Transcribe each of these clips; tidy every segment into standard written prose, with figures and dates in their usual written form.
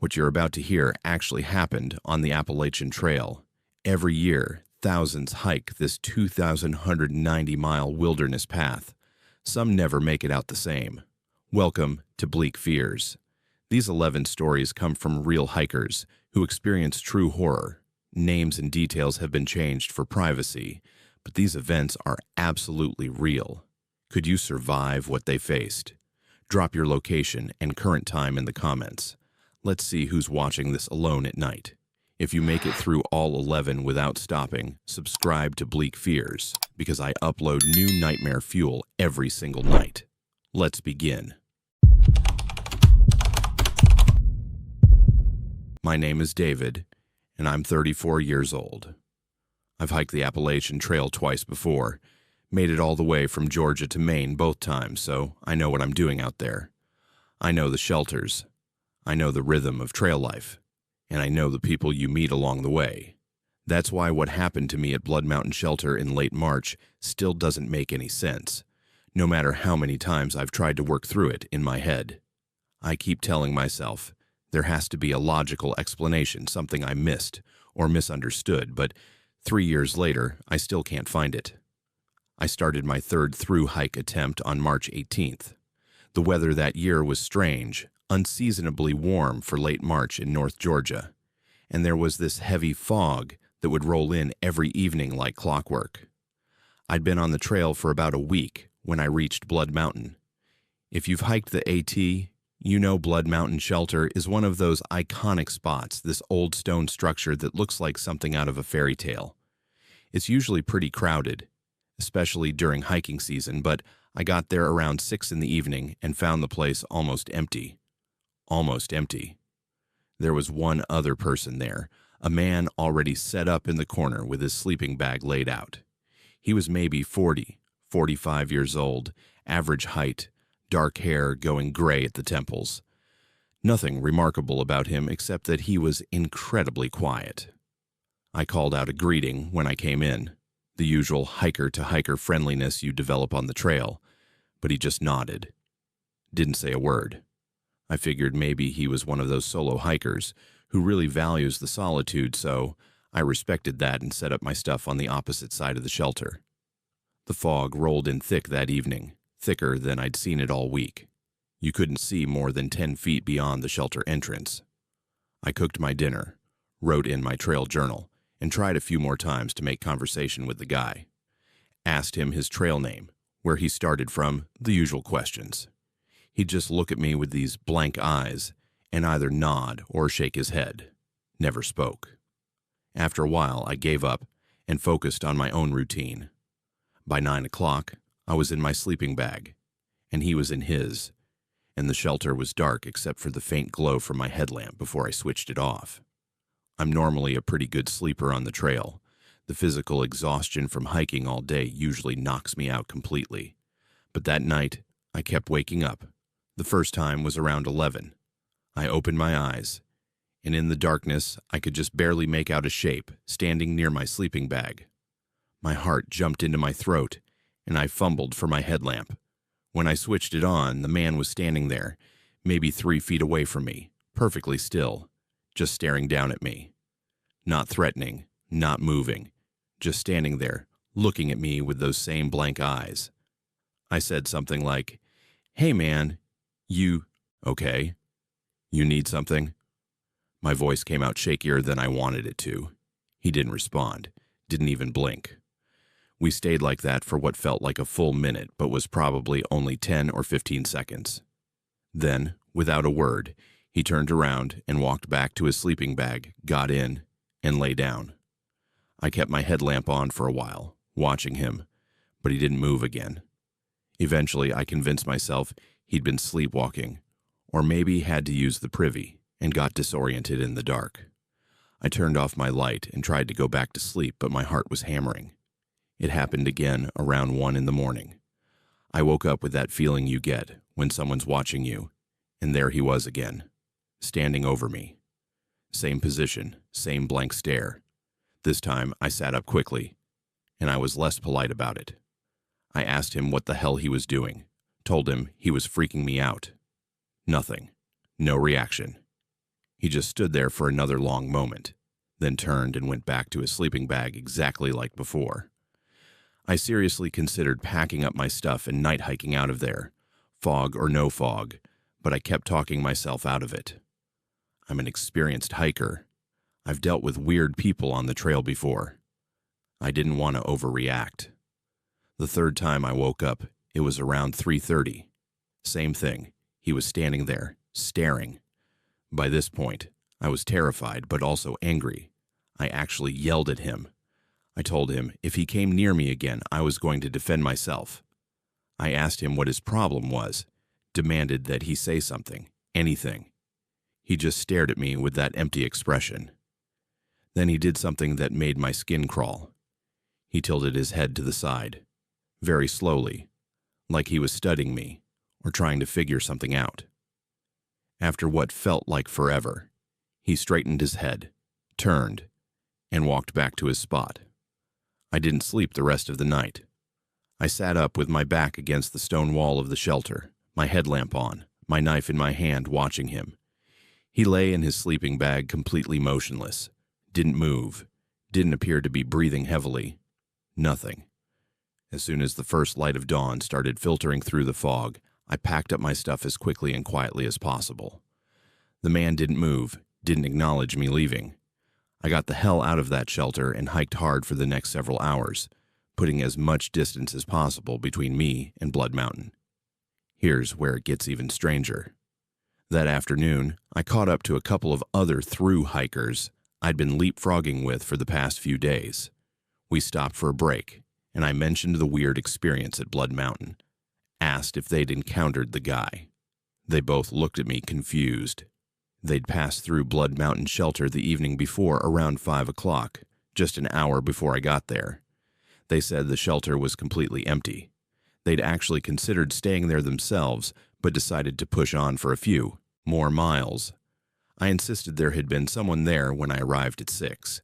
What you're about to hear actually happened on the Appalachian Trail. Every year, thousands hike this 2,190-mile wilderness path. Some never make it out the same. Welcome to Bleak Fears. These 11 stories come from real hikers who experience true horror. Names and details have been changed for privacy, but these events are absolutely real. Could you survive what they faced? Drop your location and current time in the comments. Let's see who's watching this alone at night. If you make it through all 11 without stopping, subscribe to Bleak Fears, because I upload new nightmare fuel every single night. Let's begin. My name is David, and I'm 34 years old. I've hiked the Appalachian Trail twice before, made it all the way from Georgia to Maine both times, so I know what I'm doing out there. I know the shelters. I know the rhythm of trail life, and I know the people you meet along the way. That's why what happened to me at Blood Mountain Shelter in late March still doesn't make any sense, no matter how many times I've tried to work through it in my head. I keep telling myself there has to be a logical explanation, something I missed or misunderstood, but 3 years later, I still can't find it. I started my third through hike attempt on March 18th. The weather that year was strange, unseasonably warm for late March in North Georgia, and there was this heavy fog that would roll in every evening like clockwork. I'd been on the trail for about a week when I reached Blood Mountain. If you've hiked the AT, you know Blood Mountain Shelter is one of those iconic spots, this old stone structure that looks like something out of a fairy tale. It's usually pretty crowded, especially during hiking season, but I got there around 6 in the evening and found the place almost empty. Almost empty. There was one other person there, a man already set up in the corner with his sleeping bag laid out. He was maybe 40, 45 years old, average height, dark hair going gray at the temples. Nothing remarkable about him except that he was incredibly quiet. I called out a greeting when I came in, the usual hiker-to-hiker friendliness you develop on the trail, but he just nodded. Didn't say a word. I figured maybe he was one of those solo hikers who really values the solitude, so I respected that and set up my stuff on the opposite side of the shelter. The fog rolled in thick that evening, thicker than I'd seen it all week. You couldn't see more than 10 feet beyond the shelter entrance. I cooked my dinner, wrote in my trail journal, and tried a few more times to make conversation with the guy. Asked him his trail name, where he started from, the usual questions. He'd just look at me with these blank eyes and either nod or shake his head. Never spoke. After a while, I gave up and focused on my own routine. By 9 o'clock, I was in my sleeping bag, and he was in his, and the shelter was dark except for the faint glow from my headlamp before I switched it off. I'm normally a pretty good sleeper on the trail. The physical exhaustion from hiking all day usually knocks me out completely. But that night, I kept waking up. The first time was around 11. I opened my eyes, and in the darkness, I could just barely make out a shape standing near my sleeping bag. My heart jumped into my throat, and I fumbled for my headlamp. When I switched it on, the man was standing there, maybe 3 feet away from me, perfectly still, just staring down at me. Not threatening, not moving, just standing there, looking at me with those same blank eyes. I said something like, "Hey man, you, okay? You need something?" My voice came out shakier than I wanted it to. He didn't respond, didn't even blink. We stayed like that for what felt like a full minute, but was probably only 10 or 15 seconds. Then, without a word, he turned around and walked back to his sleeping bag, got in, and lay down. I kept my headlamp on for a while, watching him, but he didn't move again. Eventually, I convinced myself he'd been sleepwalking, or maybe had to use the Privy and got disoriented in the dark. I turned off my light and tried to go back to sleep, but my heart was hammering. It happened again around 1 in the morning. I woke up with that feeling you get when someone's watching you, and there he was again, standing over me. Same position, same blank stare. This time, I sat up quickly, and I was less polite about it. I asked him what the hell he was doing, told him he was freaking me out. Nothing. No reaction. He just stood there for another long moment, then turned and went back to his sleeping bag exactly like before. I seriously considered packing up my stuff and night hiking out of there, fog or no fog, but I kept talking myself out of it. I'm an experienced hiker. I've dealt with weird people on the trail before. I didn't want to overreact. The third time I woke up, it was around 3:30. Same thing. He was standing there, staring. By this point, I was terrified but also angry. I actually yelled at him. I told him if he came near me again, I was going to defend myself. I asked him what his problem was, demanded that he say something, anything. He just stared at me with that empty expression. Then he did something that made my skin crawl. He tilted his head to the side, very slowly, like he was studying me or trying to figure something out. After what felt like forever, he straightened his head, turned, and walked back to his spot. I didn't sleep the rest of the night. I sat up with my back against the stone wall of the shelter, my headlamp on, my knife in my hand, watching him. He lay in his sleeping bag completely motionless, didn't move, didn't appear to be breathing heavily. Nothing. As soon as the first light of dawn started filtering through the fog, I packed up my stuff as quickly and quietly as possible. The man didn't move, didn't acknowledge me leaving. I got the hell out of that shelter and hiked hard for the next several hours, putting as much distance as possible between me and Blood Mountain. Here's where it gets even stranger. That afternoon, I caught up to a couple of other through hikers I'd been leapfrogging with for the past few days. We stopped for a break, and I mentioned the weird experience at Blood Mountain, asked if they'd encountered the guy. They both looked at me confused. They'd passed through Blood Mountain shelter the evening before around 5 o'clock, just an hour before I got there. They said the shelter was completely empty. They'd actually considered staying there themselves, but decided to push on for a few more miles. I insisted there had been someone there when I arrived at 6.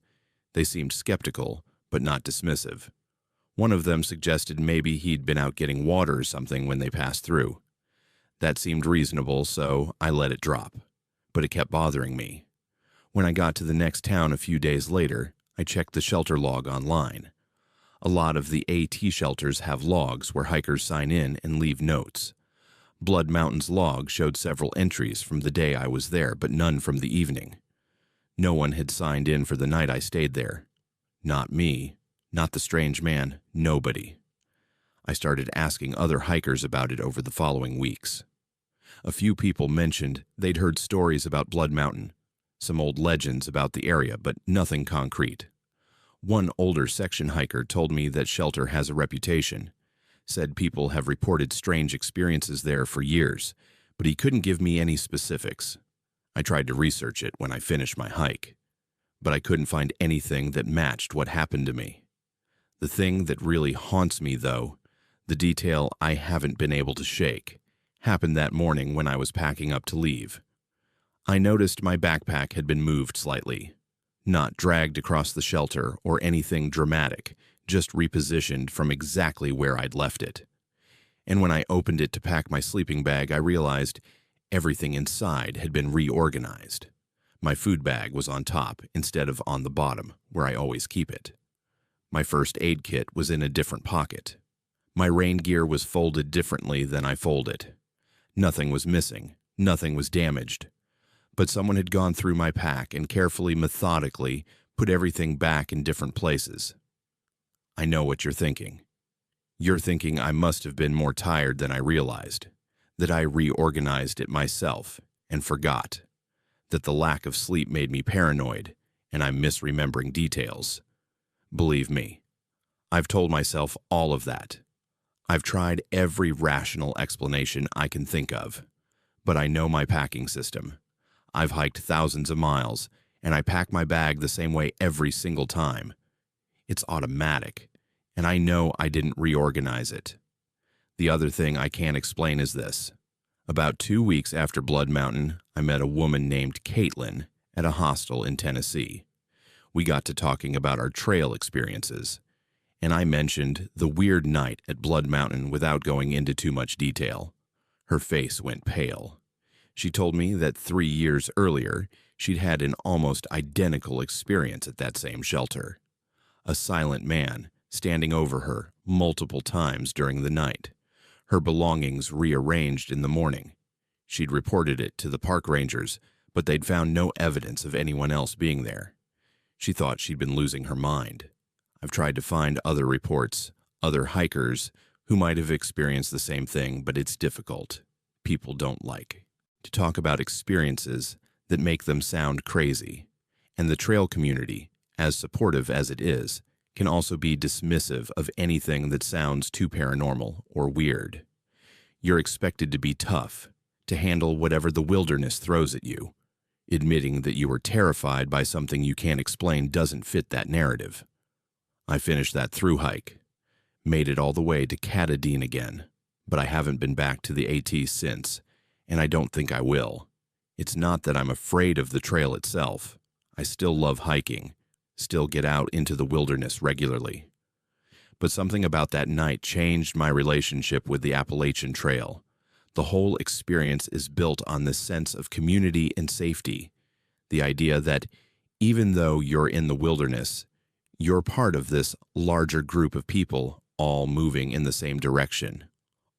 They seemed skeptical, but not dismissive. One of them suggested maybe he'd been out getting water or something when they passed through. That seemed reasonable, so I let it drop. But it kept bothering me. When I got to the next town a few days later, I checked the shelter log online. A lot of the AT shelters have logs where hikers sign in and leave notes. Blood Mountain's log showed several entries from the day I was there, but none from the evening. No one had signed in for the night I stayed there. Not me, not the strange man, nobody. I started asking other hikers about it over the following weeks. A few people mentioned they'd heard stories about Blood Mountain, some old legends about the area, but nothing concrete. One older section hiker told me that shelter has a reputation, said people have reported strange experiences there for years, but he couldn't give me any specifics. I tried to research it when I finished my hike, but I couldn't find anything that matched what happened to me. The thing that really haunts me, though, the detail I haven't been able to shake, happened that morning when I was packing up to leave. I noticed my backpack had been moved slightly, not dragged across the shelter or anything dramatic, just repositioned from exactly where I'd left it. And when I opened it to pack my sleeping bag, I realized everything inside had been reorganized. My food bag was on top instead of on the bottom, where I always keep it. My first aid kit was in a different pocket. My rain gear was folded differently than I fold it. Nothing was missing, nothing was damaged. But someone had gone through my pack and carefully, methodically put everything back in different places. I know what you're thinking. You're thinking I must have been more tired than I realized, that I reorganized it myself and forgot, that the lack of sleep made me paranoid and I'm misremembering details. Believe me, I've told myself all of that. I've tried every rational explanation I can think of, but I know my packing system. I've hiked thousands of miles, and I pack my bag the same way every single time. It's automatic, and I know I didn't reorganize it. The other thing I can't explain is this. About 2 weeks after Blood Mountain, I met a woman named Caitlin at a hostel in Tennessee. We got to talking about our trail experiences, and I mentioned the weird night at Blood Mountain without going into too much detail. Her face went pale. She told me that 3 years earlier, She'd had an almost identical experience at that same shelter. A silent man standing over her multiple times during the night, her belongings rearranged in the morning. She'd reported it to the park rangers, but they'd found no evidence of anyone else being there. She thought she'd been losing her mind. I've tried to find other reports, other hikers who might have experienced the same thing, but it's difficult. People don't like to talk about experiences that make them sound crazy. And the trail community, as supportive as it is, can also be dismissive of anything that sounds too paranormal or weird. You're expected to be tough, to handle whatever the wilderness throws at you. Admitting that you were terrified by something you can't explain doesn't fit that narrative. I finished that through hike, made it all the way to Katadine again, but I haven't been back to the AT since, and I don't think I will. It's not that I'm afraid of the trail itself. I still love hiking, still get out into the wilderness regularly. But something about that night changed my relationship with the Appalachian Trail. The whole experience is built on this sense of community and safety, the idea that even though you're in the wilderness, you're part of this larger group of people all moving in the same direction,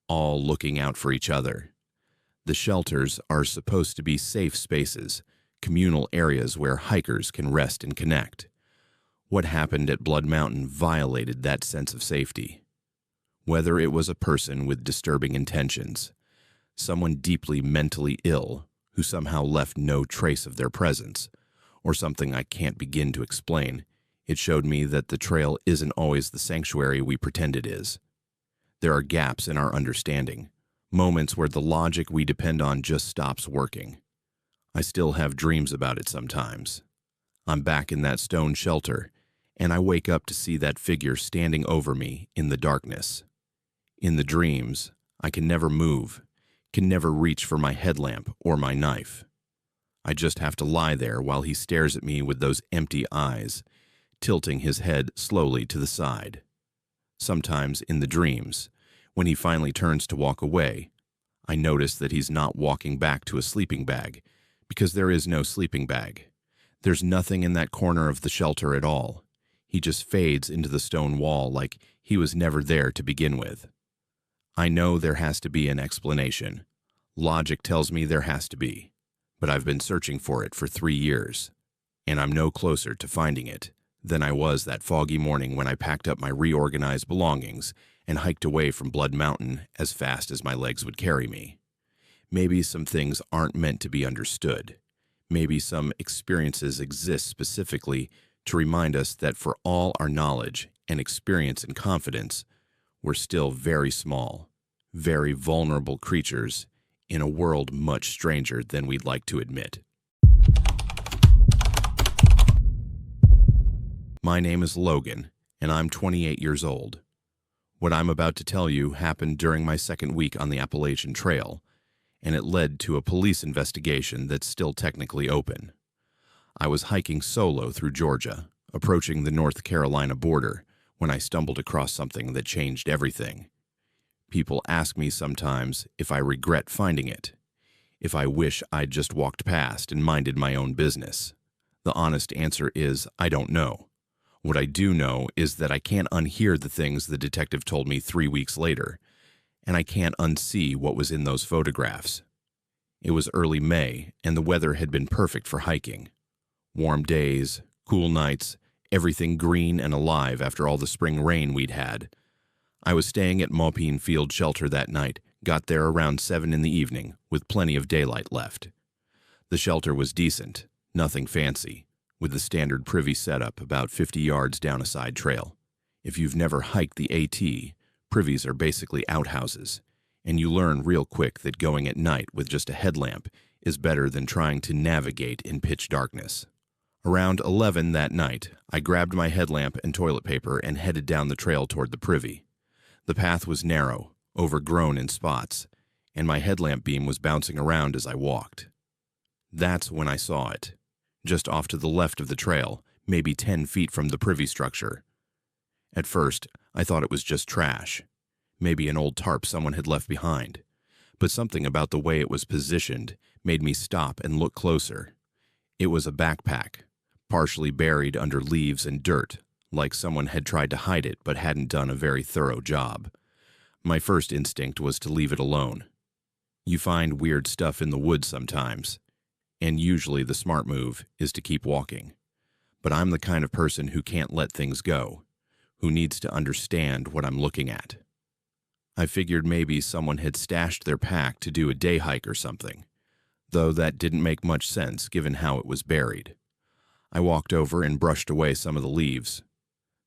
all looking out for each other. The shelters are supposed to be safe spaces, communal areas where hikers can rest and connect. What happened at Blood Mountain violated that sense of safety. Whether it was a person with disturbing intentions, someone deeply mentally ill who somehow left no trace of their presence, or something I can't begin to explain, it showed me that the trail isn't always the sanctuary we pretend it is. There are gaps in our understanding, moments where the logic we depend on just stops working. I still have dreams about it sometimes. I'm back in that stone shelter, and I wake up to see that figure standing over me in the darkness. In the dreams, I can never move, can never reach for my headlamp or my knife. I just have to lie there while he stares at me with those empty eyes, tilting his head slowly to the side. Sometimes in the dreams, when he finally turns to walk away, I notice that he's not walking back to a sleeping bag, because there is no sleeping bag. There's nothing in that corner of the shelter at all. He just fades into the stone wall like he was never there to begin with. I know there has to be an explanation. Logic tells me there has to be, but I've been searching for it for 3 years, and I'm no closer to finding it than I was that foggy morning when I packed up my reorganized belongings and hiked away from Blood Mountain as fast as my legs would carry me. Maybe some things aren't meant to be understood. Maybe some experiences exist specifically to remind us that for all our knowledge and experience and confidence, we're still very small, very vulnerable creatures in a world much stranger than we'd like to admit. My name is Logan, and I'm 28 years old. What I'm about to tell you happened during my second week on the Appalachian Trail, and it led to a police investigation that's still technically open. I was hiking solo through Georgia, approaching the North Carolina border, when I stumbled across something that changed everything. People ask me sometimes if I regret finding it, if I wish I'd just walked past and minded my own business. The honest answer is I don't know. What I do know is that I can't unhear the things the detective told me 3 weeks later, and I can't unsee what was in those photographs. It was early May, and the weather had been perfect for hiking. Warm days, cool nights, everything green and alive after all the spring rain we'd had. I was staying at Maupin Field Shelter that night, got there around 7 in the evening, with plenty of daylight left. The shelter was decent, nothing fancy, with the standard Privy setup about 50 yards down a side trail. If you've never hiked the AT, Privies are basically outhouses, and you learn real quick that going at night with just a headlamp is better than trying to navigate in pitch darkness. Around 11 that night, I grabbed my headlamp and toilet paper and headed down the trail toward the Privy. The path was narrow, overgrown in spots, and my headlamp beam was bouncing around as I walked. That's when I saw it, just off to the left of the trail, maybe 10 feet from the Privy structure. At first, I thought it was just trash, maybe an old tarp someone had left behind, but something about the way it was positioned made me stop and look closer. It was a backpack, partially buried under leaves and dirt, like someone had tried to hide it but hadn't done a very thorough job. My first instinct was to leave it alone. You find weird stuff in the woods sometimes, and usually the smart move is to keep walking. But I'm the kind of person who can't let things go, who needs to understand what I'm looking at. I figured maybe someone had stashed their pack to do a day hike or something, though that didn't make much sense given how it was buried. I walked over and brushed away some of the leaves.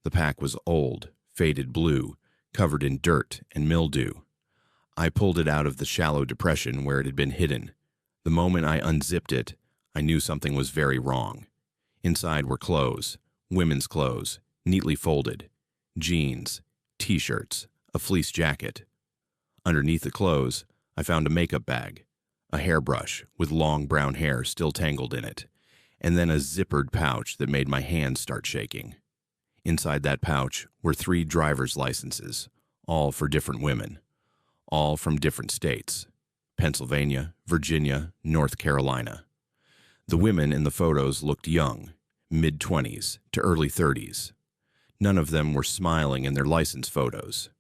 The pack was old, faded blue, covered in dirt and mildew. I pulled it out of the shallow depression where it had been hidden. The moment I unzipped it, I knew something was very wrong. Inside were clothes, women's clothes, neatly folded, jeans, t-shirts, a fleece jacket. Underneath the clothes, I found a makeup bag, a hairbrush with long brown hair still tangled in it, and then a zippered pouch that made my hands start shaking. Inside that pouch were 3 driver's licenses, all for different women, all from different states: Pennsylvania, Virginia, North Carolina. The women in the photos looked young, mid-20s to early 30s. None of them were smiling in their license photos.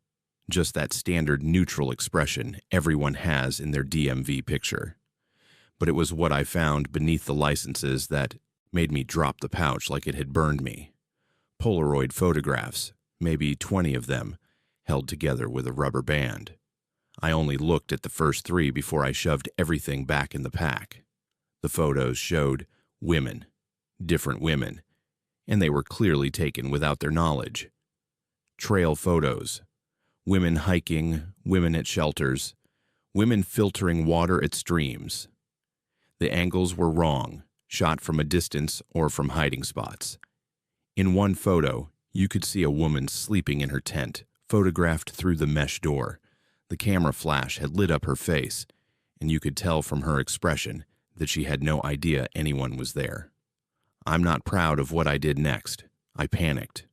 Just that standard neutral expression everyone has in their DMV picture. But it was what I found beneath the licenses that made me drop the pouch like it had burned me. Polaroid photographs, maybe 20 of them, held together with a rubber band. I only looked at the first 3 before I shoved everything back in the pack. The photos showed women, different women, and they were clearly taken without their knowledge. Trail photos. Women hiking, women at shelters, women filtering water at streams. The angles were wrong, shot from a distance or from hiding spots. In one photo, you could see a woman sleeping in her tent, photographed through the mesh door. The camera flash had lit up her face, and you could tell from her expression that she had no idea anyone was there. I'm not proud of what I did next. I panicked.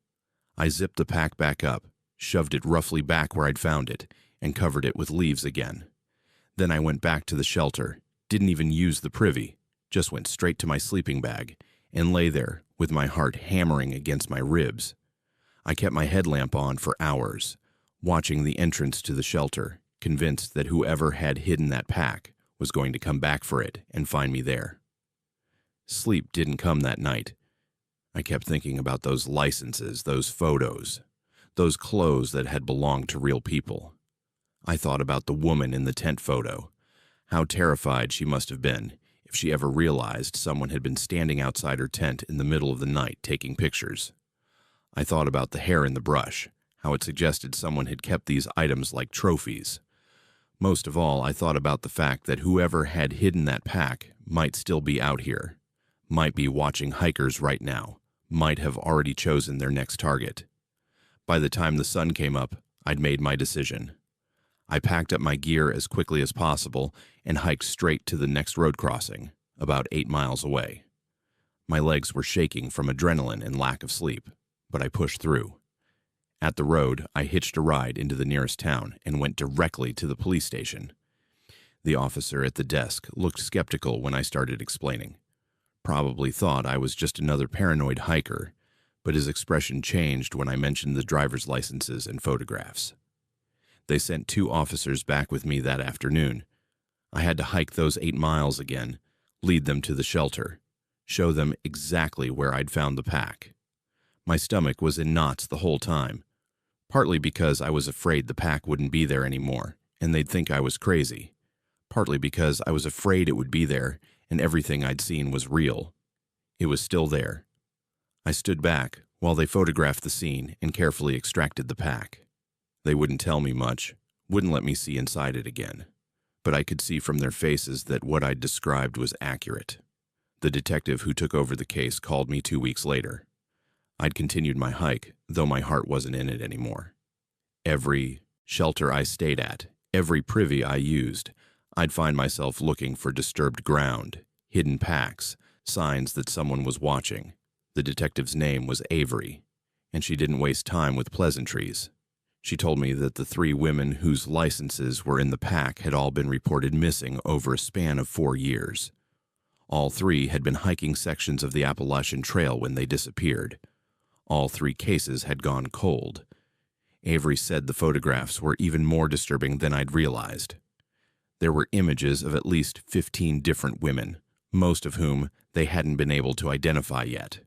I zipped the pack back up, shoved it roughly back where I'd found it, and covered it with leaves again. Then I went back to the shelter, didn't even use the Privy, just went straight to my sleeping bag, and lay there with my heart hammering against my ribs. I kept my headlamp on for hours, watching the entrance to the shelter, convinced that whoever had hidden that pack was going to come back for it and find me there. Sleep didn't come that night. I kept thinking about those licenses, those photos, those clothes that had belonged to real people. I thought about the woman in the tent photo, how terrified she must have been if she ever realized someone had been standing outside her tent in the middle of the night taking pictures. I thought about the hair in the brush, how it suggested someone had kept these items like trophies. Most of all, I thought about the fact that whoever had hidden that pack might still be out here, might be watching hikers right now, might have already chosen their next target. By the time the sun came up, I'd made my decision. I packed up my gear as quickly as possible and hiked straight to the next road crossing, about 8 miles away. My legs were shaking from adrenaline and lack of sleep, but I pushed through. At the road, I hitched a ride into the nearest town and went directly to the police station. The officer at the desk looked skeptical when I started explaining. Probably thought I was just another paranoid hiker, but his expression changed when I mentioned the driver's licenses and photographs. They sent 2 officers back with me that afternoon. I had to hike those 8 miles again, lead them to the shelter, show them exactly where I'd found the pack. My stomach was in knots the whole time, partly because I was afraid the pack wouldn't be there anymore, and they'd think I was crazy, partly because I was afraid it would be there and everything I'd seen was real. It was still there. I stood back while they photographed the scene and carefully extracted the pack. They wouldn't tell me much, wouldn't let me see inside it again, but I could see from their faces that what I'd described was accurate. The detective who took over the case called me 2 weeks later. I'd continued my hike, though my heart wasn't in it anymore. Every shelter I stayed at, every privy I used, I'd find myself looking for disturbed ground, hidden packs, signs that someone was watching. The detective's name was Avery, and she didn't waste time with pleasantries. She told me that the 3 women whose licenses were in the pack had all been reported missing over a span of 4 years. All three had been hiking sections of the Appalachian Trail when they disappeared. All three cases had gone cold. Avery said the photographs were even more disturbing than I'd realized. There were images of at least 15 different women, most of whom they hadn't been able to identify yet.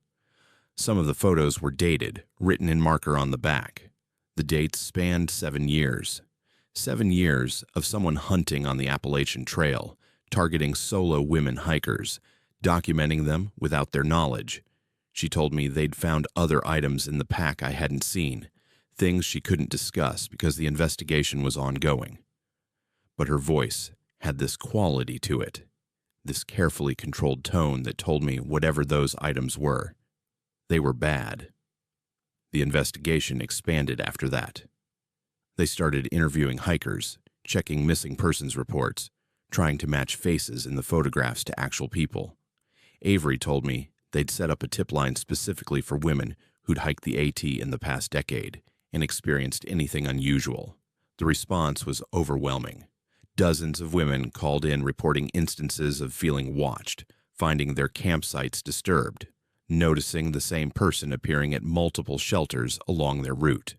Some of the photos were dated, written in marker on the back. The dates spanned 7 years. 7 years of someone hunting on the Appalachian Trail, targeting solo women hikers, documenting them without their knowledge. She told me they'd found other items in the pack I hadn't seen, things she couldn't discuss because the investigation was ongoing. But her voice had this quality to it, this carefully controlled tone that told me whatever those items were, they were bad. The investigation expanded after that. They started interviewing hikers, checking missing persons reports, trying to match faces in the photographs to actual people. Avery told me they'd set up a tip line specifically for women who'd hiked the AT in the past decade and experienced anything unusual. The response was overwhelming. Dozens of women called in reporting instances of feeling watched, finding their campsites disturbed, noticing the same person appearing at multiple shelters along their route.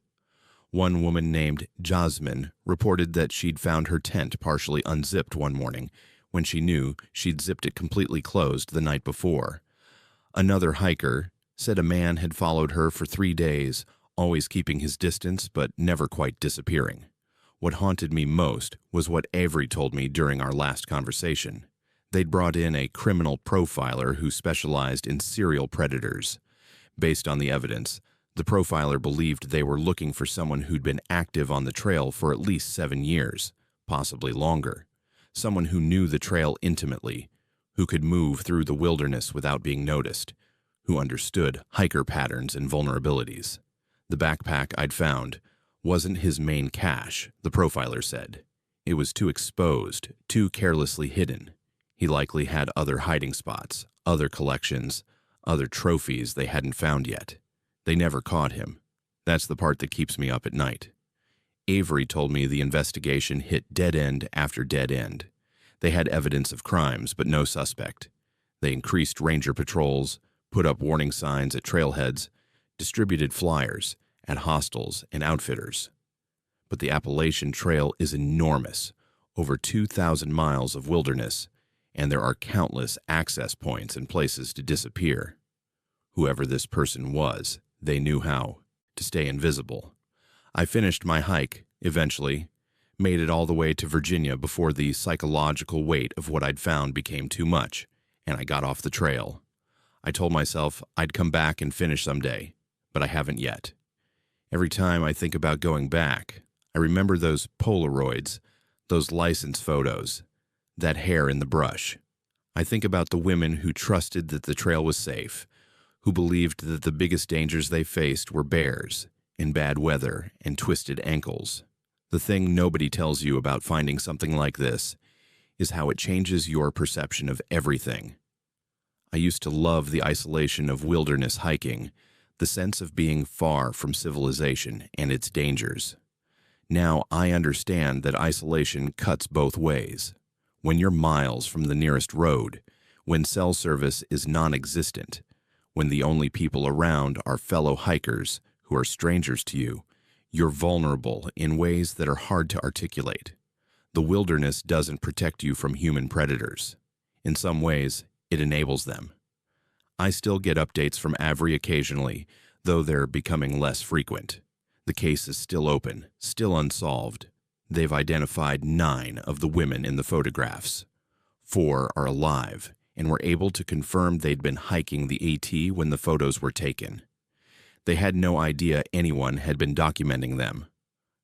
One woman named Jasmine reported that she'd found her tent partially unzipped one morning when she knew she'd zipped it completely closed the night before. Another hiker said a man had followed her for 3 days, always keeping his distance but never quite disappearing. What haunted me most was what Avery told me during our last conversation. They'd brought in a criminal profiler who specialized in serial predators. Based on the evidence, the profiler believed they were looking for someone who'd been active on the trail for at least 7 years, possibly longer. Someone who knew the trail intimately, who could move through the wilderness without being noticed, who understood hiker patterns and vulnerabilities. The backpack I'd found wasn't his main cache, the profiler said. It was too exposed, too carelessly hidden. He likely had other hiding spots, other collections, other trophies they hadn't found yet. They never caught him. That's the part that keeps me up at night. Avery told me the investigation hit dead end after dead end. They had evidence of crimes, but no suspect. They increased ranger patrols, put up warning signs at trailheads, distributed flyers at hostels and outfitters. But the Appalachian Trail is enormous, over 2,000 miles of wilderness, and there are countless access points and places to disappear. Whoever this person was, they knew how to stay invisible. I finished my hike, eventually, made it all the way to Virginia before the psychological weight of what I'd found became too much, and I got off the trail. I told myself I'd come back and finish someday, but I haven't yet. Every time I think about going back, I remember those Polaroids, those license photos, that hair in the brush. I think about the women who trusted that the trail was safe, who believed that the biggest dangers they faced were bears, in bad weather, and twisted ankles. The thing nobody tells you about finding something like this is how it changes your perception of everything. I used to love the isolation of wilderness hiking, the sense of being far from civilization and its dangers. Now I understand that isolation cuts both ways. When you're miles from the nearest road, when cell service is non-existent, when the only people around are fellow hikers who are strangers to you, you're vulnerable in ways that are hard to articulate. The wilderness doesn't protect you from human predators. In some ways, it enables them. I still get updates from Avery occasionally, though they're becoming less frequent. The case is still open, still unsolved. They've identified 9 of the women in the photographs. 4 are alive, and were able to confirm they'd been hiking the AT when the photos were taken. They had no idea anyone had been documenting them.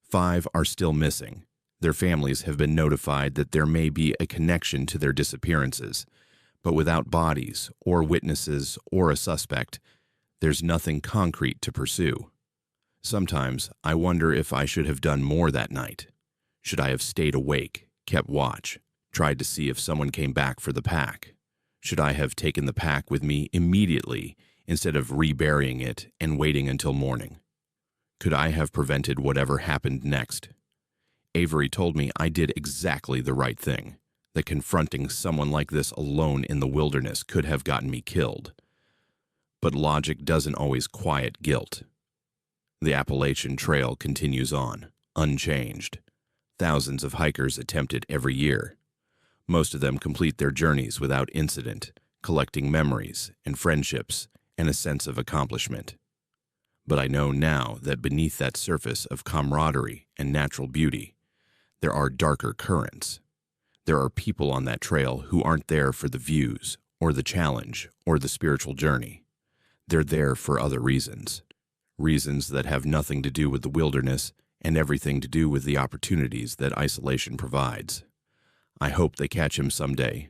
5 are still missing. Their families have been notified that there may be a connection to their disappearances, but without bodies or witnesses or a suspect, there's nothing concrete to pursue. Sometimes I wonder if I should have done more that night. Should I have stayed awake, kept watch, tried to see if someone came back for the pack? Should I have taken the pack with me immediately instead of reburying it and waiting until morning? Could I have prevented whatever happened next? Avery told me I did exactly the right thing. that confronting someone like this alone in the wilderness could have gotten me killed. But logic doesn't always quiet guilt. The Appalachian Trail continues on, unchanged. Thousands of hikers attempt it every year. Most of them complete their journeys without incident, collecting memories and friendships and a sense of accomplishment. But I know now that beneath that surface of camaraderie and natural beauty, there are darker currents. There are people on that trail who aren't there for the views, or the challenge, or the spiritual journey. They're there for other reasons. Reasons that have nothing to do with the wilderness and everything to do with the opportunities that isolation provides. I hope they catch him someday.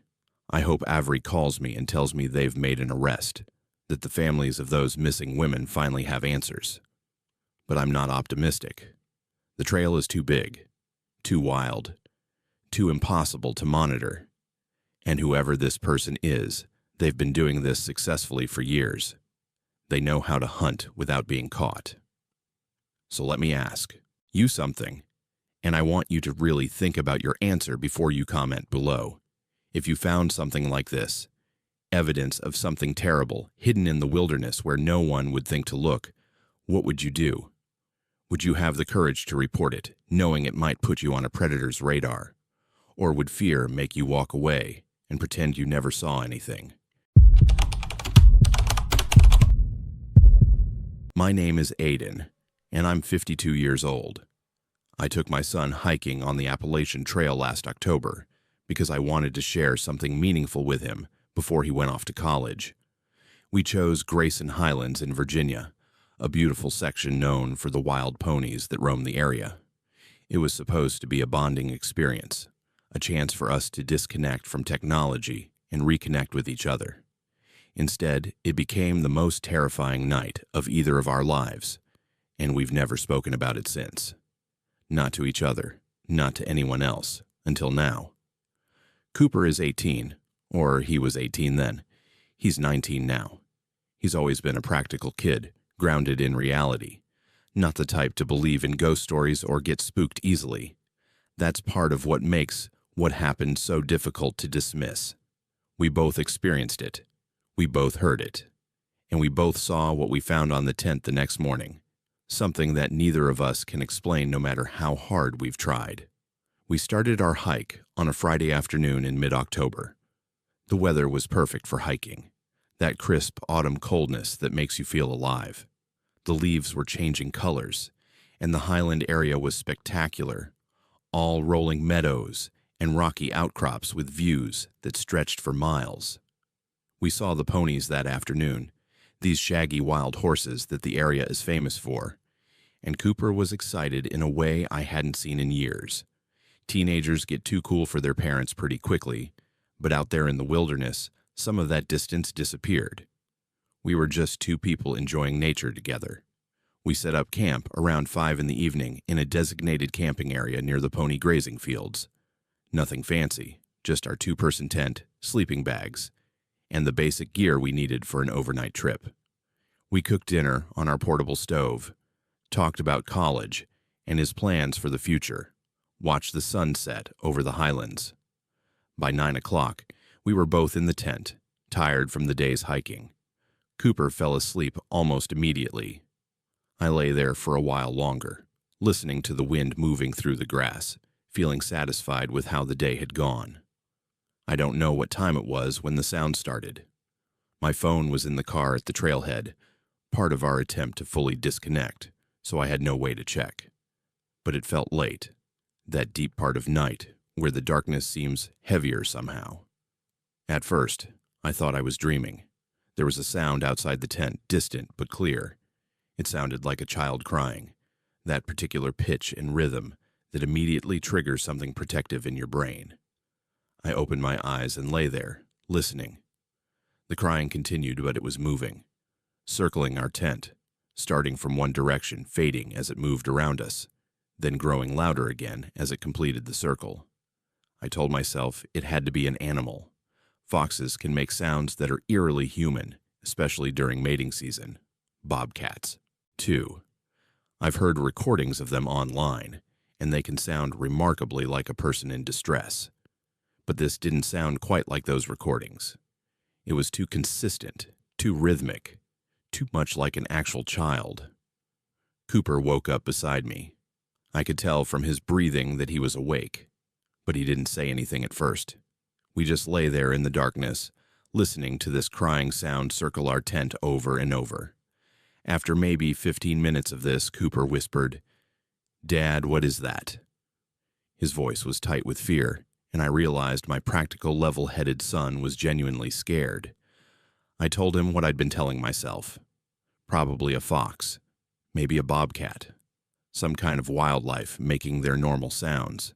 I hope Avery calls me and tells me they've made an arrest, that the families of those missing women finally have answers. But I'm not optimistic. The trail is too big, too wild, too impossible to monitor. And whoever this person is, they've been doing this successfully for years. They know how to hunt without being caught. So let me ask you something, and I want you to really think about your answer before you comment below. If you found something like this, evidence of something terrible hidden in the wilderness where no one would think to look, what would you do? Would you have the courage to report it, knowing it might put you on a predator's radar? Or would fear make you walk away and pretend you never saw anything? My name is Aiden, and I'm 52 years old. I took my son hiking on the Appalachian Trail last October because I wanted to share something meaningful with him before he went off to college. We chose Grayson Highlands in Virginia, a beautiful section known for the wild ponies that roam the area. It was supposed to be a bonding experience, a chance for us to disconnect from technology and reconnect with each other. Instead, it became the most terrifying night of either of our lives, and we've never spoken about it since. Not to each other, not to anyone else, until now. Cooper is 18, or he was 18 then. He's 19 now. He's always been a practical kid, grounded in reality, not the type to believe in ghost stories or get spooked easily. That's part of what makes what happened so difficult to dismiss. We both experienced it. We both heard it. And we both saw what we found on the tent the next morning, something that neither of us can explain no matter how hard we've tried. We started our hike on a Friday afternoon in mid-October. The weather was perfect for hiking, that crisp autumn coldness that makes you feel alive. The leaves were changing colors, and the highland area was spectacular, all rolling meadows and rocky outcrops with views that stretched for miles. We saw the ponies that afternoon, these shaggy wild horses that the area is famous for, and Cooper was excited in a way I hadn't seen in years. Teenagers get too cool for their parents pretty quickly, but out there in the wilderness, some of that distance disappeared. We were just two people enjoying nature together. We set up camp around 5 in the evening in a designated camping area near the pony grazing fields. Nothing fancy, just our 2-person tent, sleeping bags, and the basic gear we needed for an overnight trip. We cooked dinner on our portable stove, talked about college and his plans for the future, watched the sun set over the highlands. By 9 o'clock, we were both in the tent, tired from the day's hiking. Cooper fell asleep almost immediately. I lay there for a while longer, listening to the wind moving through the grass, feeling satisfied with how the day had gone. I don't know what time it was when the sound started. My phone was in the car at the trailhead, part of our attempt to fully disconnect, so I had no way to check. But it felt late, that deep part of night where the darkness seems heavier somehow. At first, I thought I was dreaming. There was a sound outside the tent, distant but clear. It sounded like a child crying, that particular pitch and rhythm that immediately triggers something protective in your brain. I opened my eyes and lay there, listening. The crying continued, but it was moving, circling our tent, starting from one direction, fading as it moved around us, then growing louder again as it completed the circle. I told myself it had to be an animal. Foxes can make sounds that are eerily human, especially during mating season. Bobcats. 2. I've heard recordings of them online, and they can sound remarkably like a person in distress. But this didn't sound quite like those recordings. It was too consistent, too rhythmic, too much like an actual child. Cooper woke up beside me. I could tell from his breathing that he was awake, but he didn't say anything at first. We just lay there in the darkness, listening to this crying sound circle our tent over and over. After maybe 15 minutes of this, Cooper whispered, "Dad, what is that?" His voice was tight with fear, and I realized my practical, level-headed son was genuinely scared. I told him what I'd been telling myself. Probably a fox, maybe a bobcat, some kind of wildlife making their normal sounds.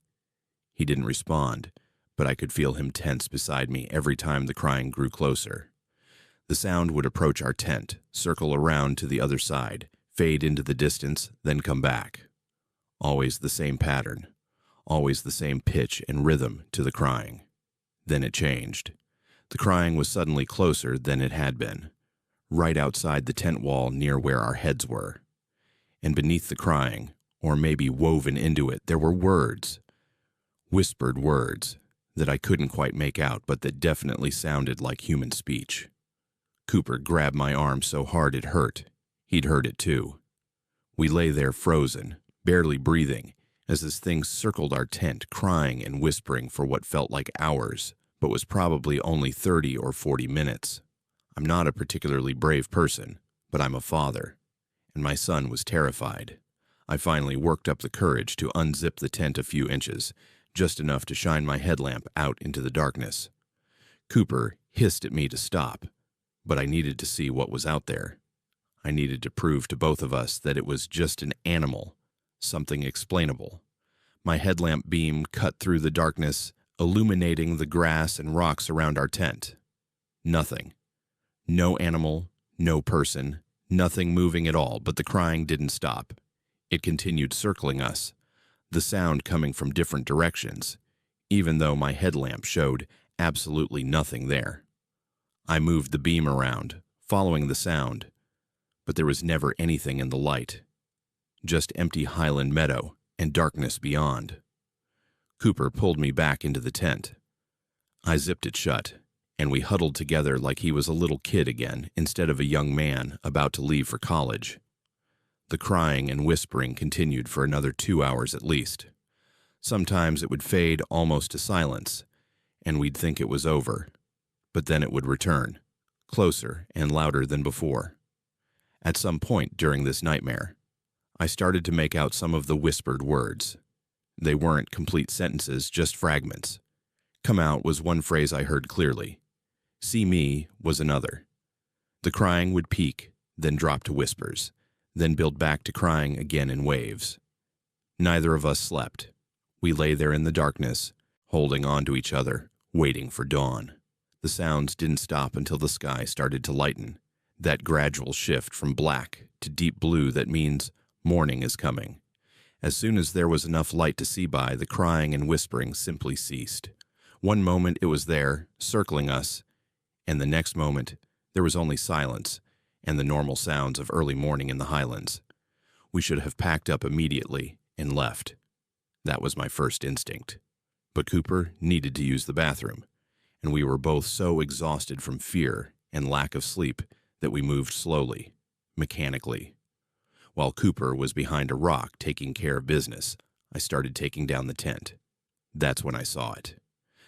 He didn't respond, but I could feel him tense beside me every time the crying grew closer. The sound would approach our tent, circle around to the other side, fade into the distance, then come back. Always the same pattern, always the same pitch and rhythm to the crying. Then it changed. The crying was suddenly closer than it had been, right outside the tent wall near where our heads were. And beneath the crying, or maybe woven into it, there were words, whispered words, that I couldn't quite make out, but that definitely sounded like human speech. Cooper grabbed my arm so hard it hurt. He'd heard it too. We lay there frozen, barely breathing, as this thing circled our tent, crying and whispering for what felt like hours, but was probably only 30 or 40 minutes. I'm not a particularly brave person, but I'm a father, and my son was terrified. I finally worked up the courage to unzip the tent a few inches, just enough to shine my headlamp out into the darkness. Cooper hissed at me to stop, but I needed to see what was out there. I needed to prove to both of us that it was just an animal, something explainable. My headlamp beam cut through the darkness, illuminating the grass and rocks around our tent. Nothing. No animal, no person, nothing moving at all, but the crying didn't stop. It continued circling us, the sound coming from different directions, even though my headlamp showed absolutely nothing there. I moved the beam around, following the sound, but there was never anything in the light. Just empty highland meadow and darkness beyond. Cooper pulled me back into the tent. I zipped it shut, and we huddled together like he was a little kid again instead of a young man about to leave for college. The crying and whispering continued for another 2 hours at least. Sometimes it would fade almost to silence, and we'd think it was over, but then it would return, closer and louder than before. At some point during this nightmare, I started to make out some of the whispered words. They weren't complete sentences, just fragments. "Come out" was one phrase I heard clearly. "See me" was another. The crying would peak, then drop to whispers, then build back to crying again in waves. Neither of us slept. We lay there in the darkness, holding on to each other, waiting for dawn. The sounds didn't stop until the sky started to lighten, that gradual shift from black to deep blue that means morning is coming. As soon as there was enough light to see by, the crying and whispering simply ceased. One moment it was there, circling us, and the next moment there was only silence and the normal sounds of early morning in the highlands. We should have packed up immediately and left. That was my first instinct. But Cooper needed to use the bathroom, and we were both so exhausted from fear and lack of sleep that we moved slowly, mechanically. While Cooper was behind a rock taking care of business, I started taking down the tent. That's when I saw it.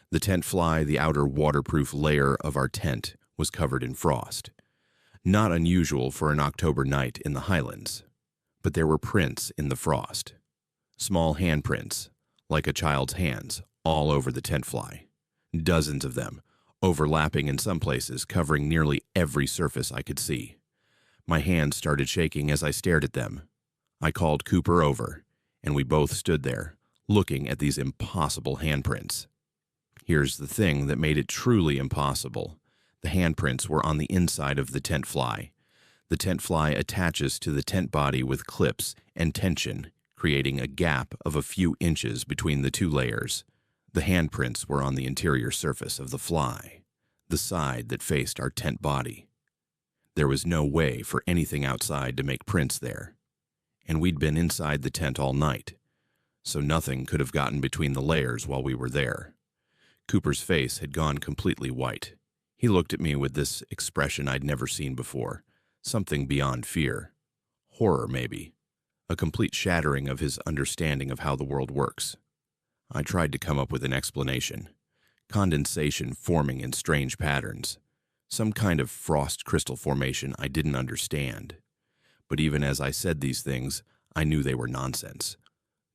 The tent fly, the outer waterproof layer of our tent, was covered in frost. Not unusual for an October night in the highlands, but there were prints in the frost. Small handprints, like a child's hands, all over the tent fly. Dozens of them, overlapping in some places, covering nearly every surface I could see. My hands started shaking as I stared at them. I called Cooper over, and we both stood there, looking at these impossible handprints. Here's the thing that made it truly impossible. The handprints were on the inside of the tent fly. The tent fly attaches to the tent body with clips and tension, creating a gap of a few inches between the two layers. The handprints were on the interior surface of the fly, the side that faced our tent body. There was no way for anything outside to make prints there, and we'd been inside the tent all night, so nothing could have gotten between the layers while we were there. Cooper's face had gone completely white. He looked at me with this expression I'd never seen before, something beyond fear. Horror, maybe. A complete shattering of his understanding of how the world works. I tried to come up with an explanation. Condensation forming in strange patterns. Some kind of frost crystal formation I didn't understand. But even as I said these things, I knew they were nonsense.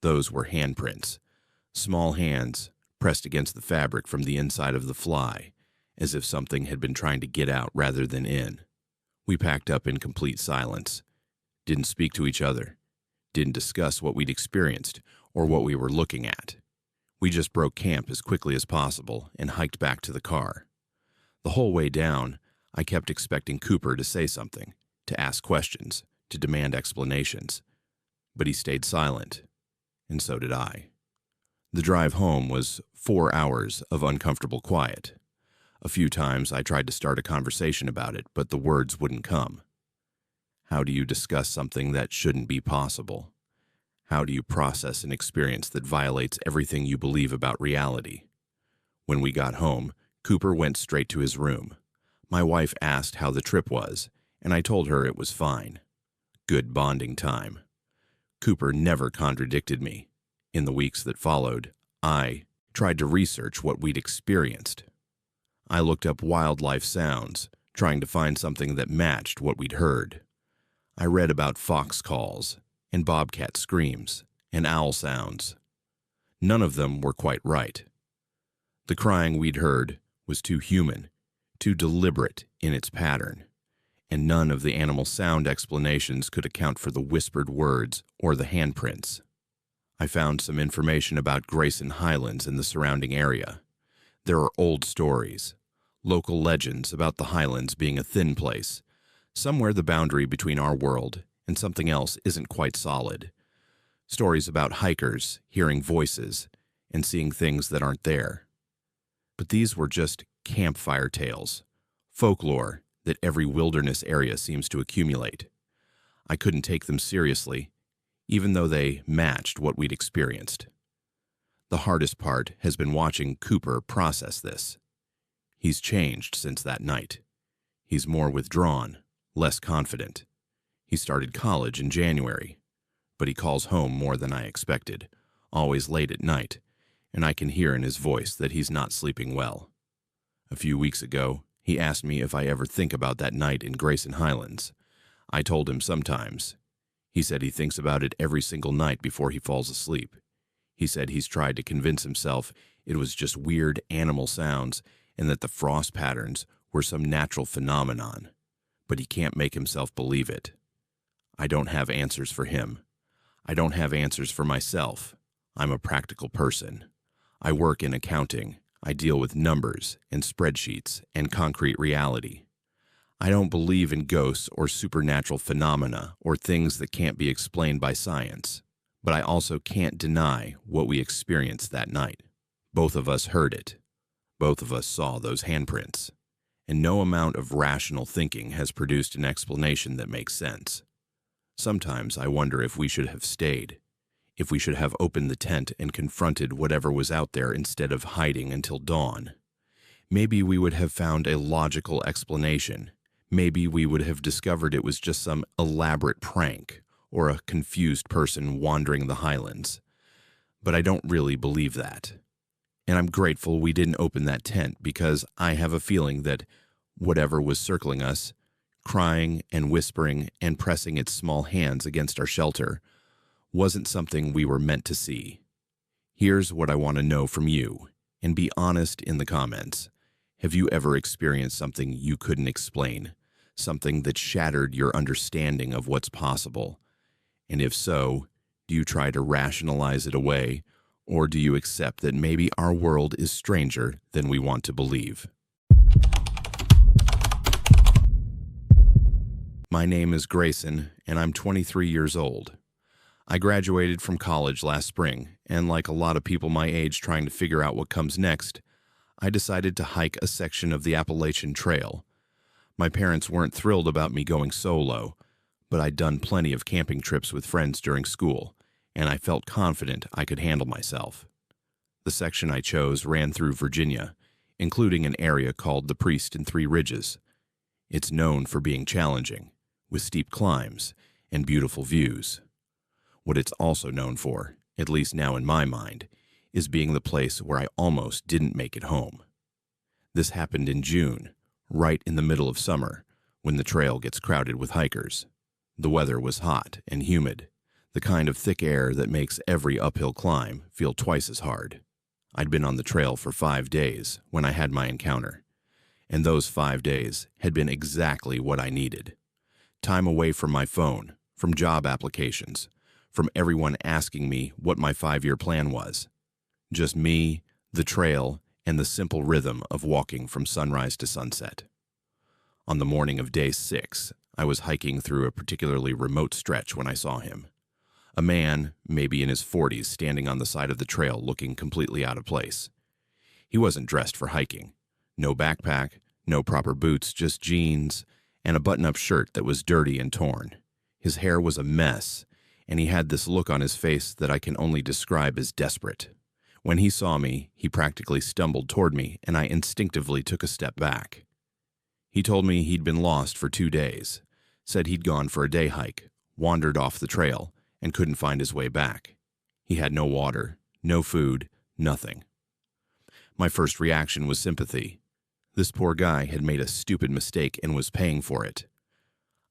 Those were handprints. Small hands pressed against the fabric from the inside of the fly, as if something had been trying to get out rather than in. We packed up in complete silence. Didn't speak to each other. Didn't discuss what we'd experienced or what we were looking at. We just broke camp as quickly as possible and hiked back to the car. The whole way down, I kept expecting Cooper to say something, to ask questions, to demand explanations. But he stayed silent, and so did I. The drive home was 4 hours of uncomfortable quiet. A few times I tried to start a conversation about it, but the words wouldn't come. How do you discuss something that shouldn't be possible? How do you process an experience that violates everything you believe about reality? When we got home, Cooper went straight to his room. My wife asked how the trip was, and I told her it was fine. Good bonding time. Cooper never contradicted me. In the weeks that followed, I tried to research what we'd experienced. I looked up wildlife sounds, trying to find something that matched what we'd heard. I read about fox calls, and bobcat screams, and owl sounds. None of them were quite right. The crying we'd heard was too human, too deliberate in its pattern, and none of the animal sound explanations could account for the whispered words or the handprints. I found some information about Grayson Highlands and the surrounding area. There are old stories, local legends about the Highlands being a thin place, somewhere the boundary between our world and something else isn't quite solid. Stories about hikers hearing voices and seeing things that aren't there. But these were just campfire tales, folklore that every wilderness area seems to accumulate. I couldn't take them seriously, even though they matched what we'd experienced. The hardest part has been watching Cooper process this. He's changed since that night. He's more withdrawn, less confident. He started college in January, but he calls home more than I expected, always late at night, and I can hear in his voice that he's not sleeping well. A few weeks ago, he asked me if I ever think about that night in Grayson Highlands. I told him sometimes. He said he thinks about it every single night before he falls asleep. He said he's tried to convince himself it was just weird animal sounds and that the frost patterns were some natural phenomenon, but he can't make himself believe it. I don't have answers for him. I don't have answers for myself. I'm a practical person. I work in accounting. I deal with numbers and spreadsheets and concrete reality. I don't believe in ghosts or supernatural phenomena or things that can't be explained by science. But I also can't deny what we experienced that night. Both of us heard it. Both of us saw those handprints. And no amount of rational thinking has produced an explanation that makes sense. Sometimes I wonder if we should have stayed, if we should have opened the tent and confronted whatever was out there instead of hiding until dawn. Maybe we would have found a logical explanation. Maybe we would have discovered it was just some elaborate prank or a confused person wandering the highlands. But I don't really believe that. And I'm grateful we didn't open that tent because I have a feeling that whatever was circling us, crying and whispering and pressing its small hands against our shelter, wasn't something we were meant to see. Here's what I want to know from you, and be honest in the comments. Have you ever experienced something you couldn't explain? Something that shattered your understanding of what's possible? And if so, do you try to rationalize it away, or do you accept that maybe our world is stranger than we want to believe? My name is Grayson, and I'm 23 years old. I graduated from college last spring, and like a lot of people my age trying to figure out what comes next, I decided to hike a section of the Appalachian Trail. My parents weren't thrilled about me going solo, but I'd done plenty of camping trips with friends during school, and I felt confident I could handle myself. The section I chose ran through Virginia, including an area called the Priest and Three Ridges. It's known for being challenging, with steep climbs and beautiful views. What it's also known for, at least now in my mind, is being the place where I almost didn't make it home. This happened in June, right in the middle of summer, when the trail gets crowded with hikers. The weather was hot and humid, the kind of thick air that makes every uphill climb feel twice as hard. I'd been on the trail for 5 days when I had my encounter, and those 5 days had been exactly what I needed. Time away from my phone, from job applications, from everyone asking me what my 5-year plan was. Just me, the trail, and the simple rhythm of walking from sunrise to sunset. On the morning of day 6, I was hiking through a particularly remote stretch when I saw him. A man, maybe in his 40s, standing on the side of the trail looking completely out of place. He wasn't dressed for hiking. No backpack, no proper boots, just jeans and a button-up shirt that was dirty and torn. His hair was a mess, and he had this look on his face that I can only describe as desperate. When he saw me, he practically stumbled toward me, and I instinctively took a step back. He told me he'd been lost for 2 days, said he'd gone for a day hike, wandered off the trail, and couldn't find his way back. He had no water, no food, nothing. My first reaction was sympathy. This poor guy had made a stupid mistake and was paying for it.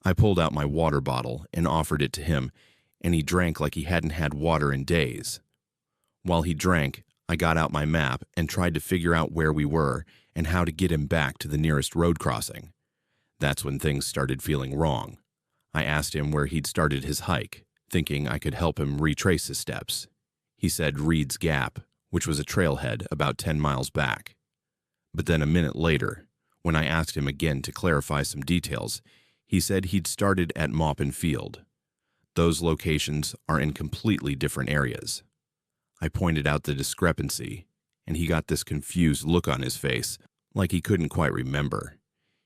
I pulled out my water bottle and offered it to him, and he drank like he hadn't had water in days. While he drank, I got out my map and tried to figure out where we were and how to get him back to the nearest road crossing. That's when things started feeling wrong. I asked him where he'd started his hike, thinking I could help him retrace his steps. He said Reed's Gap, which was a trailhead about 10 miles back. But then a minute later, when I asked him again to clarify some details, he said he'd started at Maupin Field. Those locations are in completely different areas. I pointed out the discrepancy, and he got this confused look on his face, like he couldn't quite remember.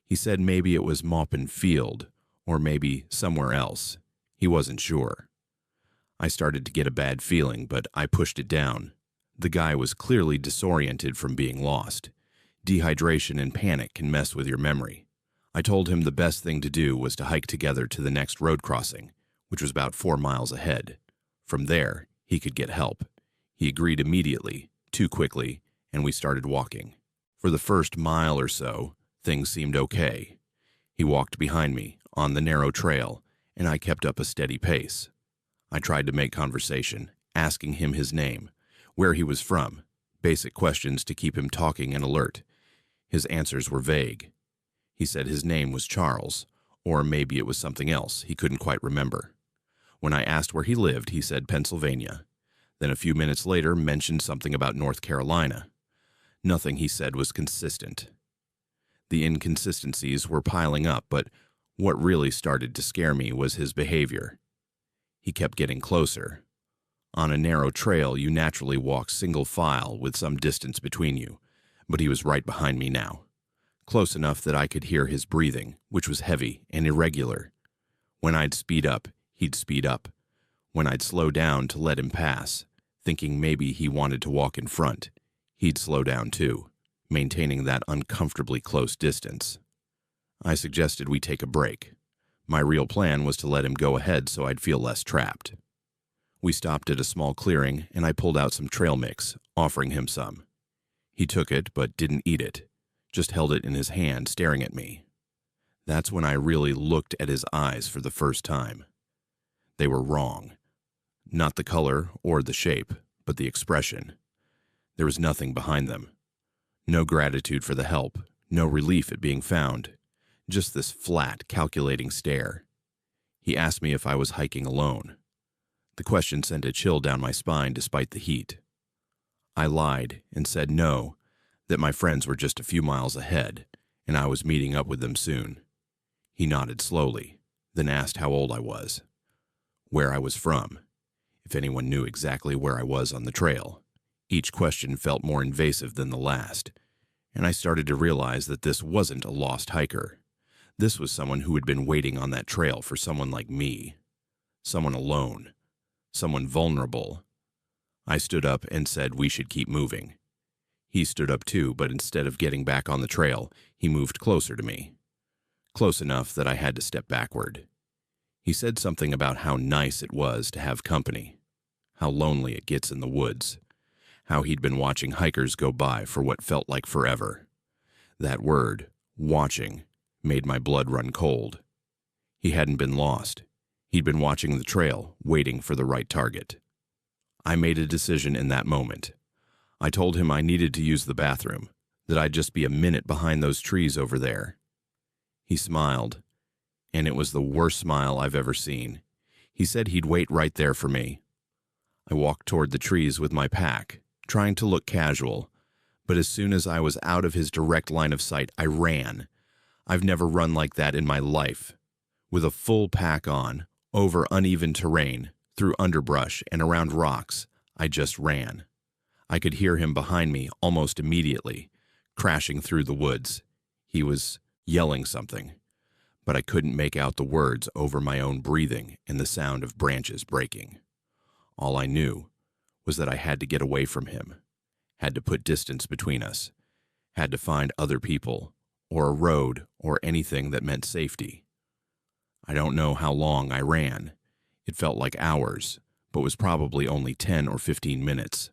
He said maybe it was Maupin Field, or maybe somewhere else. He wasn't sure. I started to get a bad feeling, but I pushed it down. The guy was clearly disoriented from being lost. Dehydration and panic can mess with your memory. I told him the best thing to do was to hike together to the next road crossing, which was about 4 miles ahead. From there, he could get help. He agreed immediately, too quickly, and we started walking. For the first mile or so, things seemed okay. He walked behind me, on the narrow trail, and I kept up a steady pace. I tried to make conversation, asking him his name, where he was from, basic questions to keep him talking and alert. His answers were vague. He said his name was Charles, or maybe it was something else he couldn't quite remember. When I asked where he lived, he said Pennsylvania. Then a few minutes later mentioned something about North Carolina. Nothing he said was consistent. The inconsistencies were piling up, but what really started to scare me was his behavior. He kept getting closer. On a narrow trail, you naturally walk single file with some distance between you, but he was right behind me now, close enough that I could hear his breathing, which was heavy and irregular. When I'd speed up, he'd speed up. When I'd slow down to let him pass, thinking maybe he wanted to walk in front, he'd slow down too, maintaining that uncomfortably close distance. I suggested we take a break. My real plan was to let him go ahead so I'd feel less trapped. We stopped at a small clearing, and I pulled out some trail mix, offering him some. He took it, but didn't eat it, just held it in his hand, staring at me. That's when I really looked at his eyes for the first time. They were wrong. Not the color or the shape, but the expression. There was nothing behind them. No gratitude for the help, no relief at being found. Just this flat, calculating stare. He asked me if I was hiking alone. The question sent a chill down my spine despite the heat. I lied and said no, that my friends were just a few miles ahead, and I was meeting up with them soon. He nodded slowly, then asked how old I was, where I was from, if anyone knew exactly where I was on the trail. Each question felt more invasive than the last, and I started to realize that this wasn't a lost hiker. This was someone who had been waiting on that trail for someone like me. Someone alone. Someone vulnerable. I stood up and said we should keep moving. He stood up too, but instead of getting back on the trail, he moved closer to me. Close enough that I had to step backward. He said something about how nice it was to have company, how lonely it gets in the woods, how he'd been watching hikers go by for what felt like forever. That word, watching, made my blood run cold. He hadn't been lost. He'd been watching the trail, waiting for the right target. I made a decision in that moment. I told him I needed to use the bathroom, that I'd just be a minute behind those trees over there. He smiled, and it was the worst smile I've ever seen. He said he'd wait right there for me. I walked toward the trees with my pack, trying to look casual, but as soon as I was out of his direct line of sight, I ran. I've never run like that in my life. With a full pack on, over uneven terrain, through underbrush and around rocks, I just ran. I could hear him behind me almost immediately, crashing through the woods. He was yelling something, but I couldn't make out the words over my own breathing and the sound of branches breaking. All I knew was that I had to get away from him, had to put distance between us, had to find other people, or a road, or anything that meant safety. I don't know how long I ran. It felt like hours, but was probably only 10 or 15 minutes.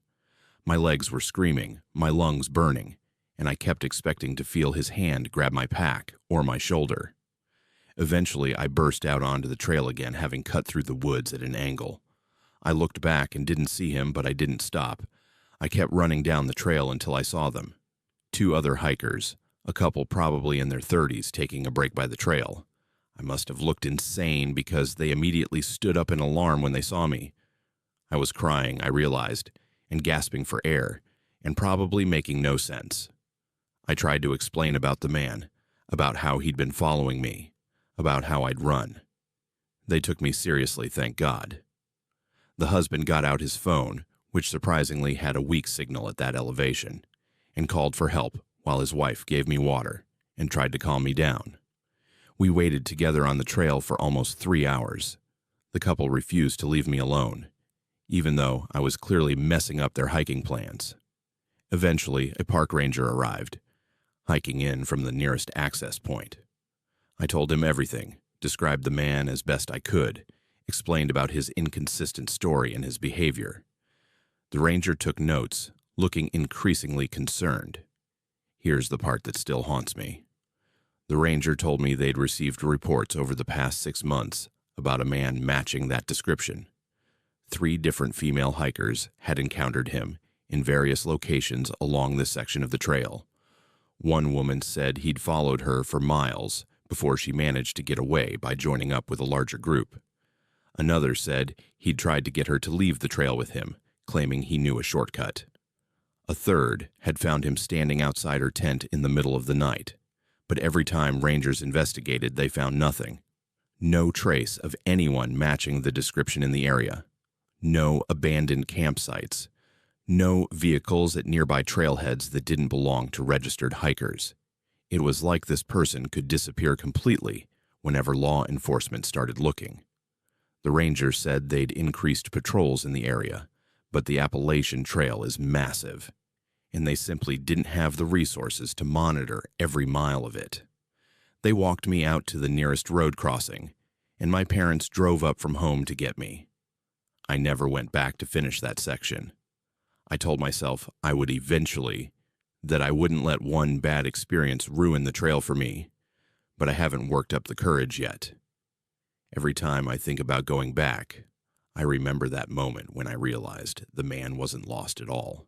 My legs were screaming, my lungs burning, and I kept expecting to feel his hand grab my pack or my shoulder. Eventually, I burst out onto the trail again, having cut through the woods at an angle. I looked back and didn't see him, but I didn't stop. I kept running down the trail until I saw them. 2 other hikers, a couple probably in their 30s, taking a break by the trail. I must have looked insane because they immediately stood up in alarm when they saw me. I was crying, I realized, and gasping for air, and probably making no sense. I tried to explain about the man, about how he'd been following me, about how I'd run. They took me seriously, thank God. The husband got out his phone, which surprisingly had a weak signal at that elevation, and called for help while his wife gave me water and tried to calm me down. We waited together on the trail for almost 3 hours. The couple refused to leave me alone, even though I was clearly messing up their hiking plans. Eventually, a park ranger arrived, hiking in from the nearest access point. I told him everything, described the man as best I could, explained about his inconsistent story and his behavior. The ranger took notes, looking increasingly concerned. Here's the part that still haunts me. The ranger told me they'd received reports over the past 6 months about a man matching that description. 3 different female hikers had encountered him in various locations along this section of the trail. One woman said he'd followed her for miles before she managed to get away by joining up with a larger group. Another said he'd tried to get her to leave the trail with him, claiming he knew a shortcut. A third had found him standing outside her tent in the middle of the night, but every time rangers investigated, they found nothing. No trace of anyone matching the description in the area. No abandoned campsites. No vehicles at nearby trailheads that didn't belong to registered hikers. It was like this person could disappear completely whenever law enforcement started looking. The ranger said they'd increased patrols in the area, but the Appalachian Trail is massive, and they simply didn't have the resources to monitor every mile of it. They walked me out to the nearest road crossing, and my parents drove up from home to get me. I never went back to finish that section. I told myself I would eventually, that I wouldn't let one bad experience ruin the trail for me, but I haven't worked up the courage yet. Every time I think about going back, I remember that moment when I realized the man wasn't lost at all,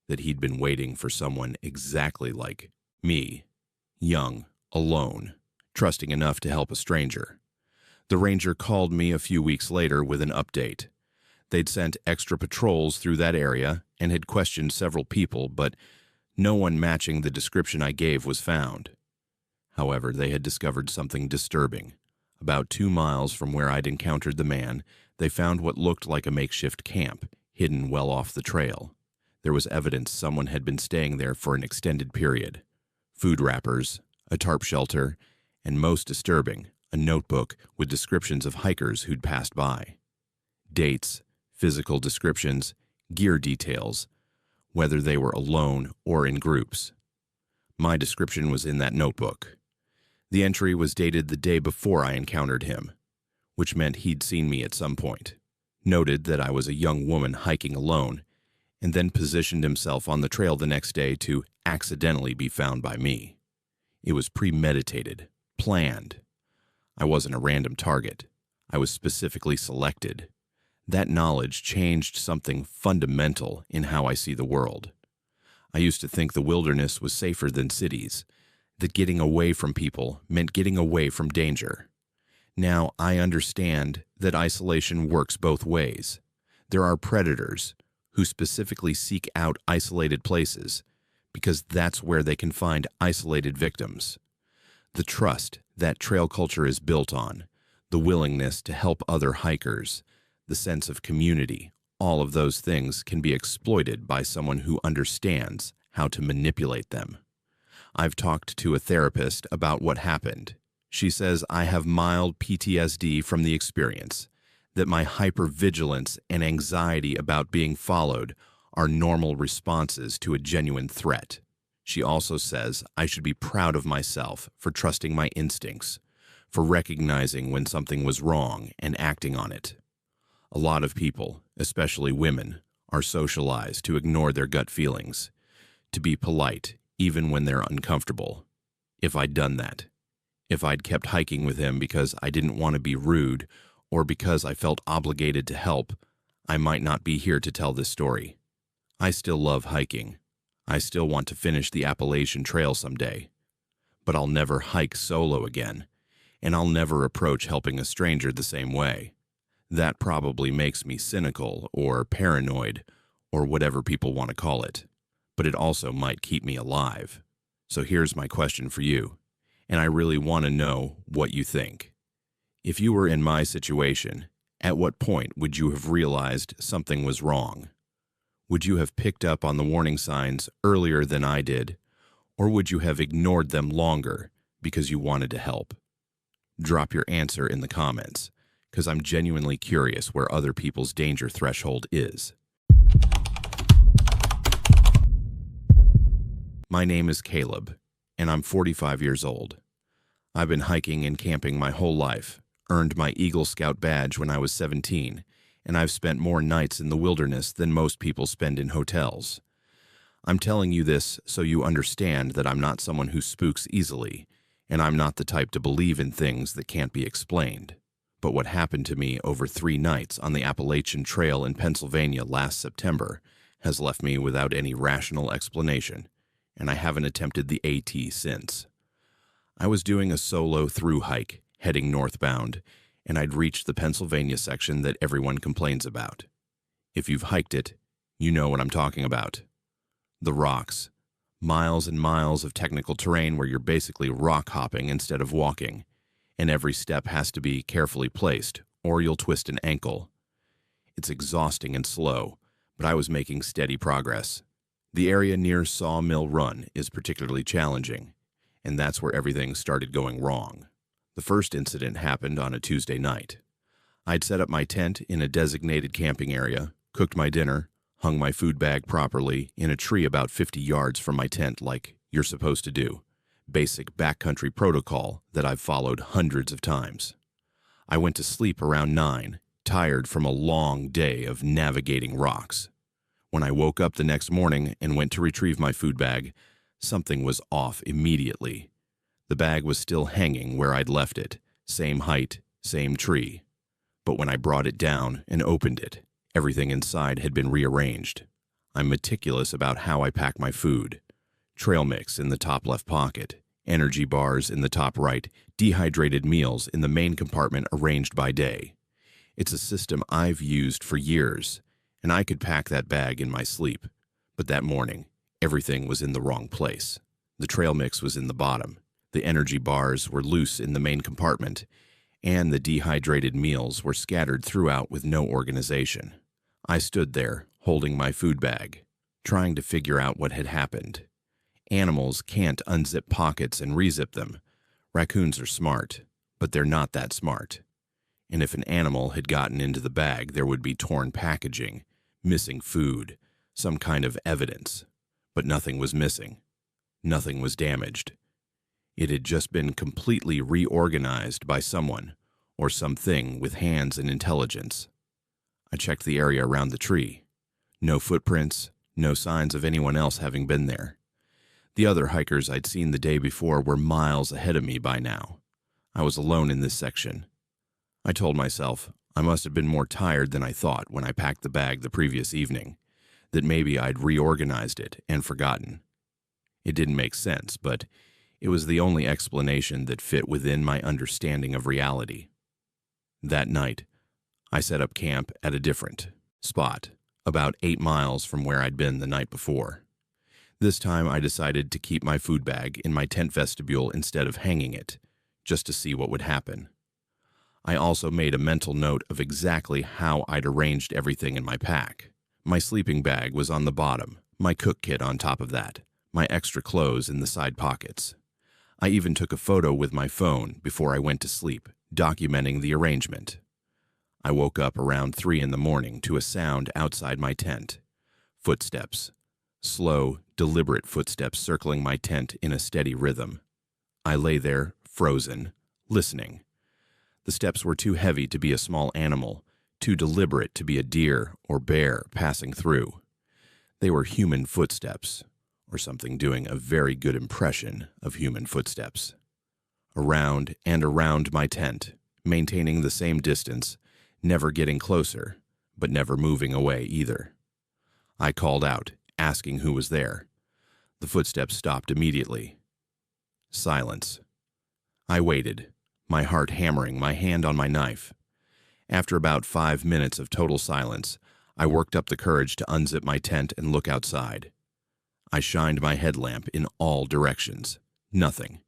that he'd been waiting for someone exactly like me, young, alone, trusting enough to help a stranger. The ranger called me a few weeks later with an update. They'd sent extra patrols through that area and had questioned several people, but no one matching the description I gave was found. However, they had discovered something disturbing. About 2 miles from where I'd encountered the man, they found what looked like a makeshift camp, hidden well off the trail. There was evidence someone had been staying there for an extended period. Food wrappers, a tarp shelter, and most disturbing, a notebook with descriptions of hikers who'd passed by. Dates, physical descriptions, gear details, whether they were alone or in groups. My description was in that notebook. The entry was dated the day before I encountered him, which meant he'd seen me at some point, noted that I was a young woman hiking alone, and then positioned himself on the trail the next day to accidentally be found by me. It was premeditated, planned. I wasn't a random target. I was specifically selected. That knowledge changed something fundamental in how I see the world. I used to think the wilderness was safer than cities, that getting away from people meant getting away from danger. Now I understand that isolation works both ways. There are predators who specifically seek out isolated places because that's where they can find isolated victims. The trust that trail culture is built on, the willingness to help other hikers, the sense of community, all of those things can be exploited by someone who understands how to manipulate them. I've talked to a therapist about what happened. She says I have mild PTSD from the experience, that my hypervigilance and anxiety about being followed are normal responses to a genuine threat. She also says I should be proud of myself for trusting my instincts, for recognizing when something was wrong and acting on it. A lot of people, especially women, are socialized to ignore their gut feelings, to be polite even when they're uncomfortable. If I'd done that, if I'd kept hiking with him because I didn't want to be rude or because I felt obligated to help, I might not be here to tell this story. I still love hiking. I still want to finish the Appalachian Trail someday. But I'll never hike solo again, and I'll never approach helping a stranger the same way. That probably makes me cynical or paranoid or whatever people want to call it, but it also might keep me alive. So here's my question for you, and I really want to know what you think. If you were in my situation, at what point would you have realized something was wrong? Would you have picked up on the warning signs earlier than I did, or would you have ignored them longer because you wanted to help? Drop your answer in the comments, because I'm genuinely curious where other people's danger threshold is. My name is Caleb, and I'm 45 years old. I've been hiking and camping my whole life, earned my Eagle Scout badge when I was 17, and I've spent more nights in the wilderness than most people spend in hotels. I'm telling you this so you understand that I'm not someone who spooks easily, and I'm not the type to believe in things that can't be explained. But what happened to me over 3 nights on the Appalachian Trail in Pennsylvania last September has left me without any rational explanation, and I haven't attempted the AT since. I was doing a solo through hike, heading northbound, and I'd reached the Pennsylvania section that everyone complains about. If you've hiked it, you know what I'm talking about. The rocks. Miles and miles of technical terrain where you're basically rock hopping instead of walking, and every step has to be carefully placed, or you'll twist an ankle. It's exhausting and slow, but I was making steady progress. The area near Sawmill Run is particularly challenging, and that's where everything started going wrong. The first incident happened on a Tuesday night. I'd set up my tent in a designated camping area, cooked my dinner, hung my food bag properly in a tree about 50 yards from my tent like you're supposed to do. Basic backcountry protocol that I've followed hundreds of times. I went to sleep around 9, tired from a long day of navigating rocks. When I woke up the next morning and went to retrieve my food bag, something was off immediately. The bag was still hanging where I'd left it, same height, same tree. But when I brought it down and opened it, everything inside had been rearranged. I'm meticulous about how I pack my food. Trail mix in the top left pocket, energy bars in the top right, dehydrated meals in the main compartment arranged by day. It's a system I've used for years, and I could pack that bag in my sleep. But that morning, everything was in the wrong place. The trail mix was in the bottom. The energy bars were loose in the main compartment, and the dehydrated meals were scattered throughout with no organization. I stood there, holding my food bag, trying to figure out what had happened. Animals can't unzip pockets and rezip them. Raccoons are smart, but they're not that smart. And if an animal had gotten into the bag, there would be torn packaging, missing food, some kind of evidence. But nothing was missing. Nothing was damaged. It had just been completely reorganized by someone or something with hands and intelligence. I checked the area around the tree. No footprints, no signs of anyone else having been there. The other hikers I'd seen the day before were miles ahead of me by now. I was alone in this section. I told myself I must have been more tired than I thought when I packed the bag the previous evening, that maybe I'd reorganized it and forgotten. It didn't make sense, but it was the only explanation that fit within my understanding of reality. That night, I set up camp at a different spot, about 8 miles from where I'd been the night before. This time I decided to keep my food bag in my tent vestibule instead of hanging it, just to see what would happen. I also made a mental note of exactly how I'd arranged everything in my pack. My sleeping bag was on the bottom, my cook kit on top of that, my extra clothes in the side pockets. I even took a photo with my phone before I went to sleep, documenting the arrangement. I woke up around 3 in the morning to a sound outside my tent. Footsteps. Slow, deliberate footsteps circling my tent in a steady rhythm. I lay there, frozen, listening. The steps were too heavy to be a small animal, too deliberate to be a deer or bear passing through. They were human footsteps, or something doing a very good impression of human footsteps. Around and around my tent, maintaining the same distance, never getting closer, but never moving away either. I called out, asking who was there. The footsteps stopped immediately. Silence. I waited, my heart hammering, my hand on my knife. After about 5 minutes of total silence, I worked up the courage to unzip my tent and look outside. I shined my headlamp in all directions. Nothing.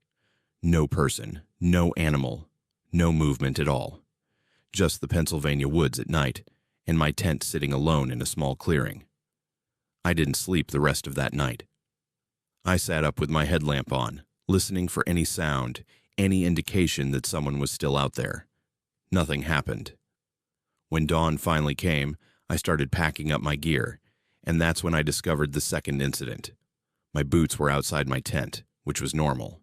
No person, no animal, no movement at all. Just the Pennsylvania woods at night, and my tent sitting alone in a small clearing. I didn't sleep the rest of that night. I sat up with my headlamp on, listening for any sound, any indication that someone was still out there. Nothing happened. When dawn finally came, I started packing up my gear, and that's when I discovered the second incident. My boots were outside my tent, which was normal.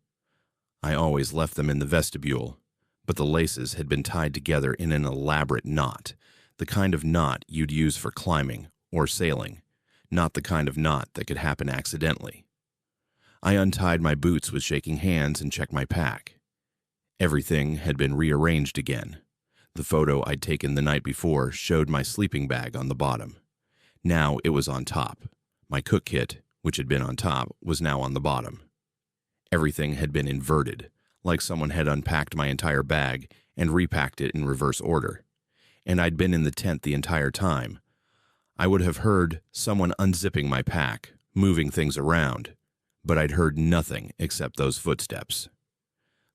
I always left them in the vestibule, but the laces had been tied together in an elaborate knot, the kind of knot you'd use for climbing or sailing, not the kind of knot that could happen accidentally. I untied my boots with shaking hands and checked my pack. Everything had been rearranged again. The photo I'd taken the night before showed my sleeping bag on the bottom. Now it was on top. My cook kit, which had been on top, was now on the bottom. Everything had been inverted, like someone had unpacked my entire bag and repacked it in reverse order. And I'd been in the tent the entire time. I would have heard someone unzipping my pack, moving things around, but I'd heard nothing except those footsteps.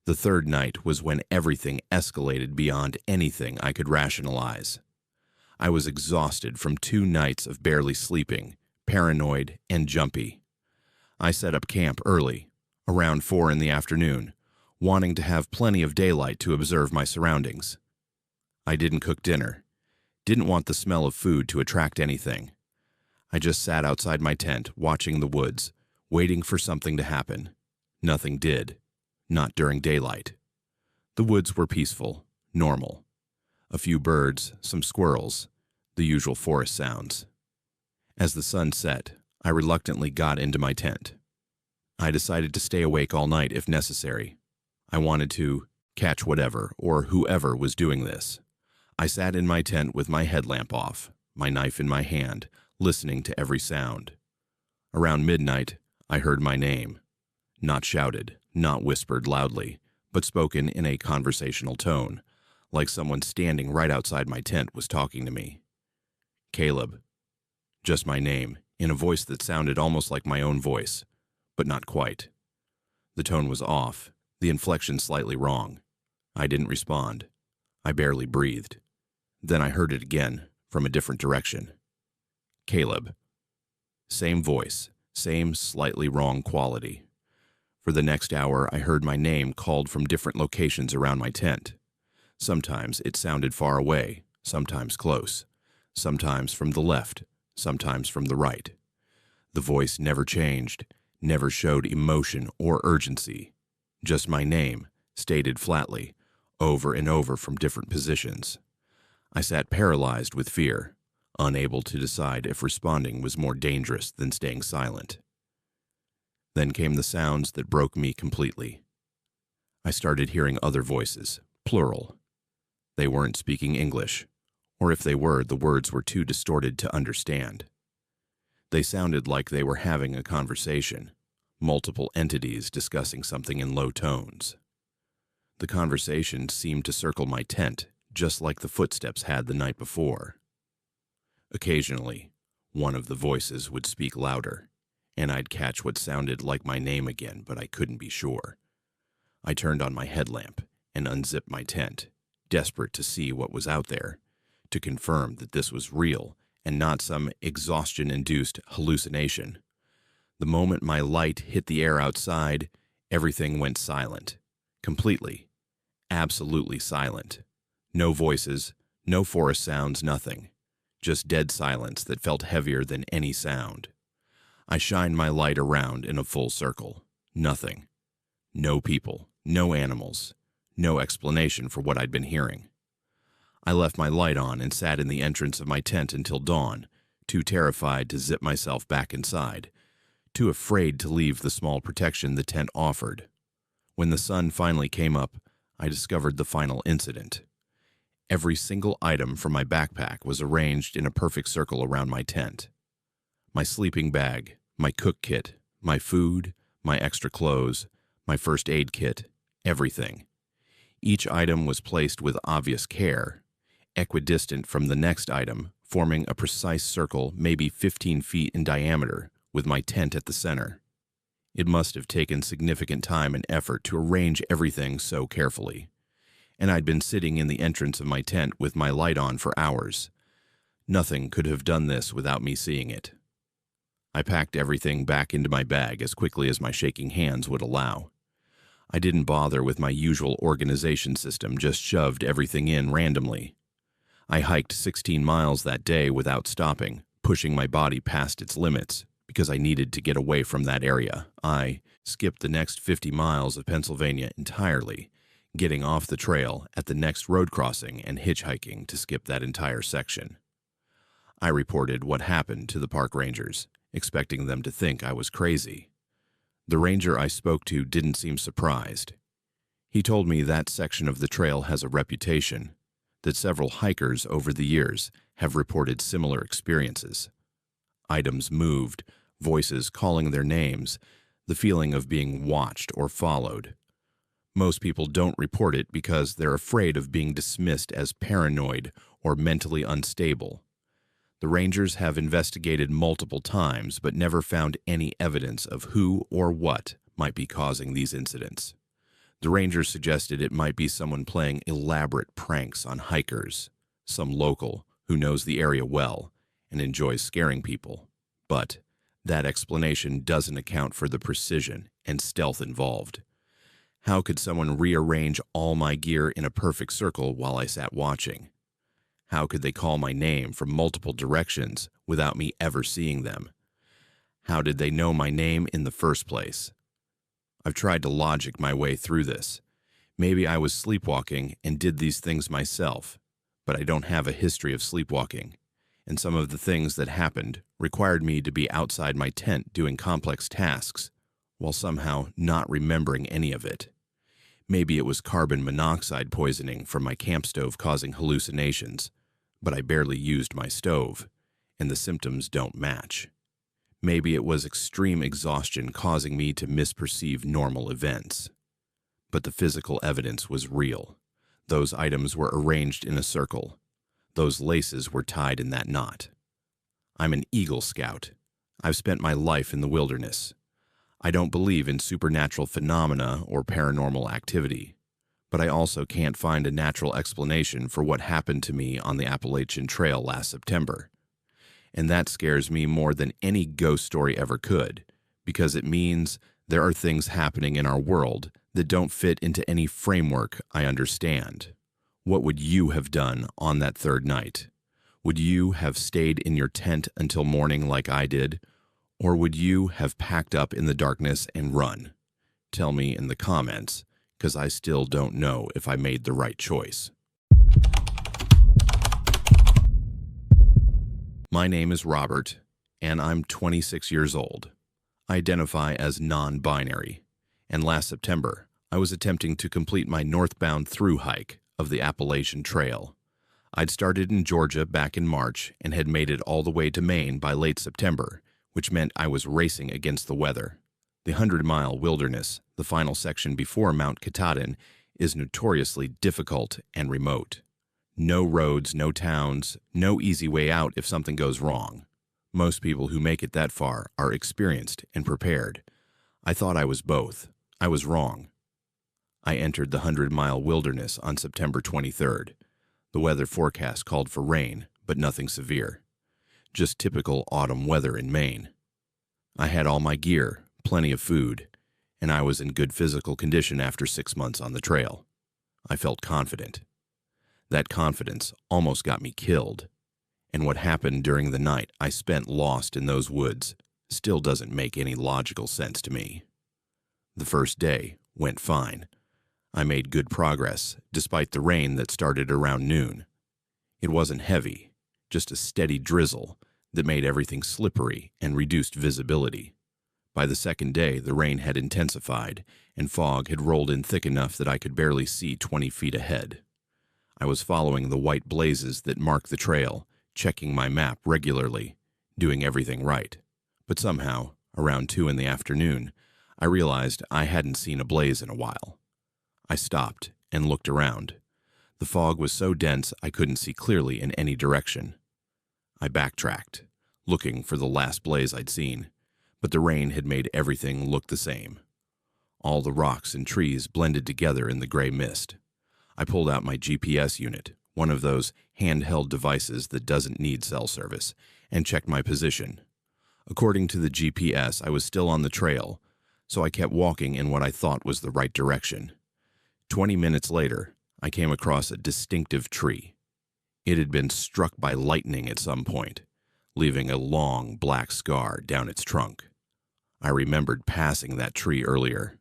The third night was when everything escalated beyond anything I could rationalize. I was exhausted from 2 nights of barely sleeping, paranoid and jumpy. I set up camp early, around 4 in the afternoon, wanting to have plenty of daylight to observe my surroundings. I didn't cook dinner, didn't want the smell of food to attract anything. I just sat outside my tent, watching the woods, waiting for something to happen. Nothing did. Not during daylight. The woods were peaceful, normal. A few birds, some squirrels, the usual forest sounds. As the sun set, I reluctantly got into my tent. I decided to stay awake all night if necessary. I wanted to catch whatever or whoever was doing this. I sat in my tent with my headlamp off, my knife in my hand, listening to every sound. Around midnight, I heard my name. Not shouted, not whispered loudly, but spoken in a conversational tone, like someone standing right outside my tent was talking to me. Caleb. Just my name, in a voice that sounded almost like my own voice, but not quite. The tone was off, the inflection slightly wrong. I didn't respond. I barely breathed. Then I heard it again, from a different direction. Caleb. Same voice, same slightly wrong quality. For the next hour, I heard my name called from different locations around my tent. Sometimes it sounded far away, sometimes close, sometimes from the left, sometimes from the right. The voice never changed, never showed emotion or urgency. Just my name, stated flatly, over and over from different positions. I sat paralyzed with fear, unable to decide if responding was more dangerous than staying silent. Then came the sounds that broke me completely. I started hearing other voices, plural. They weren't speaking English, or if they were, the words were too distorted to understand. They sounded like they were having a conversation, multiple entities discussing something in low tones. The conversation seemed to circle my tent, just like the footsteps had the night before. Occasionally, one of the voices would speak louder, and I'd catch what sounded like my name again, but I couldn't be sure. I turned on my headlamp and unzipped my tent, desperate to see what was out there, to confirm that this was real and not some exhaustion-induced hallucination. The moment my light hit the air outside, everything went silent. Completely. Absolutely silent. No voices, no forest sounds, nothing. Just dead silence that felt heavier than any sound. I shined my light around in a full circle. Nothing. No people, no animals, no explanation for what I'd been hearing. I left my light on and sat in the entrance of my tent until dawn, too terrified to zip myself back inside, too afraid to leave the small protection the tent offered. When the sun finally came up, I discovered the final incident. Every single item from my backpack was arranged in a perfect circle around my tent. My sleeping bag, my cook kit, my food, my extra clothes, my first aid kit, everything. Each item was placed with obvious care, equidistant from the next item, forming a precise circle maybe 15 feet in diameter, with my tent at the center. It must have taken significant time and effort to arrange everything so carefully. And I'd been sitting in the entrance of my tent with my light on for hours. Nothing could have done this without me seeing it. I packed everything back into my bag as quickly as my shaking hands would allow. I didn't bother with my usual organization system, just shoved everything in randomly. I hiked 16 miles that day without stopping, pushing my body past its limits, because I needed to get away from that area. I skipped the next 50 miles of Pennsylvania entirely, getting off the trail at the next road crossing and hitchhiking to skip that entire section. I reported what happened to the park rangers, expecting them to think I was crazy. The ranger I spoke to didn't seem surprised. He told me that section of the trail has a reputation, that several hikers over the years have reported similar experiences. Items moved, voices calling their names, the feeling of being watched or followed. Most people don't report it because they're afraid of being dismissed as paranoid or mentally unstable. The rangers have investigated multiple times but never found any evidence of who or what might be causing these incidents. The rangers suggested it might be someone playing elaborate pranks on hikers, some local who knows the area well and enjoys scaring people. But that explanation doesn't account for the precision and stealth involved. How could someone rearrange all my gear in a perfect circle while I sat watching? How could they call my name from multiple directions without me ever seeing them? How did they know my name in the first place? I've tried to logic my way through this. Maybe I was sleepwalking and did these things myself, but I don't have a history of sleepwalking, and some of the things that happened required me to be outside my tent doing complex tasks, while somehow not remembering any of it. Maybe it was carbon monoxide poisoning from my camp stove causing hallucinations, but I barely used my stove, and the symptoms don't match. Maybe it was extreme exhaustion causing me to misperceive normal events. But the physical evidence was real. Those items were arranged in a circle. Those laces were tied in that knot. I'm an Eagle Scout. I've spent my life in the wilderness. I don't believe in supernatural phenomena or paranormal activity, but I also can't find a natural explanation for what happened to me on the Appalachian Trail last September. And that scares me more than any ghost story ever could, because it means there are things happening in our world that don't fit into any framework I understand. What would you have done on that third night? Would you have stayed in your tent until morning like I did, or would you have packed up in the darkness and run? Tell me in the comments, because I still don't know if I made the right choice. My name is Robert, and I'm 26 years old. I identify as non-binary, and last September, I was attempting to complete my northbound through hike of the Appalachian Trail. I'd started in Georgia back in March and had made it all the way to Maine by late September, which meant I was racing against the weather. The 100-mile wilderness, the final section before Mount Katahdin, is notoriously difficult and remote. No roads, no towns, no easy way out if something goes wrong. Most people who make it that far are experienced and prepared. I thought I was both. I was wrong. I entered the 100-mile wilderness on September 23rd. The weather forecast called for rain, but nothing severe. Just typical autumn weather in Maine. I had all my gear, plenty of food, and I was in good physical condition after 6 months on the trail. I felt confident. That confidence almost got me killed. And what happened during the night I spent lost in those woods still doesn't make any logical sense to me. The first day went fine. I made good progress, despite the rain that started around noon. It wasn't heavy, just a steady drizzle that made everything slippery and reduced visibility. By the second day, the rain had intensified, and fog had rolled in thick enough that I could barely see 20 feet ahead. I was following the white blazes that mark the trail, checking my map regularly, doing everything right. But somehow, around 2 in the afternoon, I realized I hadn't seen a blaze in a while. I stopped and looked around. The fog was so dense I couldn't see clearly in any direction. I backtracked, looking for the last blaze I'd seen, but the rain had made everything look the same. All the rocks and trees blended together in the gray mist. I pulled out my GPS unit, one of those handheld devices that doesn't need cell service, and checked my position. According to the GPS, I was still on the trail, so I kept walking in what I thought was the right direction. 20 minutes later, I came across a distinctive tree. It had been struck by lightning at some point, leaving a long black scar down its trunk. I remembered passing that tree earlier.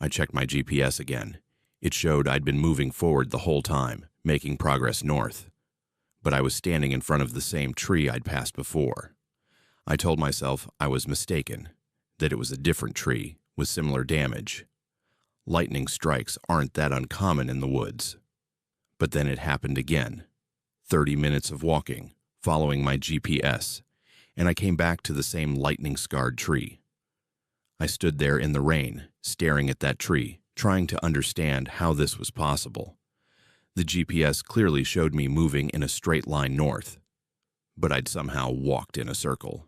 I checked my GPS again. It showed I'd been moving forward the whole time, making progress north. But I was standing in front of the same tree I'd passed before. I told myself I was mistaken, that it was a different tree with similar damage. Lightning strikes aren't that uncommon in the woods. But then it happened again. 30 minutes of walking, following my GPS, and I came back to the same lightning-scarred tree. I stood there in the rain, staring at that tree, trying to understand how this was possible. The GPS clearly showed me moving in a straight line north, but I'd somehow walked in a circle.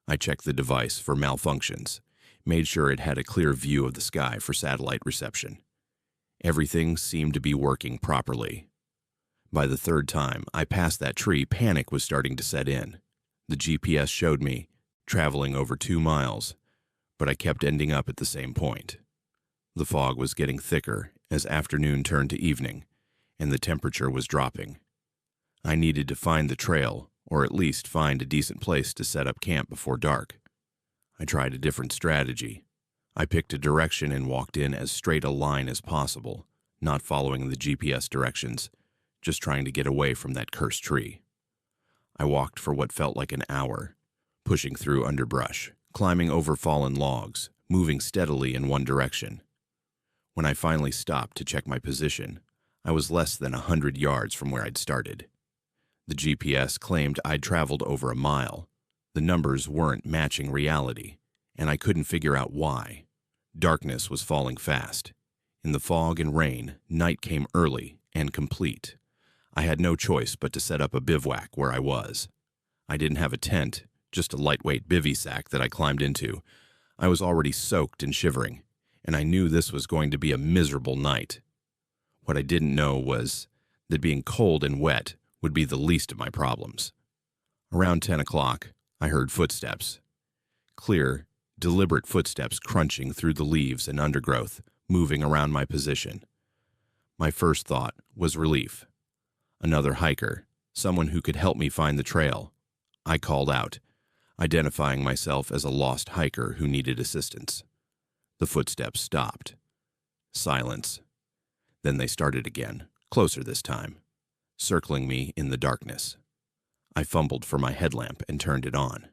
I checked the device for malfunctions, made sure it had a clear view of the sky for satellite reception. Everything seemed to be working properly. By the third time I passed that tree, panic was starting to set in. The GPS showed me traveling over 2 miles, but I kept ending up at the same point. The fog was getting thicker as afternoon turned to evening, and the temperature was dropping. I needed to find the trail, or at least find a decent place to set up camp before dark. I tried a different strategy. I picked a direction and walked in as straight a line as possible, not following the GPS directions, just trying to get away from that cursed tree. I walked for what felt like an hour, pushing through underbrush, climbing over fallen logs, moving steadily in one direction. When I finally stopped to check my position, I was less than 100 yards from where I'd started. The GPS claimed I'd traveled over a mile. The numbers weren't matching reality, and I couldn't figure out why. Darkness was falling fast. In the fog and rain, night came early and complete. I had no choice but to set up a bivouac where I was. I didn't have a tent, just a lightweight bivy sack that I climbed into. I was already soaked and shivering, and I knew this was going to be a miserable night. What I didn't know was that being cold and wet would be the least of my problems. Around 10 o'clock, I heard footsteps. Clear, deliberate footsteps crunching through the leaves and undergrowth, moving around my position. My first thought was relief. Another hiker, someone who could help me find the trail. I called out, identifying myself as a lost hiker who needed assistance. The footsteps stopped. Silence. Then they started again, closer this time, circling me in the darkness. I fumbled for my headlamp and turned it on.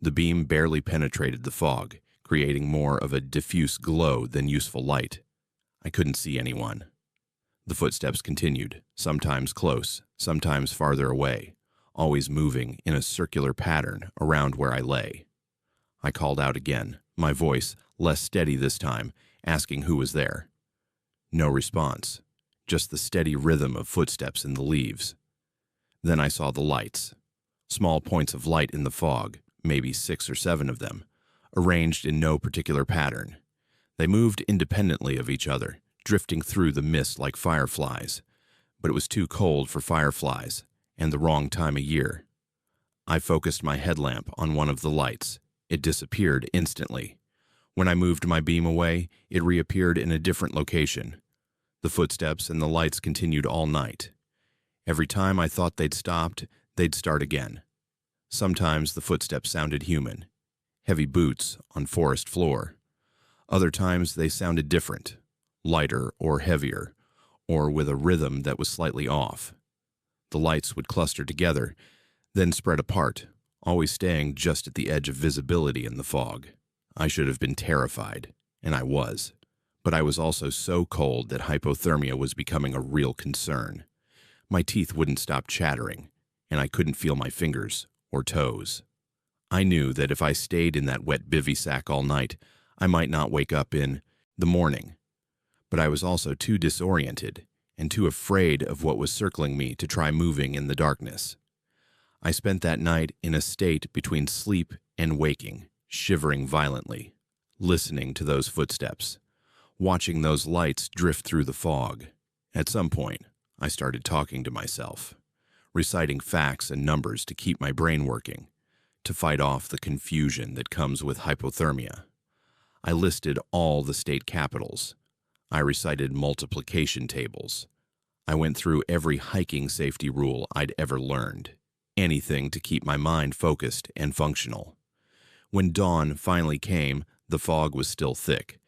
The beam barely penetrated the fog, creating more of a diffuse glow than useful light. I couldn't see anyone. The footsteps continued, sometimes close, sometimes farther away, always moving in a circular pattern around where I lay. I called out again, my voice, less steady this time, asking who was there. No response, just the steady rhythm of footsteps in the leaves. Then I saw the lights, small points of light in the fog, maybe 6 or 7 of them, arranged in no particular pattern. They moved independently of each other, drifting through the mist like fireflies, but it was too cold for fireflies and the wrong time of year. I focused my headlamp on one of the lights. It disappeared instantly. When I moved my beam away, it reappeared in a different location. The footsteps and the lights continued all night. Every time I thought they'd stopped, they'd start again. Sometimes the footsteps sounded human, heavy boots on forest floor. Other times they sounded different, lighter or heavier, or with a rhythm that was slightly off. The lights would cluster together, then spread apart, always staying just at the edge of visibility in the fog. I should have been terrified, and I was. But I was also so cold that hypothermia was becoming a real concern. My teeth wouldn't stop chattering, and I couldn't feel my fingers or toes. I knew that if I stayed in that wet bivy sack all night, I might not wake up in the morning. But I was also too disoriented and too afraid of what was circling me to try moving in the darkness. I spent that night in a state between sleep and waking, shivering violently, listening to those footsteps, watching those lights drift through the fog. At some point, I started talking to myself, reciting facts and numbers to keep my brain working, to fight off the confusion that comes with hypothermia. I listed all the state capitals. I recited multiplication tables. I went through every hiking safety rule I'd ever learned, anything to keep my mind focused and functional. When dawn finally came, the fog was still thick,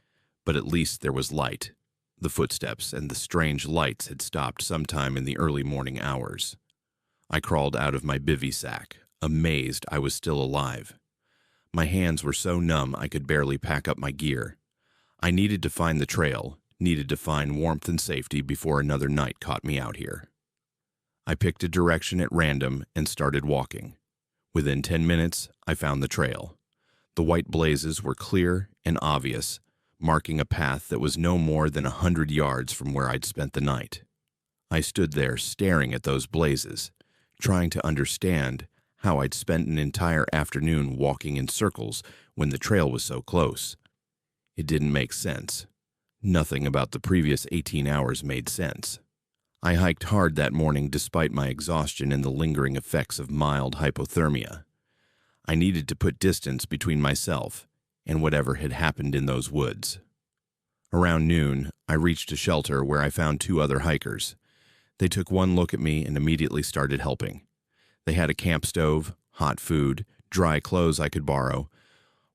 but at least there was light. The footsteps and the strange lights had stopped sometime in the early morning hours. I crawled out of my bivy sack, amazed I was still alive. My hands were so numb I could barely pack up my gear. I needed to find the trail, needed to find warmth and safety before another night caught me out here. I picked a direction at random and started walking. Within 10 minutes, I found the trail. The white blazes were clear and obvious, marking a path that was no more than 100 yards from where I'd spent the night. I stood there staring at those blazes, trying to understand how I'd spent an entire afternoon walking in circles when the trail was so close. It didn't make sense. Nothing about the previous 18 hours made sense. I hiked hard that morning despite my exhaustion and the lingering effects of mild hypothermia. I needed to put distance between myself and whatever had happened in those woods. Around noon, I reached a shelter where I found 2 other hikers. They took one look at me and immediately started helping. They had a camp stove, hot food, dry clothes I could borrow.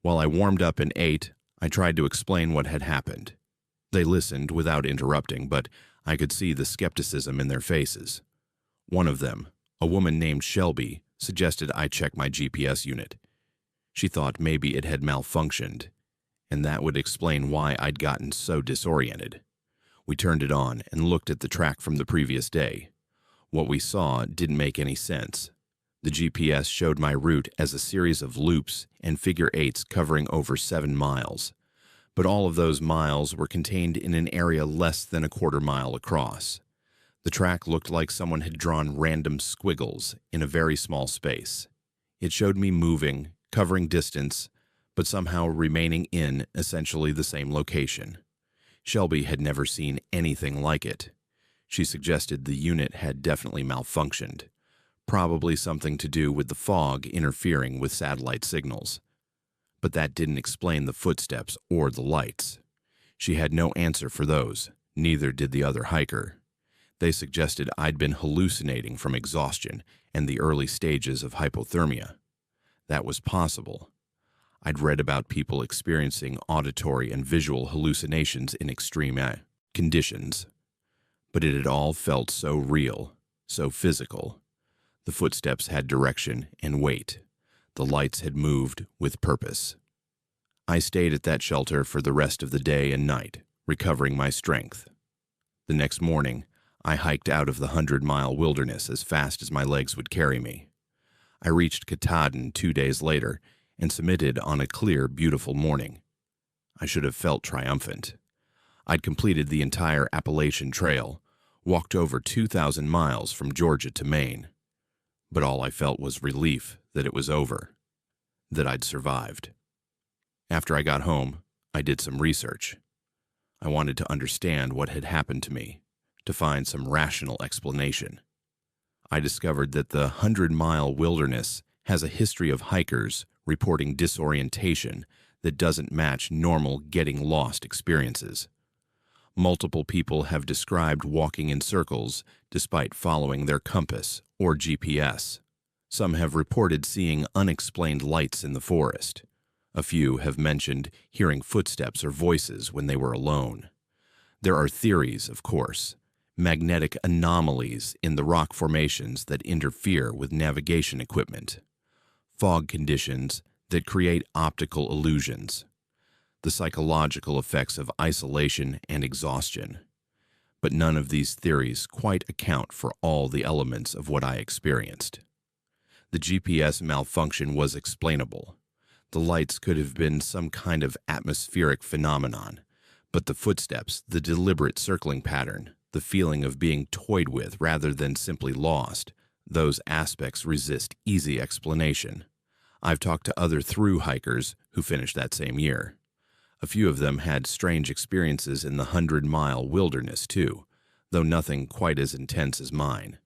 While I warmed up and ate, I tried to explain what had happened. They listened without interrupting, but I could see the skepticism in their faces. One of them, a woman named Shelby, suggested I check my GPS unit. She thought maybe it had malfunctioned, and that would explain why I'd gotten so disoriented. We turned it on and looked at the track from the previous day. What we saw didn't make any sense. The GPS showed my route as a series of loops and figure eights covering over 7 miles. But all of those miles were contained in an area less than a quarter mile across. The track looked like someone had drawn random squiggles in a very small space. It showed me moving, covering distance, but somehow remaining in essentially the same location. Shelby had never seen anything like it. She suggested the unit had definitely malfunctioned, probably something to do with the fog interfering with satellite signals. But that didn't explain the footsteps or the lights. She had no answer for those, neither did the other hiker. They suggested I'd been hallucinating from exhaustion and the early stages of hypothermia. That was possible. I'd read about people experiencing auditory and visual hallucinations in extreme conditions. But it had all felt so real, so physical. The footsteps had direction and weight. The lights had moved with purpose. I stayed at that shelter for the rest of the day and night, recovering my strength. The next morning, I hiked out of the 100-mile wilderness as fast as my legs would carry me. I reached Katahdin 2 days later and submitted on a clear, beautiful morning. I should have felt triumphant. I'd completed the entire Appalachian Trail, walked over 2,000 miles from Georgia to Maine. But all I felt was relief that it was over, that I'd survived. After I got home, I did some research. I wanted to understand what had happened to me, to find some rational explanation. I discovered that the 100-mile wilderness has a history of hikers reporting disorientation that doesn't match normal getting lost experiences. Multiple people have described walking in circles despite following their compass or GPS. Some have reported seeing unexplained lights in the forest. A few have mentioned hearing footsteps or voices when they were alone. There are theories, of course, magnetic anomalies in the rock formations that interfere with navigation equipment, fog conditions that create optical illusions, the psychological effects of isolation and exhaustion. But none of these theories quite account for all the elements of what I experienced. The GPS malfunction was explainable. The lights could have been some kind of atmospheric phenomenon, but the footsteps, the deliberate circling pattern, the feeling of being toyed with rather than simply lost, those aspects resist easy explanation. I've talked to other through hikers who finished that same year. A few of them had strange experiences in the 100-mile wilderness too, though nothing quite as intense as mine.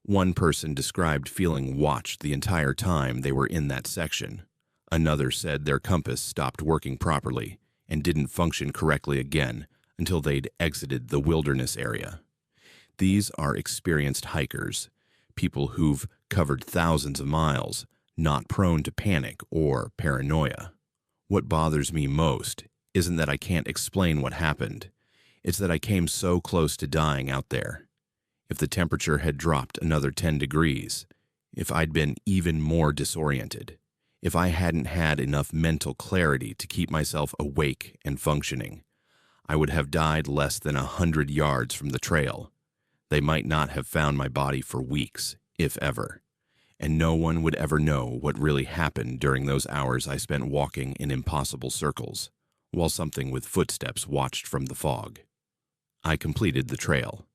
One person described feeling watched the entire time they were in that section. Another said their compass stopped working properly and didn't function correctly again until they'd exited the wilderness area. These are experienced hikers, people who've covered thousands of miles, not prone to panic or paranoia. What bothers me most isn't that I can't explain what happened. It's that I came so close to dying out there. If the temperature had dropped another 10 degrees, if I'd been even more disoriented, if I hadn't had enough mental clarity to keep myself awake and functioning, I would have died less than 100 yards from the trail. They might not have found my body for weeks, if ever. And no one would ever know what really happened during those hours I spent walking in impossible circles, while something with footsteps watched from the fog. I completed the trail.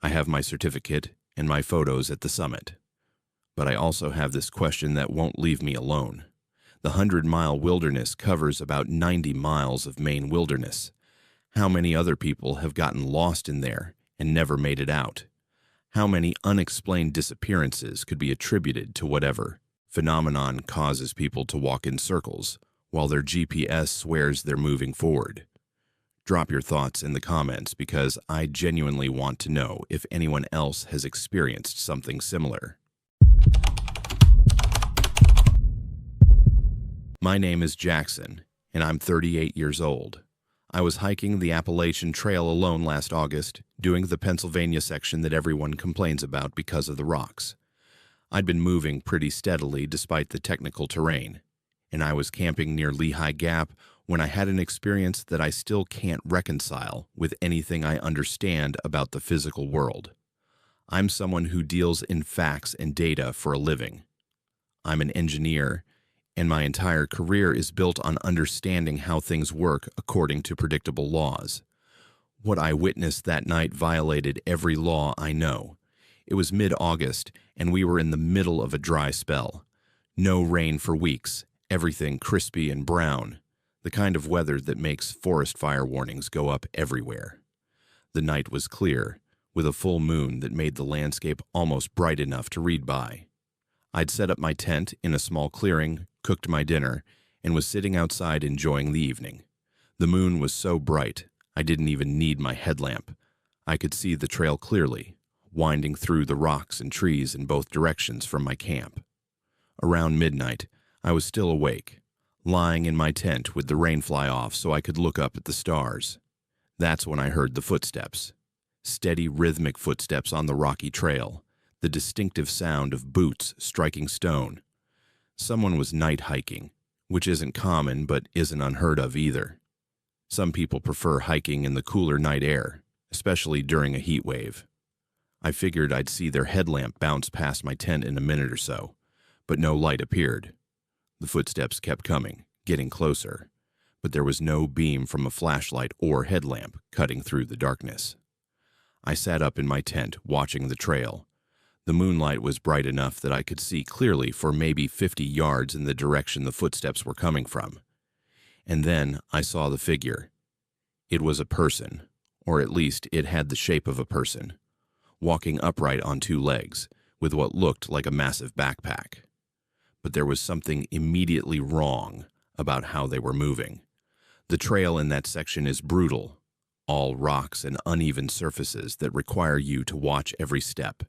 I have my certificate and my photos at the summit. But I also have this question that won't leave me alone. The 100-mile wilderness covers about 90 miles of Maine wilderness. How many other people have gotten lost in there and never made it out? How many unexplained disappearances could be attributed to whatever phenomenon causes people to walk in circles while their GPS swears they're moving forward? Drop your thoughts in the comments because I genuinely want to know if anyone else has experienced something similar. My name is Jackson, and I'm 38 years old. I was hiking the Appalachian Trail alone last August, doing the Pennsylvania section that everyone complains about because of the rocks. I'd been moving pretty steadily despite the technical terrain, and I was camping near Lehigh Gap when I had an experience that I still can't reconcile with anything I understand about the physical world. I'm someone who deals in facts and data for a living. I'm an engineer, and my entire career is built on understanding how things work according to predictable laws. What I witnessed that night violated every law I know. It was mid-August, and we were in the middle of a dry spell. No rain for weeks, everything crispy and brown, the kind of weather that makes forest fire warnings go up everywhere. The night was clear, with a full moon that made the landscape almost bright enough to read by. I'd set up my tent in a small clearing, cooked my dinner, and was sitting outside enjoying the evening. The moon was so bright, I didn't even need my headlamp. I could see the trail clearly, winding through the rocks and trees in both directions from my camp. Around midnight, I was still awake, lying in my tent with the rain fly off so I could look up at the stars. That's when I heard the footsteps. Steady, rhythmic footsteps on the rocky trail, the distinctive sound of boots striking stone. Someone was night hiking, which isn't common but isn't unheard of either. Some people prefer hiking in the cooler night air, especially during a heat wave. I figured I'd see their headlamp bounce past my tent in a minute or so, but no light appeared. The footsteps kept coming, getting closer, but there was no beam from a flashlight or headlamp cutting through the darkness. I sat up in my tent, watching the trail. The moonlight was bright enough that I could see clearly for maybe 50 yards in the direction the footsteps were coming from. And then I saw the figure. It was a person, or at least it had the shape of a person, walking upright on two legs, with what looked like a massive backpack. But there was something immediately wrong about how they were moving. The trail in that section is brutal, all rocks and uneven surfaces that require you to watch every step.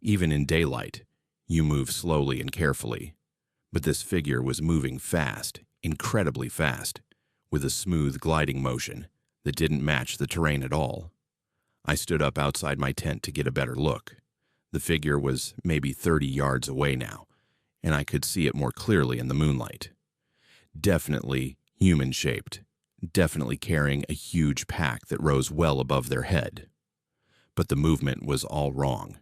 Even in daylight, you move slowly and carefully. But this figure was moving fast, incredibly fast, with a smooth gliding motion that didn't match the terrain at all. I stood up outside my tent to get a better look. The figure was maybe 30 yards away now, and I could see it more clearly in the moonlight. Definitely human-shaped, definitely carrying a huge pack that rose well above their head. But the movement was all wrong.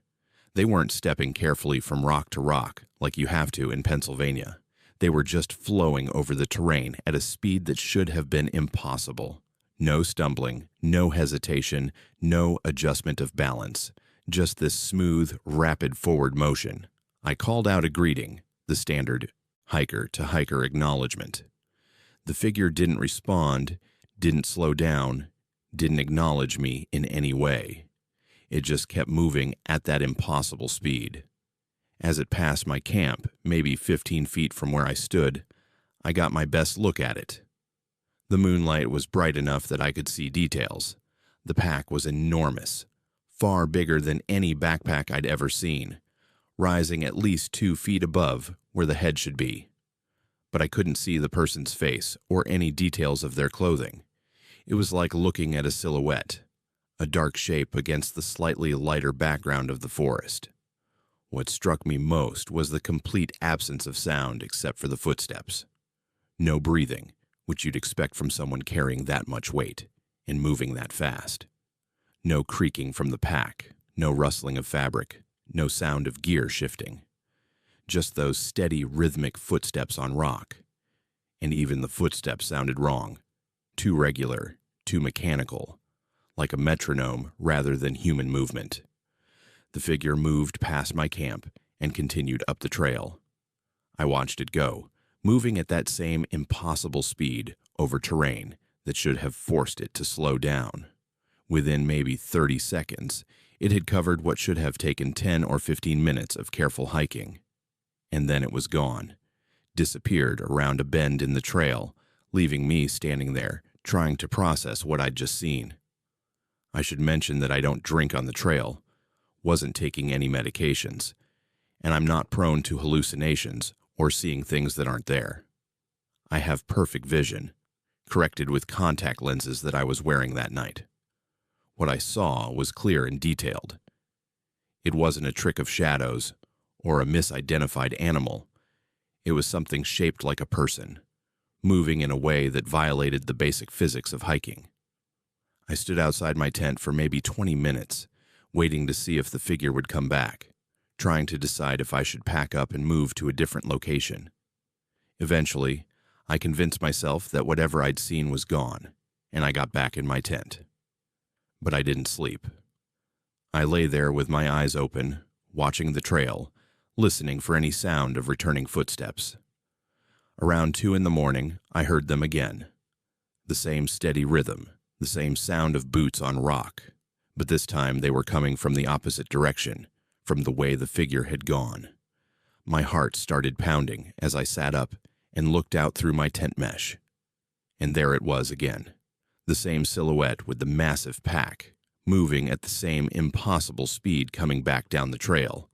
They weren't stepping carefully from rock to rock like you have to in Pennsylvania. They were just flowing over the terrain at a speed that should have been impossible. No stumbling, no hesitation, no adjustment of balance. Just this smooth, rapid forward motion. I called out a greeting, the standard hiker-to-hiker acknowledgement. The figure didn't respond, didn't slow down, didn't acknowledge me in any way. It just kept moving at that impossible speed. As it passed my camp, maybe 15 feet from where I stood, I got my best look at it. The moonlight was bright enough that I could see details. The pack was enormous, far bigger than any backpack I'd ever seen, rising at least 2 feet above where the head should be. But I couldn't see the person's face or any details of their clothing. It was like looking at a silhouette, a dark shape against the slightly lighter background of the forest. What struck me most was the complete absence of sound except for the footsteps. No breathing, which you'd expect from someone carrying that much weight and moving that fast. No creaking from the pack, no rustling of fabric, no sound of gear shifting. Just those steady, rhythmic footsteps on rock. And even the footsteps sounded wrong. Too regular, too mechanical, like a metronome rather than human movement. The figure moved past my camp and continued up the trail. I watched it go, moving at that same impossible speed over terrain that should have forced it to slow down. Within maybe 30 seconds, it had covered what should have taken 10 or 15 minutes of careful hiking. And then it was gone, disappeared around a bend in the trail, leaving me standing there, trying to process what I'd just seen. I should mention that I don't drink on the trail, wasn't taking any medications, and I'm not prone to hallucinations or seeing things that aren't there. I have perfect vision, corrected with contact lenses that I was wearing that night. What I saw was clear and detailed. It wasn't a trick of shadows or a misidentified animal. It was something shaped like a person, moving in a way that violated the basic physics of hiking. I stood outside my tent for maybe 20 minutes, waiting to see if the figure would come back, trying to decide if I should pack up and move to a different location. Eventually, I convinced myself that whatever I'd seen was gone, and I got back in my tent. But I didn't sleep. I lay there with my eyes open, watching the trail, listening for any sound of returning footsteps. Around 2 a.m, I heard them again. The same steady rhythm, the same sound of boots on rock, but this time they were coming from the opposite direction, from the way the figure had gone. My heart started pounding as I sat up and looked out through my tent mesh. And there it was again, the same silhouette with the massive pack, moving at the same impossible speed coming back down the trail.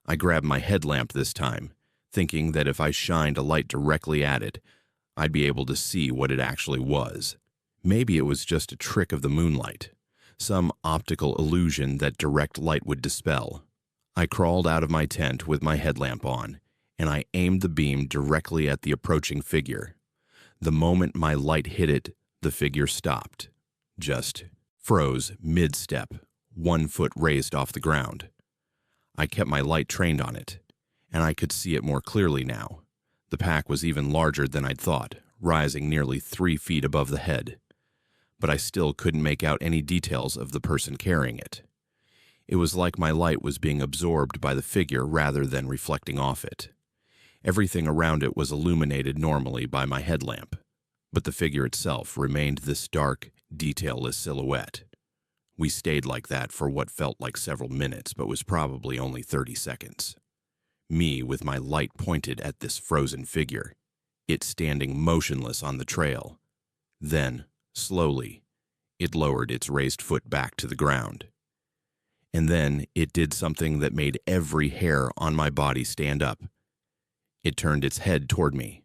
I grabbed my headlamp this time, thinking that if I shined a light directly at it, I'd be able to see what it actually was. Maybe it was just a trick of the moonlight, some optical illusion that direct light would dispel. I crawled out of my tent with my headlamp on, and I aimed the beam directly at the approaching figure. The moment my light hit it, the figure stopped, just froze mid-step, 1 foot raised off the ground. I kept my light trained on it, and I could see it more clearly now. The pack was even larger than I'd thought, rising nearly 3 feet above the head. But I still couldn't make out any details of the person carrying it. It was like my light was being absorbed by the figure rather than reflecting off it. Everything around it was illuminated normally by my headlamp, but the figure itself remained this dark, detailless silhouette. We stayed like that for what felt like several minutes, but was probably only 30 seconds. Me with my light pointed at this frozen figure, it standing motionless on the trail. Then, slowly, it lowered its raised foot back to the ground. And then it did something that made every hair on my body stand up. It turned its head toward me.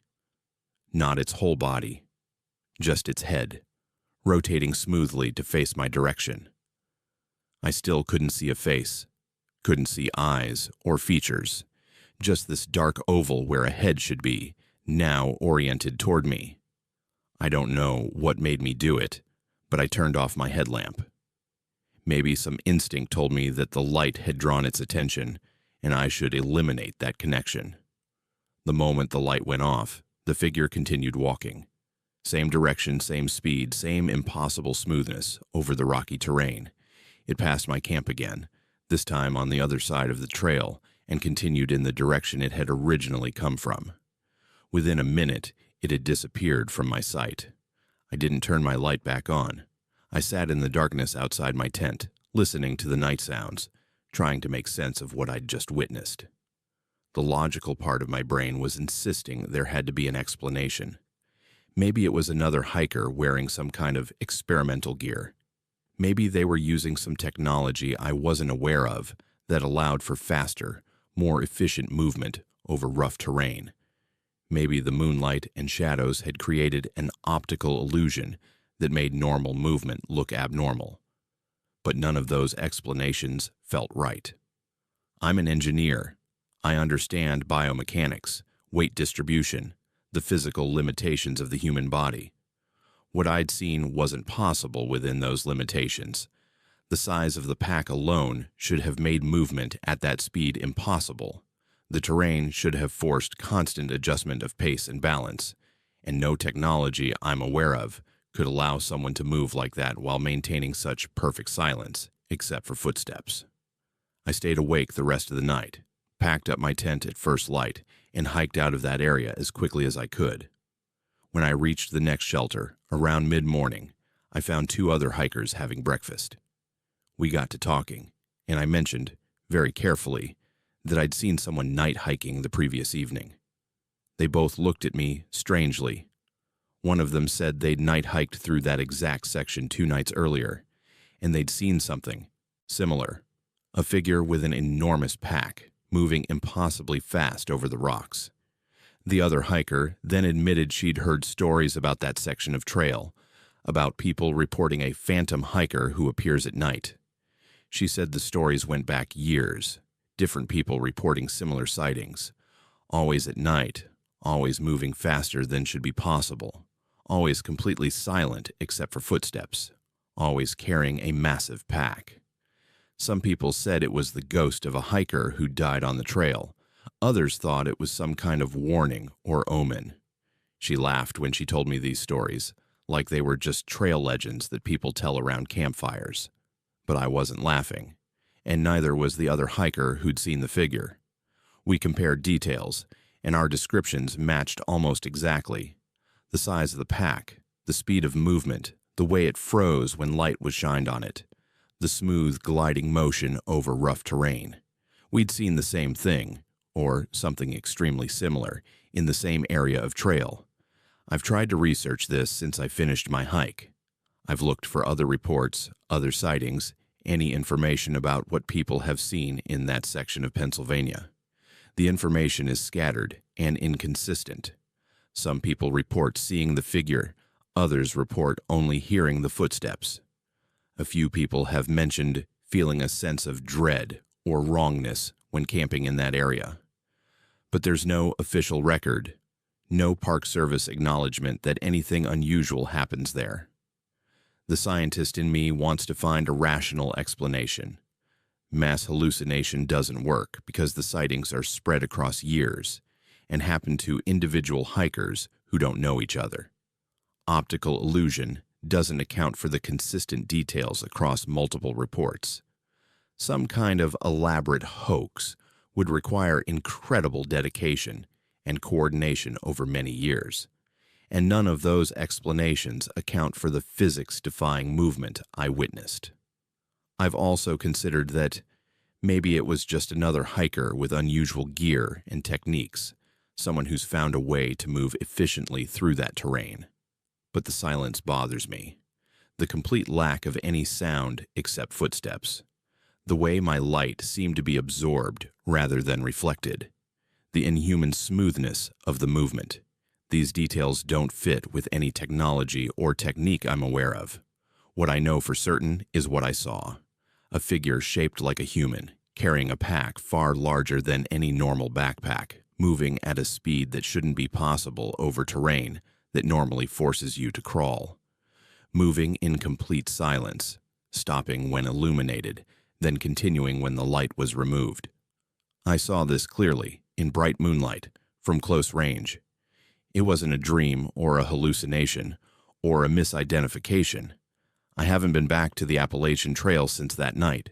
Not its whole body, just its head, rotating smoothly to face my direction. I still couldn't see a face, couldn't see eyes or features, just this dark oval where a head should be, now oriented toward me. I don't know what made me do it, but I turned off my headlamp. Maybe some instinct told me that the light had drawn its attention, and I should eliminate that connection. The moment the light went off, the figure continued walking. Same direction, same speed, same impossible smoothness over the rocky terrain. It passed my camp again, this time on the other side of the trail, and continued in the direction it had originally come from. Within a minute, it had disappeared from my sight. I didn't turn my light back on. I sat in the darkness outside my tent, listening to the night sounds, trying to make sense of what I'd just witnessed. The logical part of my brain was insisting there had to be an explanation. Maybe it was another hiker wearing some kind of experimental gear. Maybe they were using some technology I wasn't aware of that allowed for faster, more efficient movement over rough terrain. Maybe the moonlight and shadows had created an optical illusion that made normal movement look abnormal. But none of those explanations felt right. I'm an engineer. I understand biomechanics, weight distribution, the physical limitations of the human body. What I'd seen wasn't possible within those limitations. The size of the pack alone should have made movement at that speed impossible. The terrain should have forced constant adjustment of pace and balance, and no technology I'm aware of could allow someone to move like that while maintaining such perfect silence, except for footsteps. I stayed awake the rest of the night, packed up my tent at first light, and hiked out of that area as quickly as I could. When I reached the next shelter, around mid-morning, I found 2 other hikers having breakfast. We got to talking, and I mentioned, very carefully, that I'd seen someone night hiking the previous evening. They both looked at me strangely. One of them said they'd night hiked through that exact section 2 nights earlier, and they'd seen something similar, a figure with an enormous pack, moving impossibly fast over the rocks. The other hiker then admitted she'd heard stories about that section of trail, about people reporting a phantom hiker who appears at night. She said the stories went back years, different people reporting similar sightings, always at night, always moving faster than should be possible, always completely silent except for footsteps, always carrying a massive pack. Some people said it was the ghost of a hiker who died on the trail. Others thought it was some kind of warning or omen. She laughed when she told me these stories, like they were just trail legends that people tell around campfires. But I wasn't laughing, and neither was the other hiker who'd seen the figure. We compared details, and our descriptions matched almost exactly. The size of the pack, the speed of movement, the way it froze when light was shined on it, the smooth gliding motion over rough terrain. We'd seen the same thing, or something extremely similar, in the same area of trail. I've tried to research this since I finished my hike. I've looked for other reports, other sightings, any information about what people have seen in that section of Pennsylvania. The information is scattered and inconsistent. Some people report seeing the figure, others report only hearing the footsteps. A few people have mentioned feeling a sense of dread or wrongness when camping in that area. But there's no official record, no Park Service acknowledgement that anything unusual happens there. The scientist in me wants to find a rational explanation. Mass hallucination doesn't work because the sightings are spread across years and happen to individual hikers who don't know each other. Optical illusion doesn't account for the consistent details across multiple reports. Some kind of elaborate hoax would require incredible dedication and coordination over many years, and none of those explanations account for the physics-defying movement I witnessed. I've also considered that maybe it was just another hiker with unusual gear and techniques, someone who's found a way to move efficiently through that terrain. But the silence bothers me. The complete lack of any sound except footsteps. The way my light seemed to be absorbed rather than reflected. The inhuman smoothness of the movement. These details don't fit with any technology or technique I'm aware of. What I know for certain is what I saw. A figure shaped like a human, carrying a pack far larger than any normal backpack, moving at a speed that shouldn't be possible over terrain that normally forces you to crawl. Moving in complete silence, stopping when illuminated, then continuing when the light was removed. I saw this clearly, in bright moonlight, from close range. It wasn't a dream or a hallucination or a misidentification. I haven't been back to the Appalachian Trail since that night.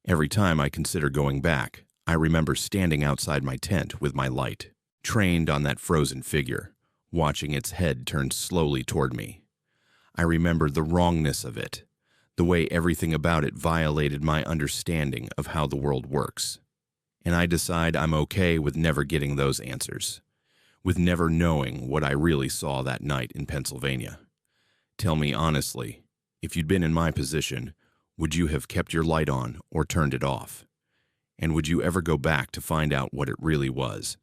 Every time I consider going back, I remember standing outside my tent with my light, trained on that frozen figure, watching its head turn slowly toward me. I remember the wrongness of it, the way everything about it violated my understanding of how the world works. And I decide I'm okay with never getting those answers, with never knowing what I really saw that night in Pennsylvania. Tell me honestly, if you'd been in my position, would you have kept your light on or turned it off? And would you ever go back to find out what it really was?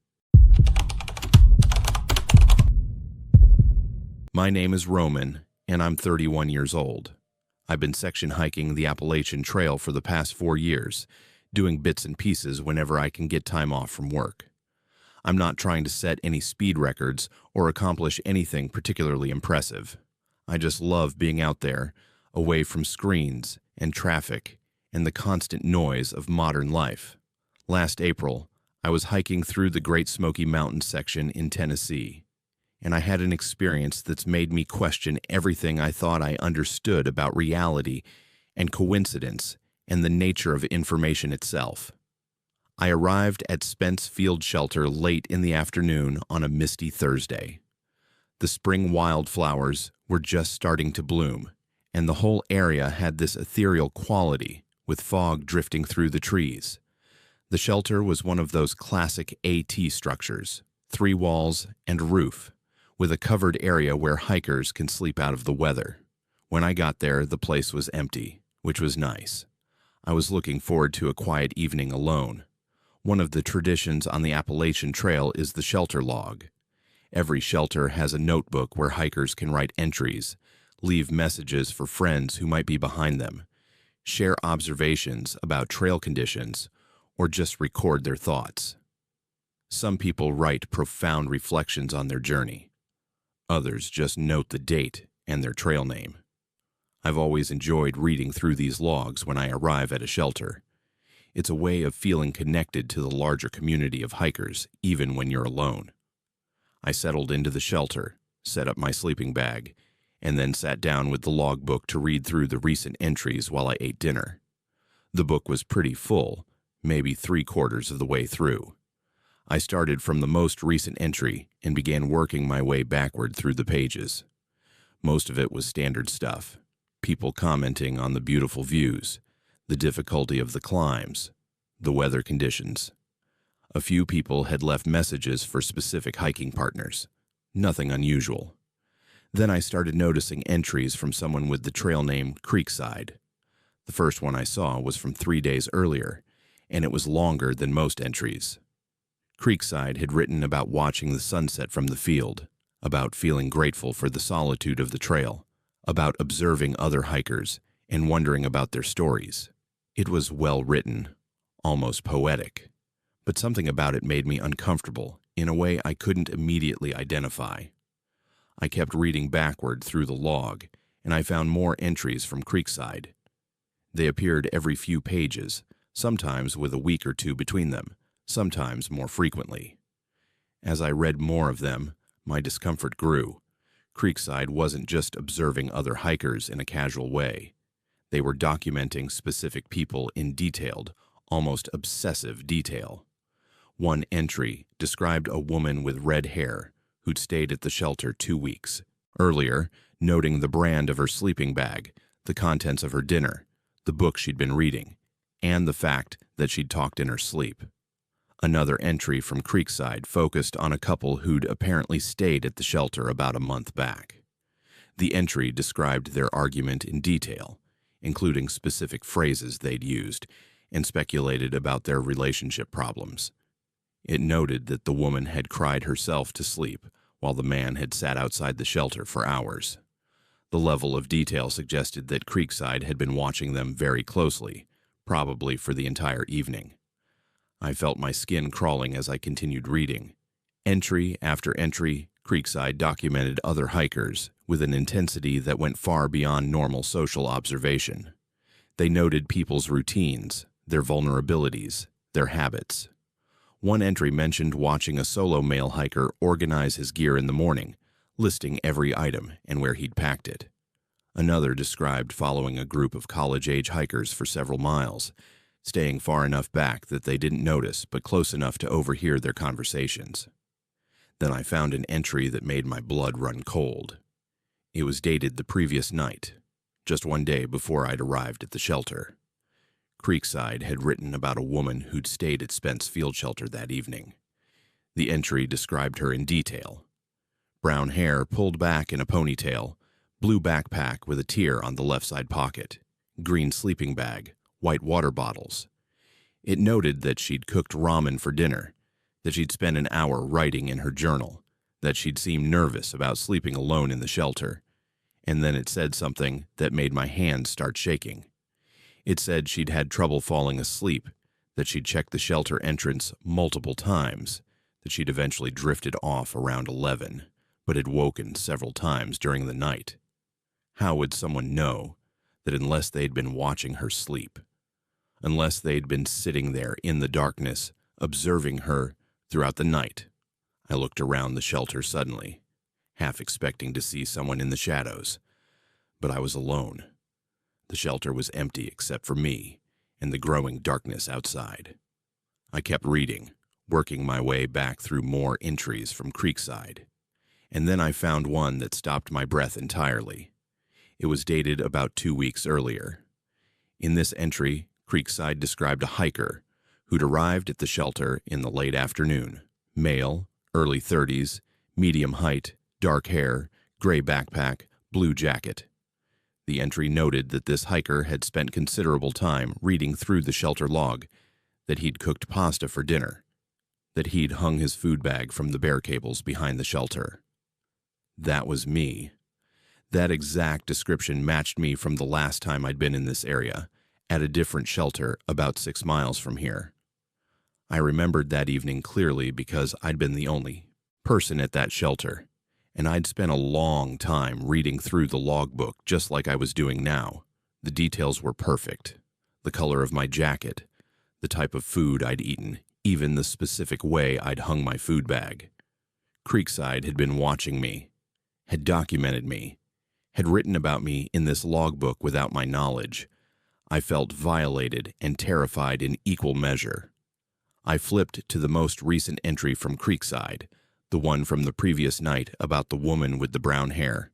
My name is Roman, and I'm 31 years old. I've been section hiking the Appalachian Trail for the past 4 years, doing bits and pieces whenever I can get time off from work. I'm not trying to set any speed records or accomplish anything particularly impressive. I just love being out there, away from screens and traffic and the constant noise of modern life. Last April, I was hiking through the Great Smoky Mountains section in Tennessee, and I had an experience that's made me question everything I thought I understood about reality and coincidence and the nature of information itself. I arrived at Spence Field Shelter late in the afternoon on a misty Thursday. The spring wildflowers were just starting to bloom, and the whole area had this ethereal quality, with fog drifting through the trees. The shelter was one of those classic AT structures, 3 walls and a roof, with a covered area where hikers can sleep out of the weather. When I got there, the place was empty, which was nice. I was looking forward to a quiet evening alone. One of the traditions on the Appalachian Trail is the shelter log. Every shelter has a notebook where hikers can write entries, leave messages for friends who might be behind them, share observations about trail conditions, or just record their thoughts. Some people write profound reflections on their journey. Others just note the date and their trail name. I've always enjoyed reading through these logs when I arrive at a shelter. It's a way of feeling connected to the larger community of hikers, even when you're alone. I settled into the shelter, set up my sleeping bag, and then sat down with the logbook to read through the recent entries while I ate dinner. The book was pretty full, maybe 3/4 of the way through. I started from the most recent entry and began working my way backward through the pages. Most of it was standard stuff. People commenting on the beautiful views, the difficulty of the climbs, the weather conditions. A few people had left messages for specific hiking partners. Nothing unusual. Then I started noticing entries from someone with the trail name Creekside. The first one I saw was from 3 days earlier, and it was longer than most entries. Creekside had written about watching the sunset from the field, about feeling grateful for the solitude of the trail, about observing other hikers and wondering about their stories. It was well written, almost poetic, but something about it made me uncomfortable in a way I couldn't immediately identify. I kept reading backward through the log, and I found more entries from Creekside. They appeared every few pages, sometimes with a week or two between them, sometimes more frequently. As I read more of them, my discomfort grew. Creekside wasn't just observing other hikers in a casual way. They were documenting specific people in detailed, almost obsessive detail. One entry described a woman with red hair who'd stayed at the shelter 2 weeks earlier, noting the brand of her sleeping bag, the contents of her dinner, the book she'd been reading, and the fact that she'd talked in her sleep. Another entry from Creekside focused on a couple who'd apparently stayed at the shelter about a month back. The entry described their argument in detail, including specific phrases they'd used, and speculated about their relationship problems. It noted that the woman had cried herself to sleep while the man had sat outside the shelter for hours. The level of detail suggested that Creekside had been watching them very closely, probably for the entire evening. I felt my skin crawling as I continued reading. Entry after entry, Creekside documented other hikers with an intensity that went far beyond normal social observation. They noted people's routines, their vulnerabilities, their habits. One entry mentioned watching a solo male hiker organize his gear in the morning, listing every item and where he'd packed it. Another described following a group of college-age hikers for several miles, staying far enough back that they didn't notice but close enough to overhear their conversations. Then I found an entry that made my blood run cold. It was dated the previous night, just 1 day before I'd arrived at the shelter. Creekside had written about a woman who'd stayed at Spence Field Shelter that evening. The entry described her in detail. Brown hair pulled back in a ponytail, blue backpack with a tear on the left side pocket, green sleeping bag, white water bottles. It noted that she'd cooked ramen for dinner, that she'd spent an hour writing in her journal, that she'd seemed nervous about sleeping alone in the shelter, and then it said something that made my hands start shaking. It said she'd had trouble falling asleep, that she'd checked the shelter entrance multiple times, that she'd eventually drifted off around 11, but had woken several times during the night. How would someone know that unless they'd been watching her sleep, unless they'd been sitting there in the darkness, observing her throughout the night? I looked around the shelter suddenly, half expecting to see someone in the shadows, but I was alone. The shelter was empty except for me and the growing darkness outside. I kept reading, working my way back through more entries from Creekside, and then I found one that stopped my breath entirely. It was dated about 2 weeks earlier. In this entry, Creekside described a hiker who'd arrived at the shelter in the late afternoon. Male, early 30s, medium height, dark hair, gray backpack, blue jacket. The entry noted that this hiker had spent considerable time reading through the shelter log, that he'd cooked pasta for dinner, that he'd hung his food bag from the bear cables behind the shelter. That was me. That exact description matched me from the last time I'd been in this area, at a different shelter about 6 miles from here. I remembered that evening clearly because I'd been the only person at that shelter, and I'd spent a long time reading through the logbook just like I was doing now. The details were perfect. The color of my jacket, the type of food I'd eaten, even the specific way I'd hung my food bag. Creekside had been watching me, had documented me, had written about me in this logbook without my knowledge. I felt violated and terrified in equal measure. I flipped to the most recent entry from Creekside, the one from the previous night about the woman with the brown hair.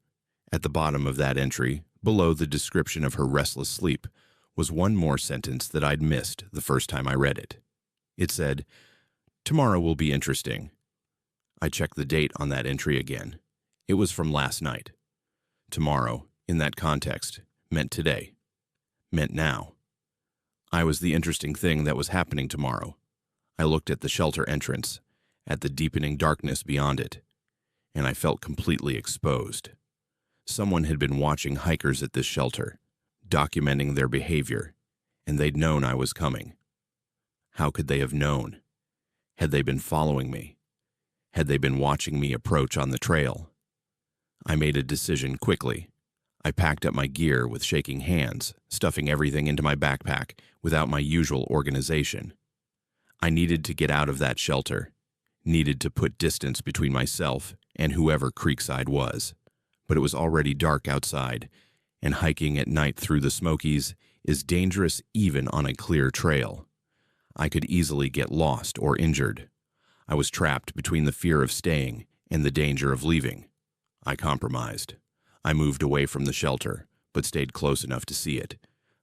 At the bottom of that entry, below the description of her restless sleep, was one more sentence that I'd missed the first time I read it. It said, "Tomorrow will be interesting." I checked the date on that entry again. It was from last night. Tomorrow, in that context, meant today. meant now. I was the interesting thing that was happening tomorrow. I looked at the shelter entrance, at the deepening darkness beyond it, and I felt completely exposed. Someone had been watching hikers at this shelter, documenting their behavior, and they'd known I was coming. How could they have known? Had they been following me? Had they been watching me approach on the trail? I made a decision quickly. I packed up my gear with shaking hands, stuffing everything into my backpack without my usual organization. I needed to get out of that shelter, needed to put distance between myself and whoever Creekside was. But it was already dark outside, and hiking at night through the Smokies is dangerous even on a clear trail. I could easily get lost or injured. I was trapped between the fear of staying and the danger of leaving. I compromised. I moved away from the shelter, but stayed close enough to see it,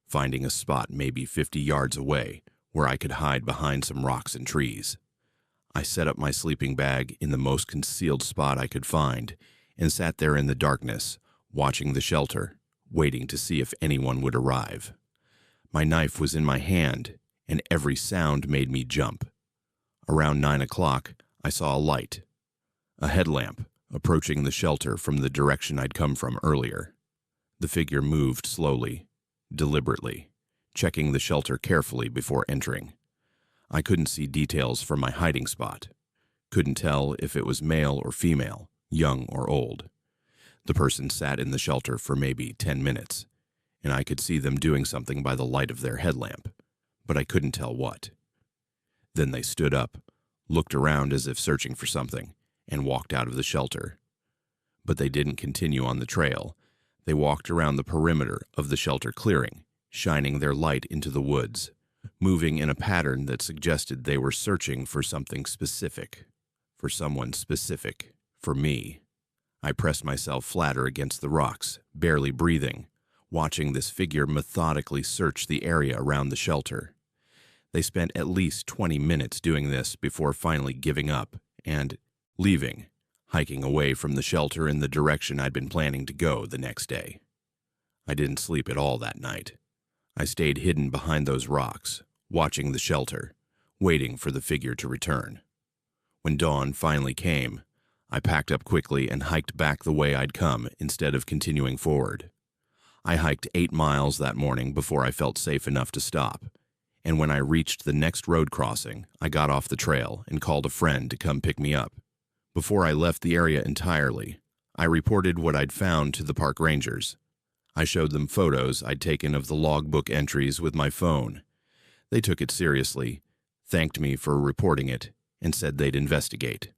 finding a spot maybe 50 yards away where I could hide behind some rocks and trees. I set up my sleeping bag in the most concealed spot I could find and sat there in the darkness, watching the shelter, waiting to see if anyone would arrive. My knife was in my hand, and every sound made me jump. Around 9 o'clock, I saw a light, a headlamp, approaching the shelter from the direction I'd come from earlier. The figure moved slowly, deliberately, checking the shelter carefully before entering. I couldn't see details from my hiding spot. Couldn't tell if it was male or female, young or old. The person sat in the shelter for maybe 10 minutes, and I could see them doing something by the light of their headlamp, but I couldn't tell what. Then they stood up, looked around as if searching for something, and walked out of the shelter. But they didn't continue on the trail. They walked around the perimeter of the shelter clearing, shining their light into the woods, moving in a pattern that suggested they were searching for something specific, for someone specific, for me. I pressed myself flatter against the rocks, barely breathing, watching this figure methodically search the area around the shelter. They spent at least 20 minutes doing this before finally giving up and leaving, hiking away from the shelter in the direction I'd been planning to go the next day. I didn't sleep at all that night. I stayed hidden behind those rocks, watching the shelter, waiting for the figure to return. When dawn finally came, I packed up quickly and hiked back the way I'd come instead of continuing forward. I hiked 8 miles that morning before I felt safe enough to stop, and when I reached the next road crossing, I got off the trail and called a friend to come pick me up. Before I left the area entirely, I reported what I'd found to the park rangers. I showed them photos I'd taken of the logbook entries with my phone. They took it seriously, thanked me for reporting it, and said they'd investigate.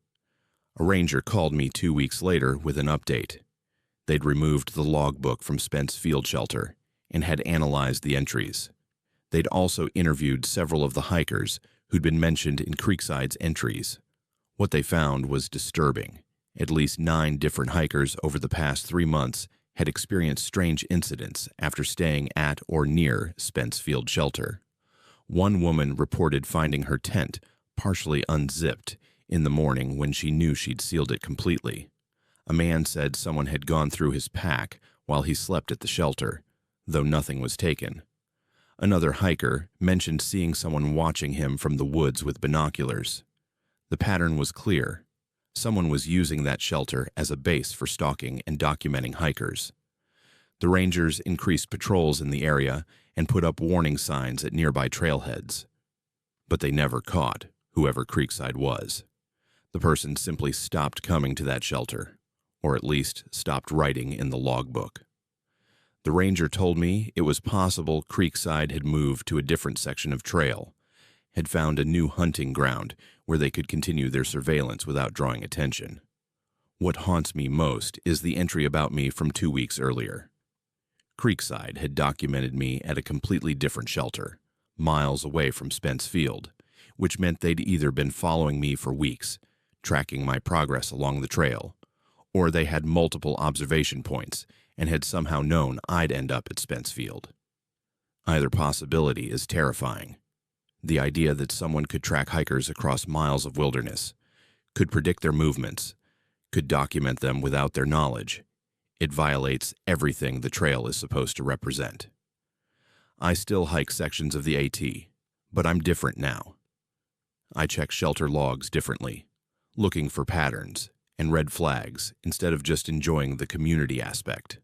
A ranger called me 2 weeks later with an update. They'd removed the logbook from Spence Field Shelter and had analyzed the entries. They'd also interviewed several of the hikers who'd been mentioned in Creekside's entries. What they found was disturbing. At least 9 different hikers over the past 3 months had experienced strange incidents after staying at or near Spence Field Shelter. One woman reported finding her tent partially unzipped in the morning when she knew she'd sealed it completely. A man said someone had gone through his pack while he slept at the shelter, though nothing was taken. Another hiker mentioned seeing someone watching him from the woods with binoculars. The pattern was clear. Someone was using that shelter as a base for stalking and documenting hikers. The rangers increased patrols in the area and put up warning signs at nearby trailheads. But they never caught whoever Creekside was. The person simply stopped coming to that shelter, or at least stopped writing in the logbook. The ranger told me it was possible Creekside had moved to a different section of trail, had found a new hunting ground where they could continue their surveillance without drawing attention. What haunts me most is the entry about me from 2 weeks earlier. Creekside had documented me at a completely different shelter, miles away from Spence Field, which meant they'd either been following me for weeks, tracking my progress along the trail, or they had multiple observation points and had somehow known I'd end up at Spence Field. Either possibility is terrifying. The idea that someone could track hikers across miles of wilderness, could predict their movements, could document them without their knowledge, it violates everything the trail is supposed to represent. I still hike sections of the AT, but I'm different now. I check shelter logs differently, looking for patterns and red flags instead of just enjoying the community aspect.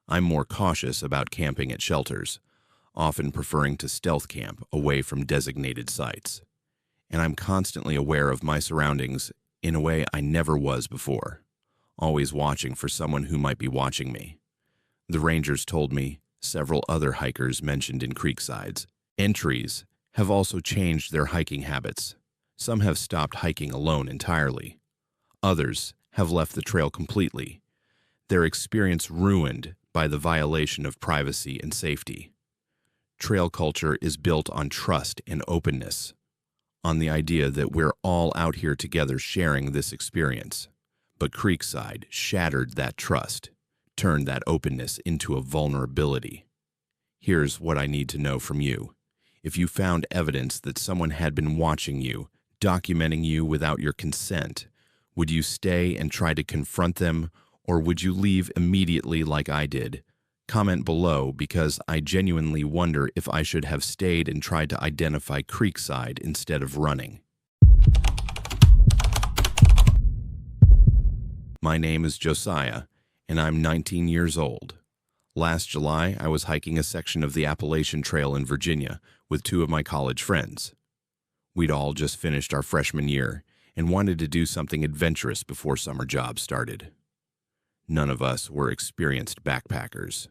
I'm more cautious about camping at shelters, often preferring to stealth camp away from designated sites. And I'm constantly aware of my surroundings in a way I never was before, always watching for someone who might be watching me. The rangers told me several other hikers mentioned in Creekside's entries have also changed their hiking habits. Some have stopped hiking alone entirely. Others have left the trail completely, their experience ruined by the violation of privacy and safety. Trail culture is built on trust and openness, on the idea that we're all out here together sharing this experience. But Creekside shattered that trust, turned that openness into a vulnerability. Here's what I need to know from you. If you found evidence that someone had been watching you, documenting you without your consent, would you stay and try to confront them, or would you leave immediately like I did? Comment below, because I genuinely wonder if I should have stayed and tried to identify Creekside instead of running. My name is Josiah, and I'm 19 years old. Last July, I was hiking a section of the Appalachian Trail in Virginia with two of my college friends. We'd all just finished our freshman year and wanted to do something adventurous before summer jobs started. None of us were experienced backpackers.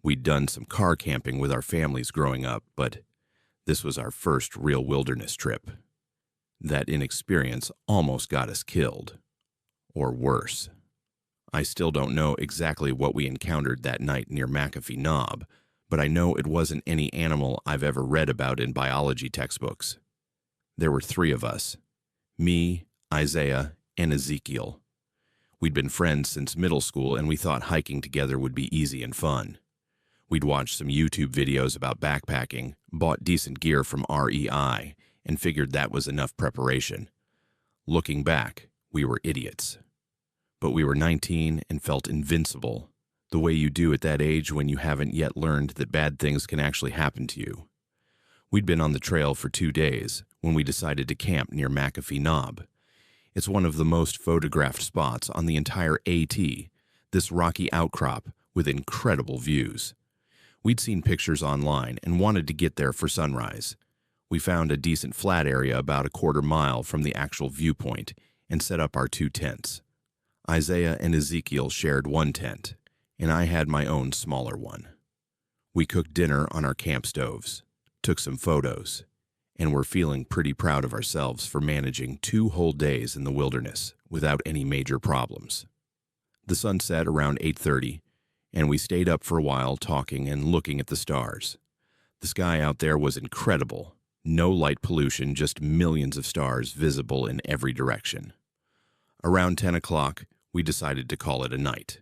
We'd done some car camping with our families growing up, but this was our first real wilderness trip. That inexperience almost got us killed. Or worse. I still don't know exactly what we encountered that night near McAfee Knob, but I know it wasn't any animal I've ever read about in biology textbooks. There were three of us, me, Isaiah, and Ezekiel. We'd been friends since middle school, and we thought hiking together would be easy and fun. We'd watched some YouTube videos about backpacking, bought decent gear from REI, and figured that was enough preparation. Looking back, we were idiots. But we were 19 and felt invincible, the way you do at that age when you haven't yet learned that bad things can actually happen to you. We'd been on the trail for 2 days when we decided to camp near McAfee Knob. It's one of the most photographed spots on the entire AT, this rocky outcrop with incredible views. We'd seen pictures online and wanted to get there for sunrise. We found a decent flat area about a quarter mile from the actual viewpoint and set up our 2 tents. Isaiah and Ezekiel shared one tent, and I had my own smaller one. We cooked dinner on our camp stoves, took some photos, and were feeling pretty proud of ourselves for managing 2 whole days in the wilderness without any major problems. The sun set around 8:30, and we stayed up for a while talking and looking at the stars. The sky out there was incredible. No light pollution, just millions of stars visible in every direction. Around 10 o'clock, we decided to call it a night.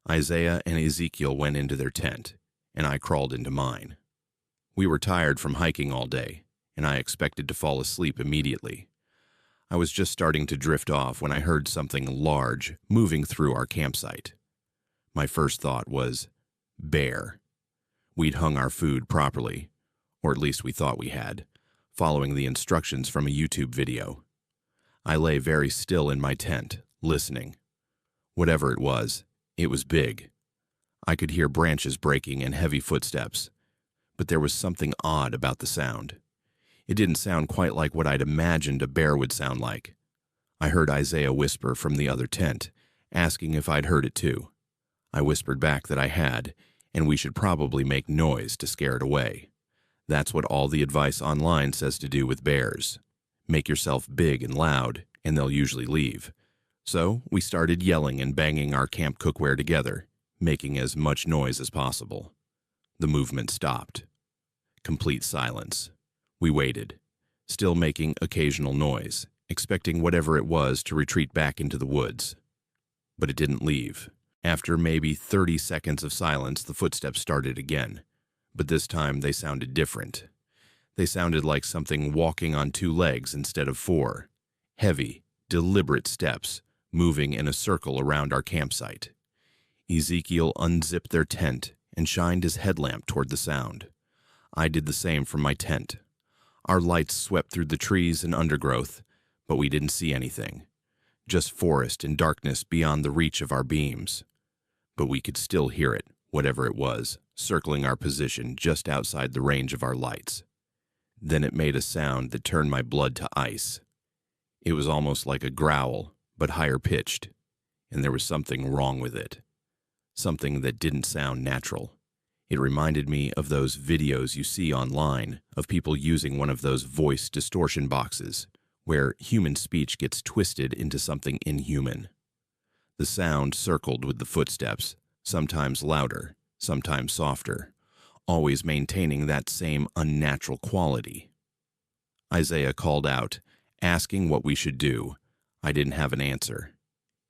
Isaiah and Ezekiel went into their tent, and I crawled into mine. We were tired from hiking all day, and I expected to fall asleep immediately. I was just starting to drift off when I heard something large moving through our campsite. My first thought was, bear. We'd hung our food properly, or at least we thought we had, following the instructions from a YouTube video. I lay very still in my tent, listening. Whatever it was big. I could hear branches breaking and heavy footsteps, but there was something odd about the sound. It didn't sound quite like what I'd imagined a bear would sound like. I heard Isaiah whisper from the other tent, asking if I'd heard it too. I whispered back that I had, and we should probably make noise to scare it away. That's what all the advice online says to do with bears. Make yourself big and loud, and they'll usually leave. So we started yelling and banging our camp cookware together, making as much noise as possible. The movement stopped. Complete silence. We waited, still making occasional noise, expecting whatever it was to retreat back into the woods. But it didn't leave. After maybe 30 seconds of silence, the footsteps started again, but this time they sounded different. They sounded like something walking on 2 legs instead of 4. Heavy, deliberate steps, moving in a circle around our campsite. Ezekiel unzipped their tent and shined his headlamp toward the sound. I did the same from my tent. Our lights swept through the trees and undergrowth, but we didn't see anything. Just forest and darkness beyond the reach of our beams. But we could still hear it, whatever it was, circling our position just outside the range of our lights. Then it made a sound that turned my blood to ice. It was almost like a growl, but higher pitched, and there was something wrong with it. Something that didn't sound natural. It reminded me of those videos you see online of people using one of those voice distortion boxes, where human speech gets twisted into something inhuman. The sound circled with the footsteps, sometimes louder, sometimes softer, always maintaining that same unnatural quality. Isaiah called out, asking what we should do. I didn't have an answer.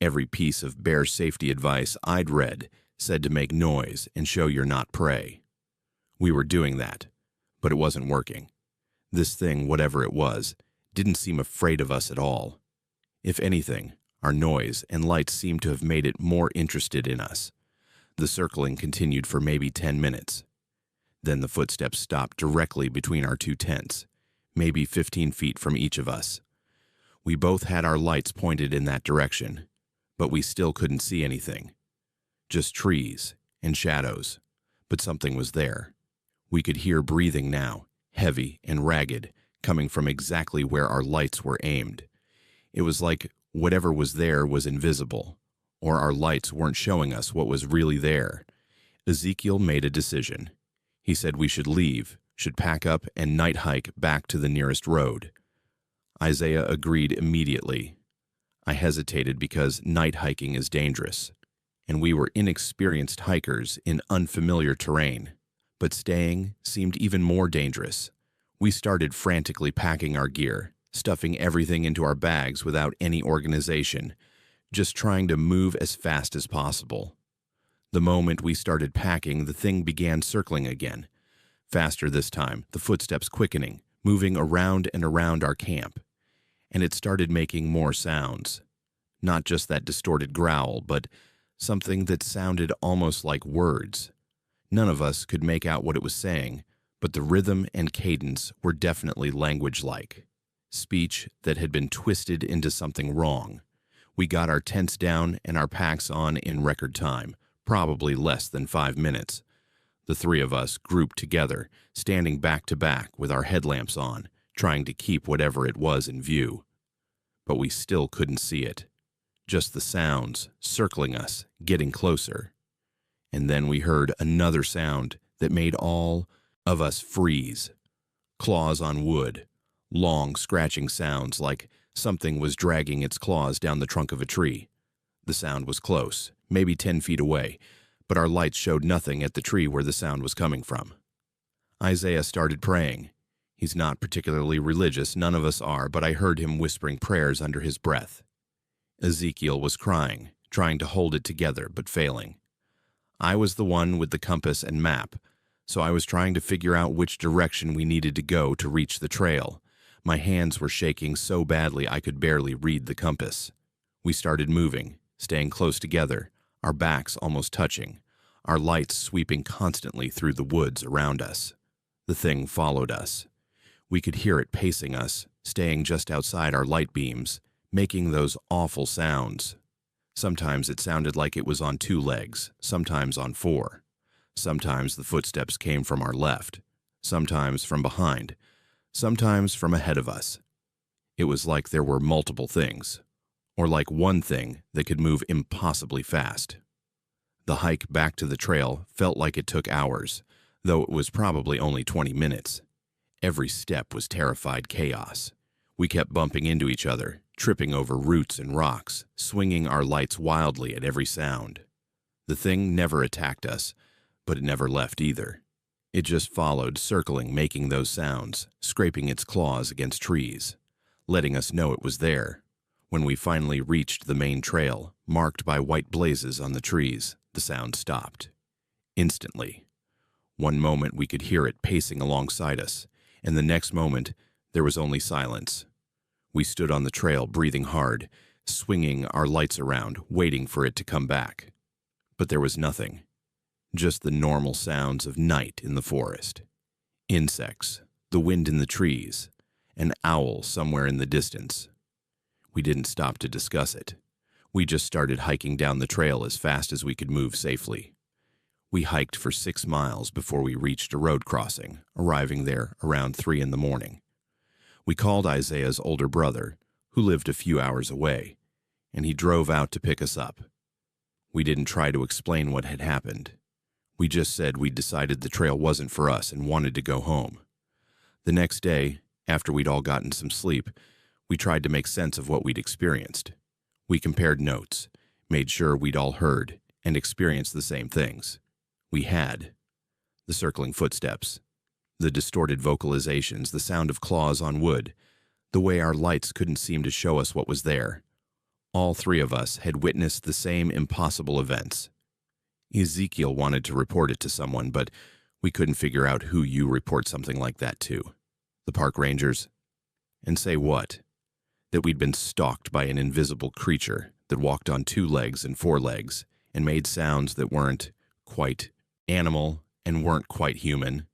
Every piece of bear safety advice I'd read said to make noise and show you're not prey. We were doing that, but it wasn't working. This thing, whatever it was, didn't seem afraid of us at all. If anything, our noise and lights seemed to have made it more interested in us. The circling continued for maybe 10 minutes. Then the footsteps stopped directly between our two tents, maybe 15 feet from each of us. We both had our lights pointed in that direction, but we still couldn't see anything. Just trees and shadows, but something was there. We could hear breathing now, heavy and ragged, coming from exactly where our lights were aimed. It was like whatever was there was invisible, or our lights weren't showing us what was really there. Ezekiel made a decision. He said we should leave, should pack up and night hike back to the nearest road. Isaiah agreed immediately. I hesitated because night hiking is dangerous, and we were inexperienced hikers in unfamiliar terrain. But staying seemed even more dangerous. We started frantically packing our gear, stuffing everything into our bags without any organization, just trying to move as fast as possible. The moment we started packing, the thing began circling again. Faster this time, the footsteps quickening, moving around and around our camp. And it started making more sounds. Not just that distorted growl, but something that sounded almost like words. None of us could make out what it was saying, but the rhythm and cadence were definitely language-like. Speech that had been twisted into something wrong. We got our tents down and our packs on in record time, probably less than 5 minutes. The three of us grouped together, standing back to back with our headlamps on, trying to keep whatever it was in view. But we still couldn't see it. Just the sounds, circling us, getting closer. And then we heard another sound that made all of us freeze. Claws on wood, long scratching sounds like something was dragging its claws down the trunk of a tree. The sound was close, maybe 10 feet away, but our lights showed nothing at the tree where the sound was coming from. Isaiah started praying. He's not particularly religious, none of us are, but I heard him whispering prayers under his breath. Ezekiel was crying, trying to hold it together, but failing. I was the one with the compass and map, so I was trying to figure out which direction we needed to go to reach the trail. My hands were shaking so badly I could barely read the compass. We started moving, staying close together, our backs almost touching, our lights sweeping constantly through the woods around us. The thing followed us. We could hear it pacing us, staying just outside our light beams, making those awful sounds. Sometimes it sounded like it was on 2 legs, sometimes on 4. Sometimes the footsteps came from our left, sometimes from behind, sometimes from ahead of us. It was like there were multiple things, or like one thing that could move impossibly fast. The hike back to the trail felt like it took hours, though it was probably only 20 minutes. Every step was terrified chaos. We kept bumping into each other, tripping over roots and rocks, swinging our lights wildly at every sound. The thing never attacked us, but it never left either. It just followed, circling, making those sounds, scraping its claws against trees, letting us know it was there. When we finally reached the main trail, marked by white blazes on the trees, the sound stopped. Instantly. One moment we could hear it pacing alongside us, and the next moment there was only silence. We stood on the trail, breathing hard, swinging our lights around, waiting for it to come back. But there was nothing. just the normal sounds of night in the forest. Insects, the wind in the trees, an owl somewhere in the distance. We didn't stop to discuss it. We just started hiking down the trail as fast as we could move safely. We hiked for 6 miles before we reached a road crossing, arriving there around 3 in the morning. We called Isaiah's older brother, who lived a few hours away, and he drove out to pick us up. We didn't try to explain what had happened. We just said we'd decided the trail wasn't for us and wanted to go home. The next day, after we'd all gotten some sleep, we tried to make sense of what we'd experienced. We compared notes, made sure we'd all heard and experienced the same things. We had the circling footsteps, the distorted vocalizations, the sound of claws on wood, the way our lights couldn't seem to show us what was there. All 3 of us had witnessed the same impossible events. Ezekiel wanted to report it to someone, but we couldn't figure out who you report something like that to. The park rangers? And say what? That we'd been stalked by an invisible creature that walked on 2 legs and 4 legs and made sounds that weren't quite animal and weren't quite human.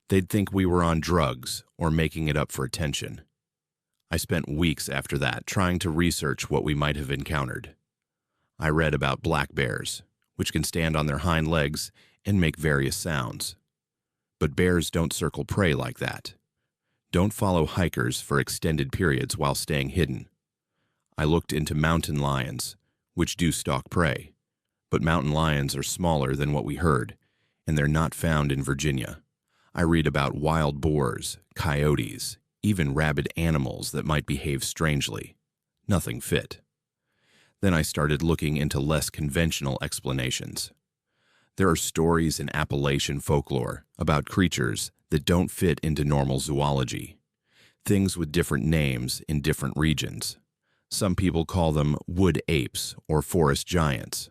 They'd think we were on drugs or making it up for attention. I spent weeks after that trying to research what we might have encountered. I read about black bears, which can stand on their hind legs and make various sounds. But bears don't circle prey like that. Don't follow hikers for extended periods while staying hidden. I looked into mountain lions, which do stalk prey, but mountain lions are smaller than what we heard, and they're not found in Virginia. I read about wild boars, coyotes, even rabid animals that might behave strangely. Nothing fit. Then I started looking into less conventional explanations. There are stories in Appalachian folklore about creatures that don't fit into normal zoology. Things with different names in different regions. Some people call them wood apes or forest giants.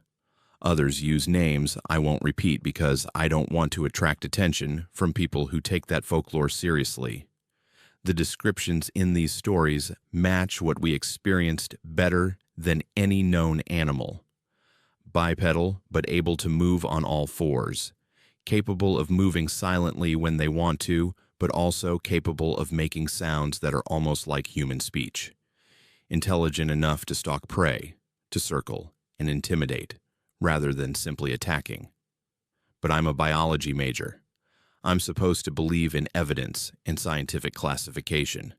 Others use names I won't repeat because I don't want to attract attention from people who take that folklore seriously. The descriptions in these stories match what we experienced better than any known animal. Bipedal, but able to move on all 4s. Capable of moving silently when they want to, but also capable of making sounds that are almost like human speech. Intelligent enough to stalk prey, to circle, and intimidate, rather than simply attacking. But I'm a biology major. I'm supposed to believe in evidence and scientific classification.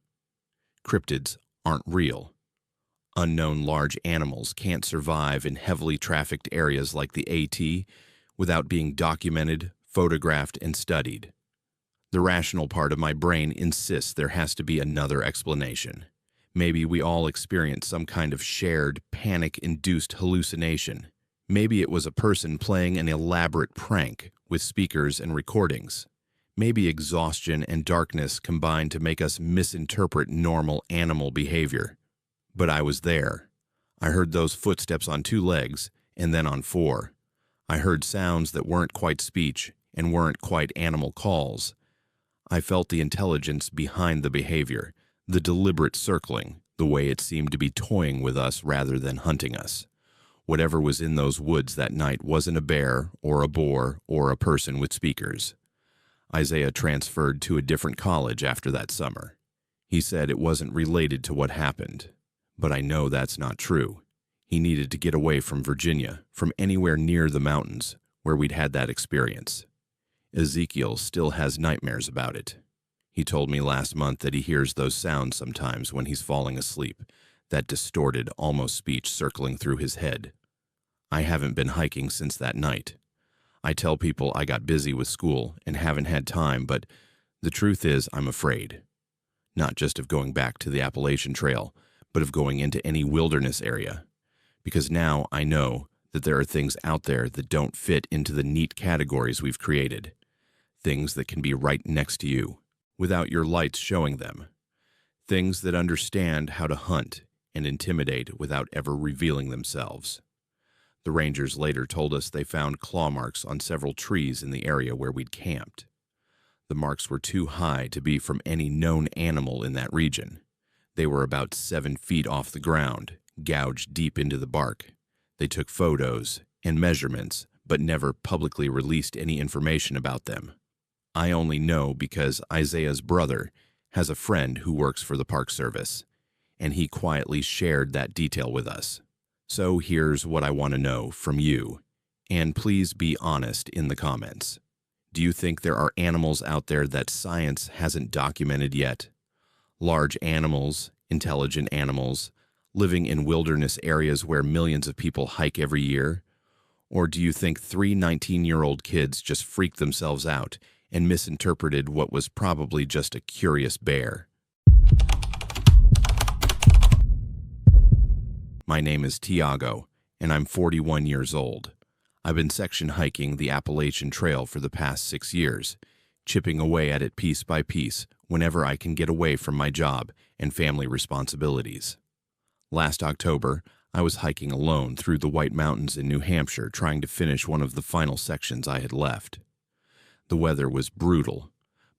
Cryptids aren't real. Unknown large animals can't survive in heavily trafficked areas like the AT without being documented, photographed, and studied. The rational part of my brain insists there has to be another explanation. Maybe we all experience some kind of shared, panic-induced hallucination. Maybe it was a person playing an elaborate prank with speakers and recordings. Maybe exhaustion and darkness combined to make us misinterpret normal animal behavior. But I was there. I heard those footsteps on 2 legs and then on 4. I heard sounds that weren't quite speech and weren't quite animal calls. I felt the intelligence behind the behavior, the deliberate circling, the way it seemed to be toying with us rather than hunting us. Whatever was in those woods that night wasn't a bear or a boar or a person with speakers. Isaiah transferred to a different college after that summer. He said it wasn't related to what happened, but I know that's not true. He needed to get away from Virginia, from anywhere near the mountains where we'd had that experience. Ezekiel still has nightmares about it. He told me last month that he hears those sounds sometimes when he's falling asleep, that distorted, almost speech circling through his head. I haven't been hiking since that night. I tell people I got busy with school and haven't had time, but the truth is I'm afraid. Not just of going back to the Appalachian Trail, but of going into any wilderness area. Because now I know that there are things out there that don't fit into the neat categories we've created. Things that can be right next to you, without your lights showing them. Things that understand how to hunt and intimidate without ever revealing themselves. The rangers later told us they found claw marks on several trees in the area where we'd camped. The marks were too high to be from any known animal in that region. They were about 7 feet off the ground, gouged deep into the bark. They took photos and measurements, but never publicly released any information about them. I only know because Isaiah's brother has a friend who works for the Park Service, and he quietly shared that detail with us. So here's what I want to know from you, and please be honest in the comments. Do you think there are animals out there that science hasn't documented yet? Large animals, intelligent animals, living in wilderness areas where millions of people hike every year? Or do you think 3 19-year-old kids just freaked themselves out and misinterpreted what was probably just a curious bear? My name is Tiago, and I'm 41 years old. I've been section hiking the Appalachian Trail for the past 6 years, chipping away at it piece by piece whenever I can get away from my job and family responsibilities. Last October, I was hiking alone through the White Mountains in New Hampshire trying to finish one of the final sections I had left. The weather was brutal,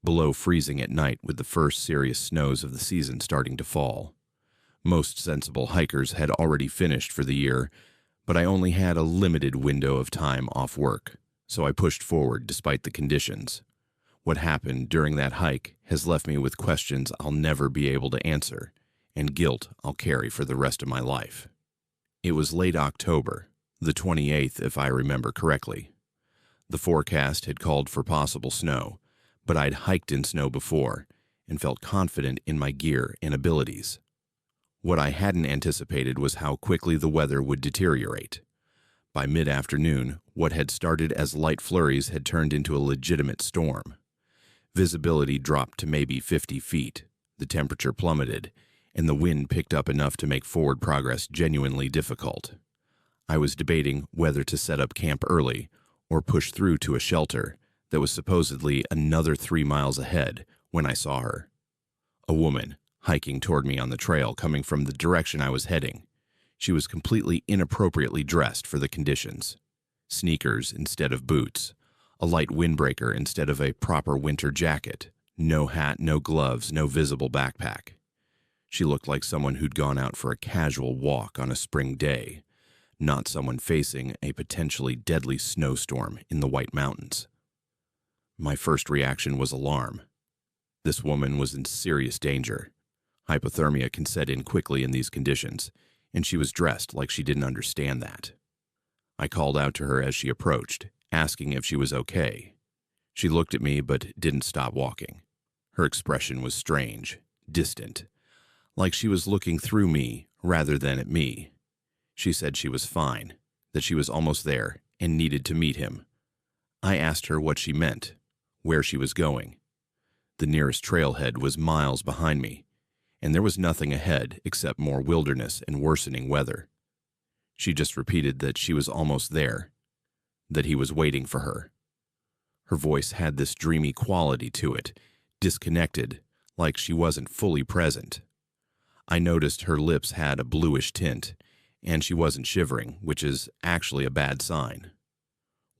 below freezing at night with the first serious snows of the season starting to fall. Most sensible hikers had already finished for the year, but I only had a limited window of time off work, so I pushed forward despite the conditions. What happened during that hike has left me with questions I'll never be able to answer, and guilt I'll carry for the rest of my life. It was late October, the 28th if I remember correctly. The forecast had called for possible snow, but I'd hiked in snow before and felt confident in my gear and abilities. What I hadn't anticipated was how quickly the weather would deteriorate. By mid-afternoon, what had started as light flurries had turned into a legitimate storm. Visibility dropped to maybe 50 feet, the temperature plummeted, and the wind picked up enough to make forward progress genuinely difficult. I was debating whether to set up camp early or push through to a shelter that was supposedly another 3 miles ahead when I saw her. A woman, hiking toward me on the trail coming from the direction I was heading. She was completely inappropriately dressed for the conditions. Sneakers instead of boots, a light windbreaker instead of a proper winter jacket, no hat, no gloves, no visible backpack. She looked like someone who'd gone out for a casual walk on a spring day, not someone facing a potentially deadly snowstorm in the White Mountains. My first reaction was alarm. This woman was in serious danger. Hypothermia can set in quickly in these conditions, and she was dressed like she didn't understand that. I called out to her as she approached, asking if she was okay. She looked at me but didn't stop walking. Her expression was strange, distant, like she was looking through me rather than at me. She said she was fine, that she was almost there and needed to meet him. I asked her what she meant, where she was going. The nearest trailhead was miles behind me, and there was nothing ahead except more wilderness and worsening weather. She just repeated that she was almost there, that he was waiting for her. Her voice had this dreamy quality to it, disconnected, like she wasn't fully present. I noticed her lips had a bluish tint, and she wasn't shivering, which is actually a bad sign.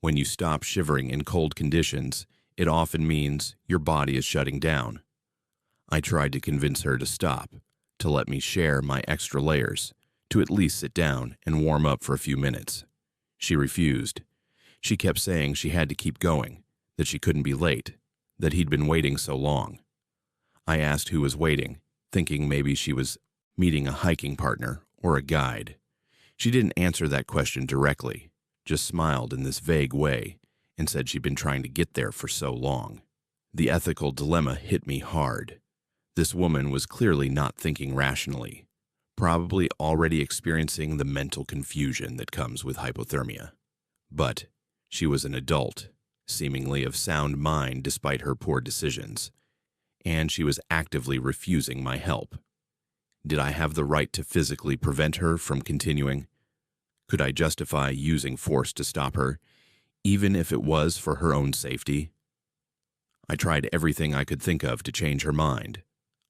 When you stop shivering in cold conditions, it often means your body is shutting down. I tried to convince her to stop, to let me share my extra layers, to at least sit down and warm up for a few minutes. She refused. She kept saying she had to keep going, that she couldn't be late, that he'd been waiting so long. I asked who was waiting, thinking maybe she was meeting a hiking partner or a guide. She didn't answer that question directly, just smiled in this vague way and said she'd been trying to get there for so long. The ethical dilemma hit me hard. This woman was clearly not thinking rationally, probably already experiencing the mental confusion that comes with hypothermia. But she was an adult, seemingly of sound mind despite her poor decisions, and she was actively refusing my help. Did I have the right to physically prevent her from continuing? Could I justify using force to stop her, even if it was for her own safety? I tried everything I could think of to change her mind.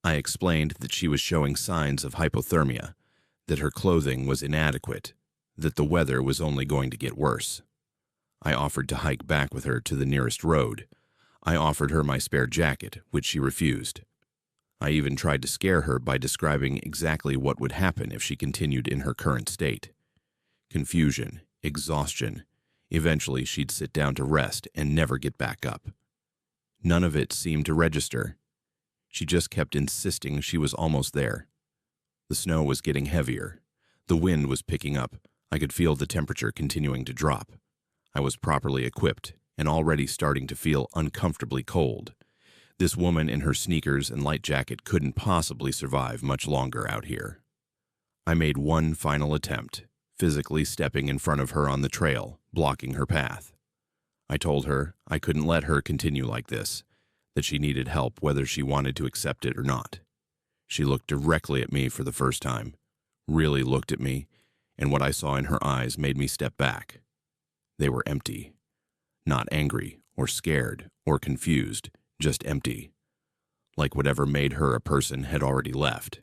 I explained that she was showing signs of hypothermia, that her clothing was inadequate, that the weather was only going to get worse. I offered to hike back with her to the nearest road. I offered her my spare jacket, which she refused. I even tried to scare her by describing exactly what would happen if she continued in her current state. Confusion, exhaustion, Eventually, she'd sit down to rest and never get back up. None of it seemed to register. She just kept insisting she was almost there. The snow was getting heavier. The wind was picking up. I could feel the temperature continuing to drop. I was properly equipped and already starting to feel uncomfortably cold. This woman in her sneakers and light jacket couldn't possibly survive much longer out here. I made one final attempt, physically stepping in front of her on the trail, blocking her path. I told her I couldn't let her continue like this, that she needed help whether she wanted to accept it or not. She looked directly at me for the first time, really looked at me, and what I saw in her eyes made me step back. They were empty. Not angry or scared or confused, just empty. Like whatever made her a person had already left.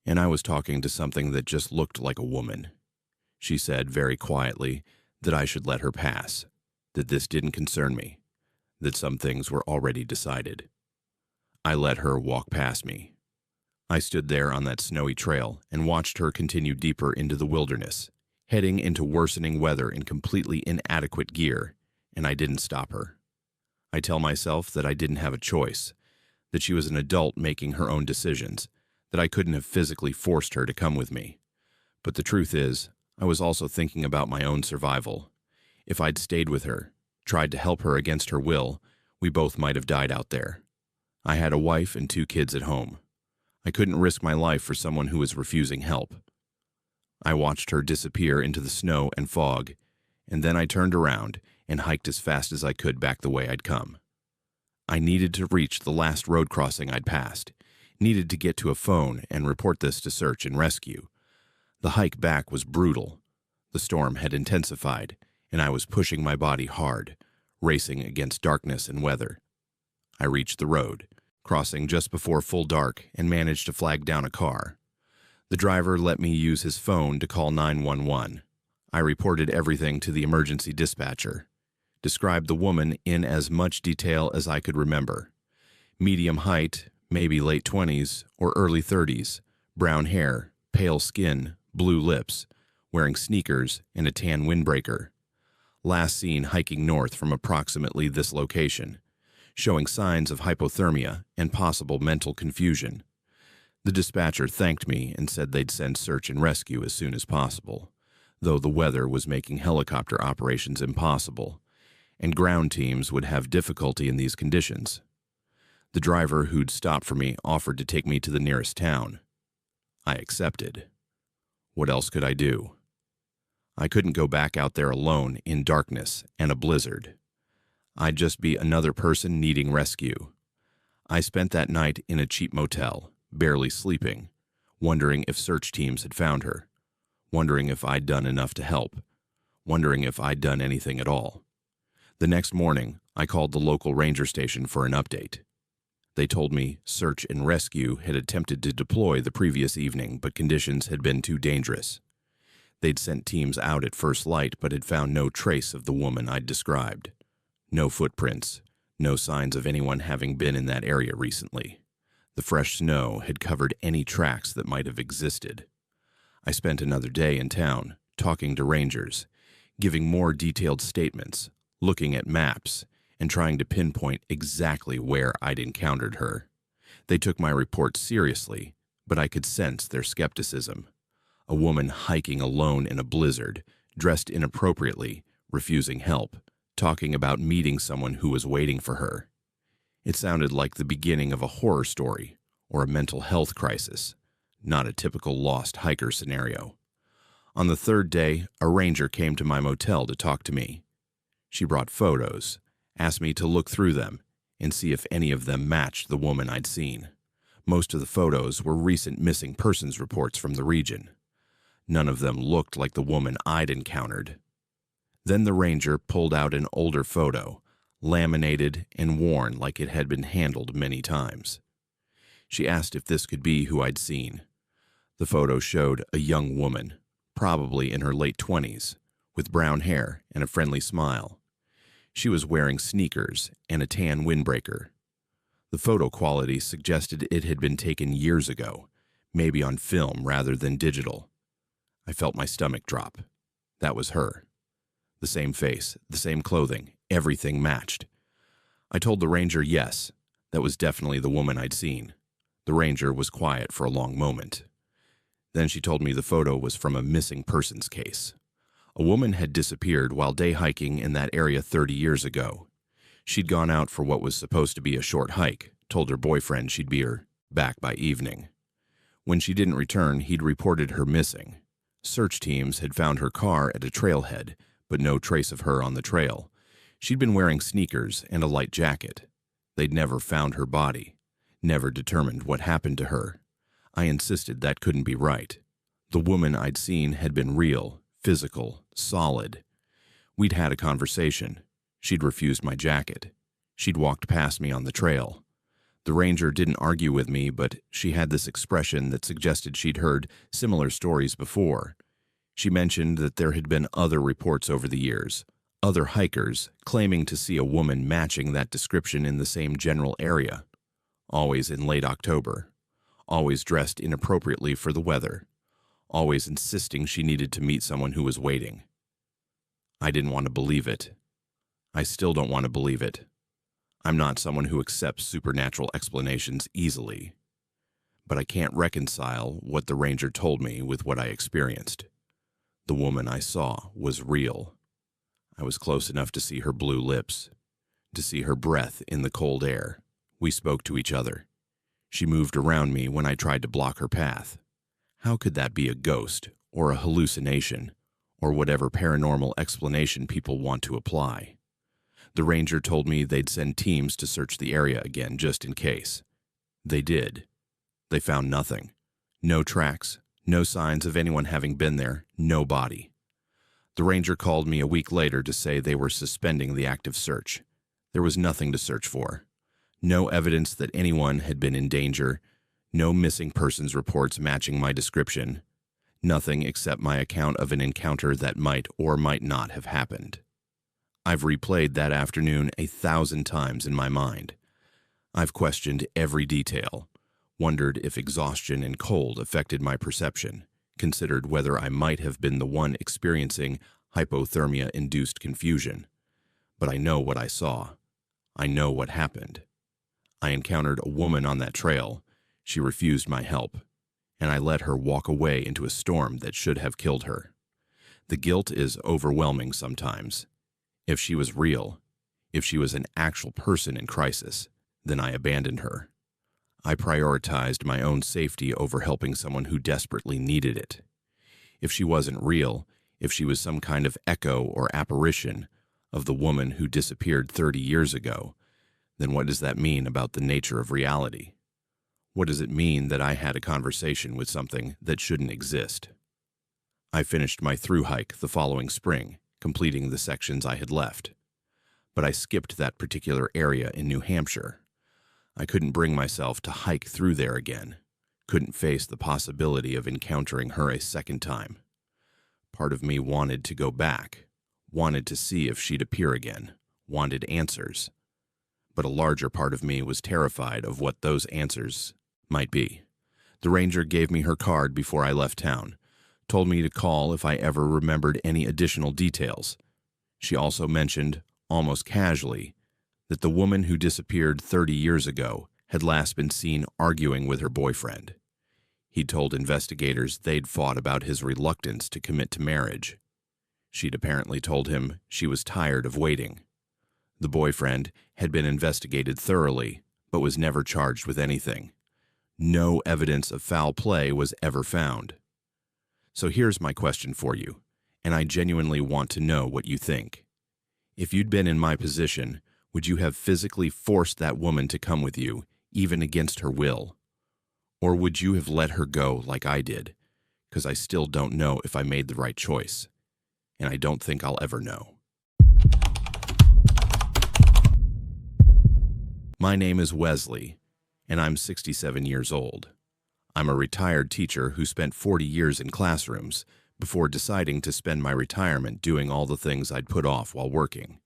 And I was talking to something that just looked like a woman. She said very quietly that I should let her pass, that this didn't concern me, that some things were already decided. I let her walk past me. I stood there on that snowy trail and watched her continue deeper into the wilderness, heading into worsening weather in completely inadequate gear, and I didn't stop her. I tell myself that I didn't have a choice, that she was an adult making her own decisions, that I couldn't have physically forced her to come with me. But the truth is, I was also thinking about my own survival. If I'd stayed with her, tried to help her against her will, we both might have died out there. I had a wife and 2 kids at home. I couldn't risk my life for someone who was refusing help. I watched her disappear into the snow and fog, and then I turned around and hiked as fast as I could back the way I'd come. I needed to reach the last road crossing I'd passed, needed to get to a phone and report this to search and rescue. The hike back was brutal. The storm had intensified, and I was pushing my body hard, racing against darkness and weather. I reached the road, crossing just before full dark, and managed to flag down a car. The driver let me use his phone to call 911. I reported everything to the emergency dispatcher, described the woman in as much detail as I could remember. Medium height, maybe late 20s or early 30s, brown hair, pale skin, blue lips, wearing sneakers and a tan windbreaker. Last seen hiking north from approximately this location, showing signs of hypothermia and possible mental confusion. The dispatcher thanked me and said they'd send search and rescue as soon as possible, though the weather was making helicopter operations impossible, and ground teams would have difficulty in these conditions. The driver who'd stopped for me offered to take me to the nearest town. I accepted. What else could I do? I couldn't go back out there alone in darkness and a blizzard. I'd just be another person needing rescue. I spent that night in a cheap motel, barely sleeping, wondering if search teams had found her, wondering if I'd done enough to help, wondering if I'd done anything at all. The next morning, I called the local ranger station for an update. They told me search and rescue had attempted to deploy the previous evening, but conditions had been too dangerous. They'd sent teams out at first light, but had found no trace of the woman I'd described. No footprints, no signs of anyone having been in that area recently. The fresh snow had covered any tracks that might have existed. I spent another day in town, talking to rangers, giving more detailed statements, looking at maps, and trying to pinpoint exactly where I'd encountered her. They took my report seriously, but I could sense their skepticism. A woman hiking alone in a blizzard, dressed inappropriately, refusing help, talking about meeting someone who was waiting for her. It sounded like the beginning of a horror story or a mental health crisis, not a typical lost hiker scenario. On the 3rd day, a ranger came to my motel to talk to me. She brought photos, asked me to look through them and see if any of them matched the woman I'd seen. Most of the photos were recent missing persons reports from the region. None of them looked like the woman I'd encountered. Then the ranger pulled out an older photo, laminated and worn like it had been handled many times. She asked if this could be who I'd seen. The photo showed a young woman, probably in her late 20s, with brown hair and a friendly smile. She was wearing sneakers and a tan windbreaker. The photo quality suggested it had been taken years ago, maybe on film rather than digital. I felt my stomach drop. That was her. The same face, the same clothing, everything matched. I told the ranger yes, that was definitely the woman I'd seen. The ranger was quiet for a long moment. Then she told me the photo was from a missing persons case. A woman had disappeared while day hiking in that area 30 years ago. She'd gone out for what was supposed to be a short hike, told her boyfriend she'd be back by evening. When she didn't return, he'd reported her missing. Search teams had found her car at a trailhead, but no trace of her on the trail. She'd been wearing sneakers and a light jacket. They'd never found her body, never determined what happened to her. I insisted that couldn't be right. The woman I'd seen had been real, physical, solid. We'd had a conversation. She'd refused my jacket. She'd walked past me on the trail. The ranger didn't argue with me, but she had this expression that suggested she'd heard similar stories before. She mentioned that there had been other reports over the years, other hikers claiming to see a woman matching that description in the same general area, always in late October, always dressed inappropriately for the weather, always insisting she needed to meet someone who was waiting. I didn't want to believe it. I still don't want to believe it. I'm not someone who accepts supernatural explanations easily. But I can't reconcile what the ranger told me with what I experienced. The woman I saw was real. I was close enough to see her blue lips, to see her breath in the cold air. We spoke to each other. She moved around me when I tried to block her path. How could that be a ghost, or a hallucination, or whatever paranormal explanation people want to apply? The ranger told me they'd send teams to search the area again just in case. They did. They found nothing. No tracks, no signs of anyone having been there, no body. The ranger called me a week later to say they were suspending the active search. There was nothing to search for. No evidence that anyone had been in danger, no missing persons reports matching my description, nothing except my account of an encounter that might or might not have happened. I've replayed that afternoon 1,000 times in my mind. I've questioned every detail, wondered if exhaustion and cold affected my perception, considered whether I might have been the one experiencing hypothermia-induced confusion. But I know what I saw. I know what happened. I encountered a woman on that trail. She refused my help, and I let her walk away into a storm that should have killed her. The guilt is overwhelming sometimes. If she was real, if she was an actual person in crisis, then I abandoned her. I prioritized my own safety over helping someone who desperately needed it. If she wasn't real, if she was some kind of echo or apparition of the woman who disappeared 30 years ago, then what does that mean about the nature of reality? What does it mean that I had a conversation with something that shouldn't exist? I finished my through hike the following spring, completing the sections I had left. But I skipped that particular area in New Hampshire. I couldn't bring myself to hike through there again, couldn't face the possibility of encountering her a second time. Part of me wanted to go back, wanted to see if she'd appear again, wanted answers. But a larger part of me was terrified of what those answers might be. The ranger gave me her card before I left town, told me to call if I ever remembered any additional details. She also mentioned, almost casually, that the woman who disappeared 30 years ago had last been seen arguing with her boyfriend. He'd told investigators they'd fought about his reluctance to commit to marriage. She'd apparently told him she was tired of waiting. The boyfriend had been investigated thoroughly, but was never charged with anything. No evidence of foul play was ever found. So here's my question for you, and I genuinely want to know what you think. If you'd been in my position, would you have physically forced that woman to come with you, even against her will? Or would you have let her go like I did? Because I still don't know if I made the right choice, and I don't think I'll ever know. My name is Wesley, and I'm 67 years old. I'm a retired teacher who spent 40 years in classrooms before deciding to spend my retirement doing all the things I'd put off while working.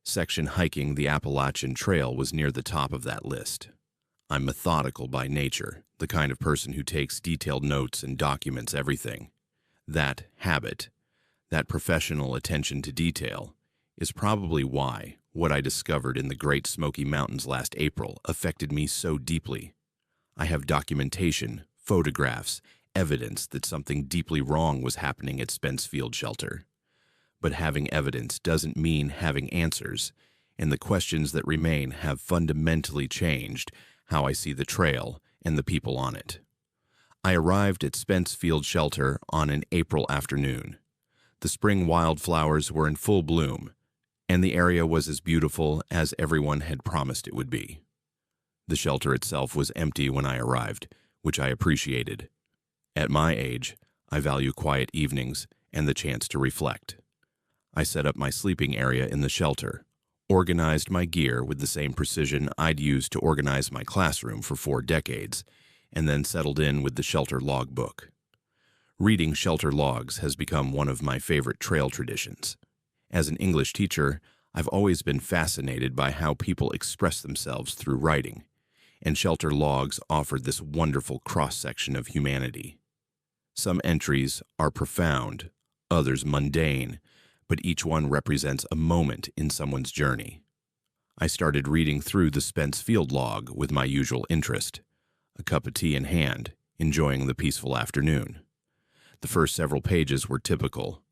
Section hiking the Appalachian Trail was near the top of that list. I'm methodical by nature, the kind of person who takes detailed notes and documents everything. That habit, That professional attention to detail is probably why what I discovered in the Great Smoky Mountains last April affected me so deeply. I have documentation, photographs, evidence that something deeply wrong was happening at Spence Field Shelter. But having evidence doesn't mean having answers, and the questions that remain have fundamentally changed how I see the trail and the people on it. I arrived at Spence Field Shelter on an April afternoon. The spring wildflowers were in full bloom, and the area was as beautiful as everyone had promised it would be. The shelter itself was empty when I arrived, which I appreciated. At my age, I value quiet evenings and the chance to reflect. I set up my sleeping area in the shelter, organized my gear with the same precision I'd used to organize my classroom for 4 decades, and then settled in with the shelter logbook. Reading shelter logs has become one of my favorite trail traditions. As an English teacher, I've always been fascinated by how people express themselves through writing, and shelter logs offered this wonderful cross-section of humanity. Some entries are profound, others mundane, but each one represents a moment in someone's journey. I started reading through the Spence Field log with my usual interest, a cup of tea in hand, enjoying the peaceful afternoon. The first several pages were typical.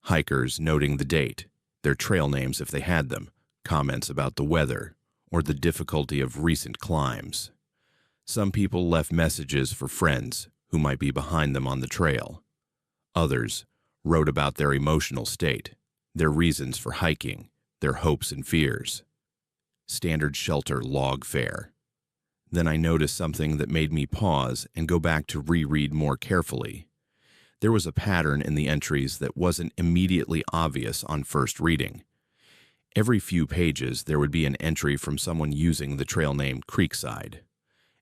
Hikers noting the date, their trail names if they had them, comments about the weather, or the difficulty of recent climbs. Some people left messages for friends who might be behind them on the trail. Others wrote about their emotional state, their reasons for hiking, their hopes and fears. Standard shelter log fare. Then I noticed something that made me pause and go back to reread more carefully. There was a pattern in the entries that wasn't immediately obvious on first reading. Every few pages, there would be an entry from someone using the trail name Creekside.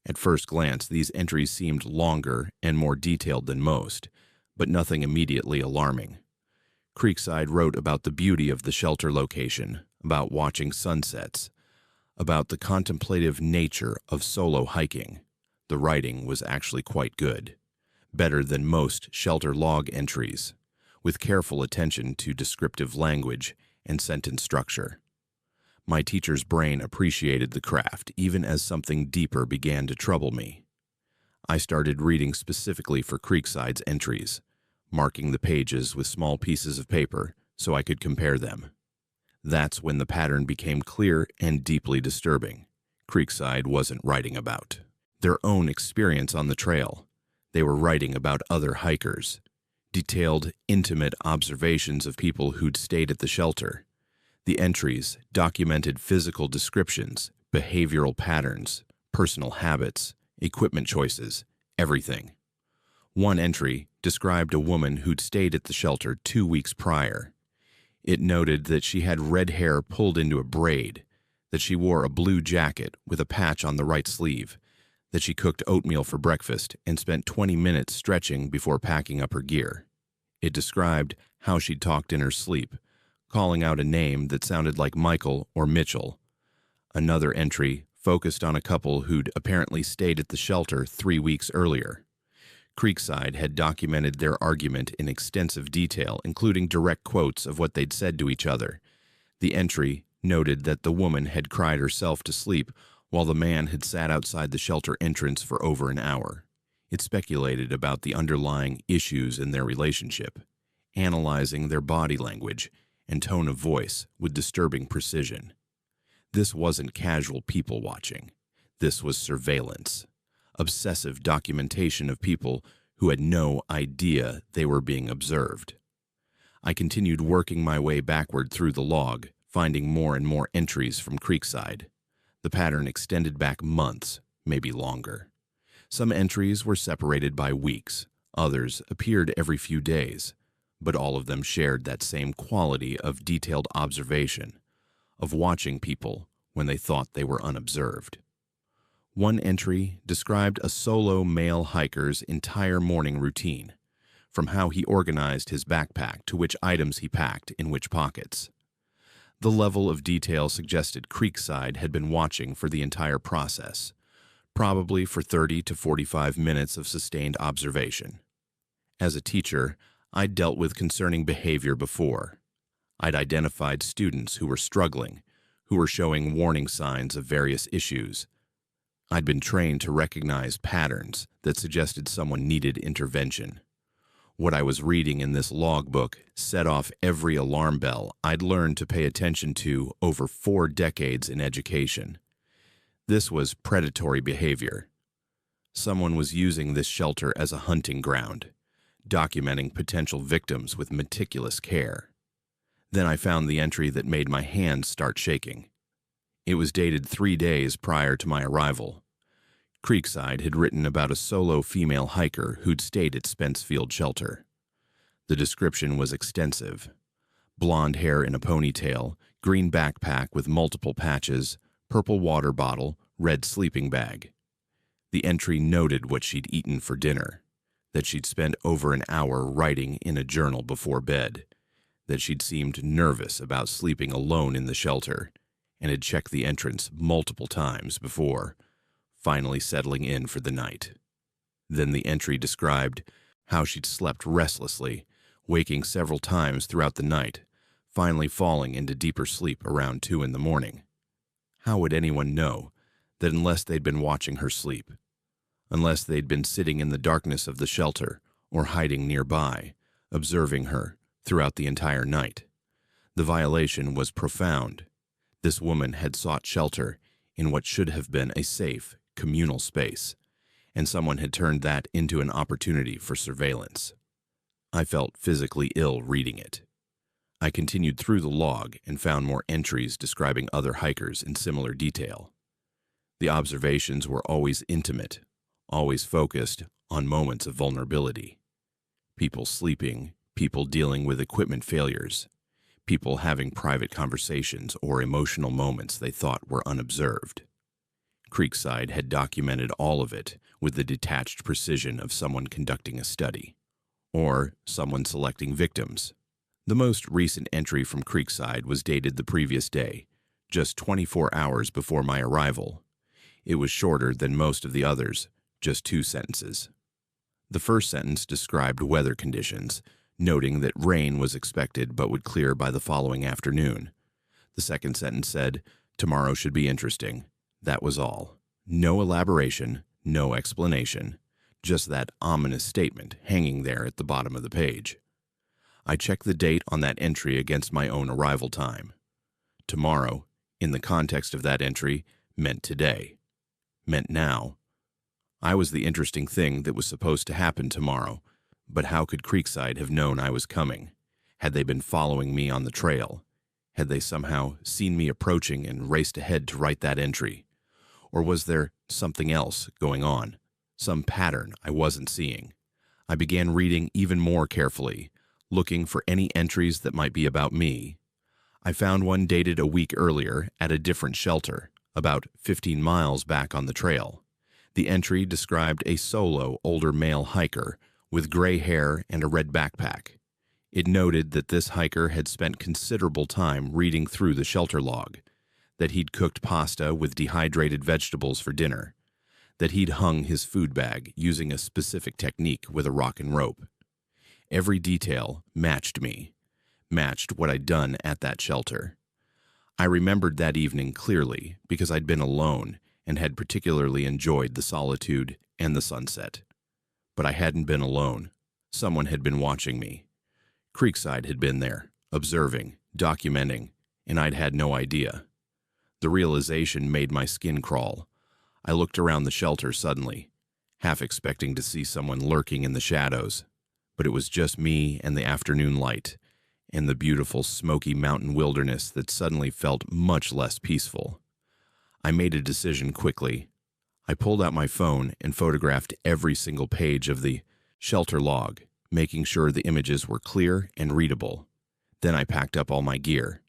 At first glance, these entries seemed longer and more detailed than most, but nothing immediately alarming. Creekside wrote about the beauty of the shelter location, about watching sunsets, about the contemplative nature of solo hiking. The writing was actually quite good, better than most shelter log entries, with careful attention to descriptive language and sentence structure. My teacher's brain appreciated the craft even as something deeper began to trouble me. I started reading specifically for Creekside's entries, marking the pages with small pieces of paper so I could compare them. That's when the pattern became clear and deeply disturbing. Creekside wasn't writing about their own experience on the trail. They were writing about other hikers, detailed, intimate observations of people who'd stayed at the shelter. The entries documented physical descriptions, behavioral patterns, personal habits, equipment choices, everything. One entry described a woman who'd stayed at the shelter 2 weeks prior. It noted that she had red hair pulled into a braid, that she wore a blue jacket with a patch on the right sleeve, that she cooked oatmeal for breakfast and spent 20 minutes stretching before packing up her gear. It described how she'd talked in her sleep, calling out a name that sounded like Michael or Mitchell. Another entry focused on a couple who'd apparently stayed at the shelter 3 weeks earlier. Creekside had documented their argument in extensive detail, including direct quotes of what they'd said to each other. The entry noted that the woman had cried herself to sleep while the man had sat outside the shelter entrance for over an hour. It speculated about the underlying issues in their relationship, analyzing their body language and tone of voice with disturbing precision. This wasn't casual people watching. This was surveillance, obsessive documentation of people who had no idea they were being observed. I continued working my way backward through the log, finding more and more entries from Creekside. The pattern extended back months, maybe longer. Some entries were separated by weeks, others appeared every few days, but all of them shared that same quality of detailed observation, of watching people when they thought they were unobserved. One entry described a solo male hiker's entire morning routine, from how he organized his backpack to which items he packed in which pockets. The level of detail suggested Creekside had been watching for the entire process, probably for 30 to 45 minutes of sustained observation. As a teacher, I'd dealt with concerning behavior before. I'd identified students who were struggling, who were showing warning signs of various issues. I'd been trained to recognize patterns that suggested someone needed intervention. What I was reading in this logbook set off every alarm bell I'd learned to pay attention to over 4 decades in education. This was predatory behavior. Someone was using this shelter as a hunting ground, documenting potential victims with meticulous care. Then I found the entry that made my hands start shaking. It was dated 3 days prior to my arrival. Creekside had written about a solo female hiker who'd stayed at Spencefield Shelter. The description was extensive. Blonde hair in a ponytail, green backpack with multiple patches, purple water bottle, red sleeping bag. The entry noted what she'd eaten for dinner, that she'd spent over an hour writing in a journal before bed, that she'd seemed nervous about sleeping alone in the shelter, and had checked the entrance multiple times before, finally settling in for the night. Then the entry described how she'd slept restlessly, waking several times throughout the night, finally falling into deeper sleep around 2 in the morning. How would anyone know that unless they'd been watching her sleep, unless they'd been sitting in the darkness of the shelter or hiding nearby, observing her throughout the entire night? The violation was profound. This woman had sought shelter in what should have been a safe, communal space, and someone had turned that into an opportunity for surveillance. I felt physically ill reading it. I continued through the log and found more entries describing other hikers in similar detail. The observations were always intimate, always focused on moments of vulnerability. People sleeping, people dealing with equipment failures, people having private conversations or emotional moments they thought were unobserved. Creekside had documented all of it with the detached precision of someone conducting a study, or someone selecting victims. The most recent entry from Creekside was dated the previous day, just 24 hours before my arrival. It was shorter than most of the others, just 2 sentences. The first sentence described weather conditions, noting that rain was expected but would clear by the following afternoon. The second sentence said, "Tomorrow should be interesting." That was all. No elaboration, no explanation, just that ominous statement hanging there at the bottom of the page. I checked the date on that entry against my own arrival time. Tomorrow, in the context of that entry, meant today, meant now. I was the interesting thing that was supposed to happen tomorrow, but how could Creekside have known I was coming? Had they been following me on the trail? Had they somehow seen me approaching and raced ahead to write that entry? Or was there something else going on, some pattern I wasn't seeing? I began reading even more carefully, looking for any entries that might be about me. I found one dated a week earlier at a different shelter, about 15 miles back on the trail. The entry described a solo older male hiker with gray hair and a red backpack. It noted that this hiker had spent considerable time reading through the shelter log, that he'd cooked pasta with dehydrated vegetables for dinner, that he'd hung his food bag using a specific technique with a rock and rope. Every detail matched me, matched what I'd done at that shelter. I remembered that evening clearly because I'd been alone and had particularly enjoyed the solitude and the sunset. But I hadn't been alone. Someone had been watching me. Creekside had been there, observing, documenting, and I'd had no idea. The realization made my skin crawl. I looked around the shelter suddenly, half expecting to see someone lurking in the shadows, but it was just me and the afternoon light, and the beautiful smoky mountain wilderness that suddenly felt much less peaceful. I made a decision quickly. I pulled out my phone and photographed every single page of the shelter log, making sure the images were clear and readable. Then I packed up all my gear.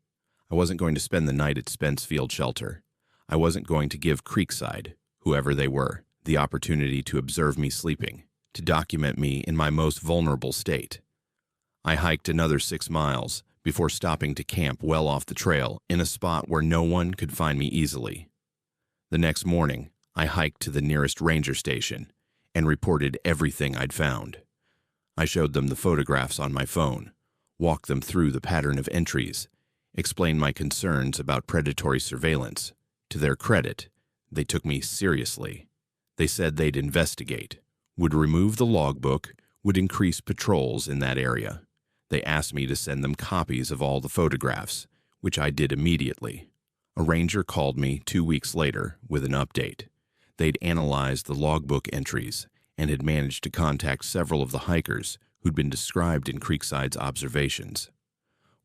I wasn't going to spend the night at Spencefield Shelter. I wasn't going to give Creekside, whoever they were, the opportunity to observe me sleeping, to document me in my most vulnerable state. I hiked another 6 miles before stopping to camp well off the trail in a spot where no one could find me easily. The next morning, I hiked to the nearest ranger station and reported everything I'd found. I showed them the photographs on my phone, walked them through the pattern of entries, explained my concerns about predatory surveillance. To their credit, they took me seriously. They said they'd investigate, would remove the logbook, would increase patrols in that area. They asked me to send them copies of all the photographs, which I did immediately. A ranger called me 2 weeks later with an update. They'd analyzed the logbook entries and had managed to contact several of the hikers who'd been described in Creekside's observations.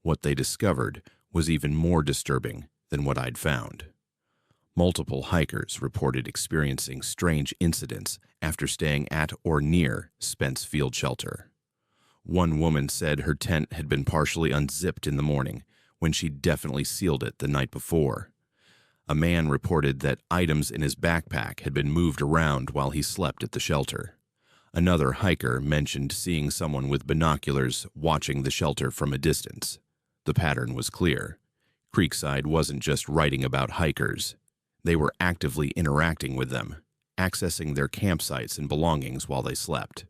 What they discovered was even more disturbing than what I'd found. Multiple hikers reported experiencing strange incidents after staying at or near Spence Field Shelter. One woman said her tent had been partially unzipped in the morning when she'd definitely sealed it the night before. A man reported that items in his backpack had been moved around while he slept at the shelter. Another hiker mentioned seeing someone with binoculars watching the shelter from a distance. The pattern was clear. Creekside wasn't just writing about hikers. They were actively interacting with them, accessing their campsites and belongings while they slept.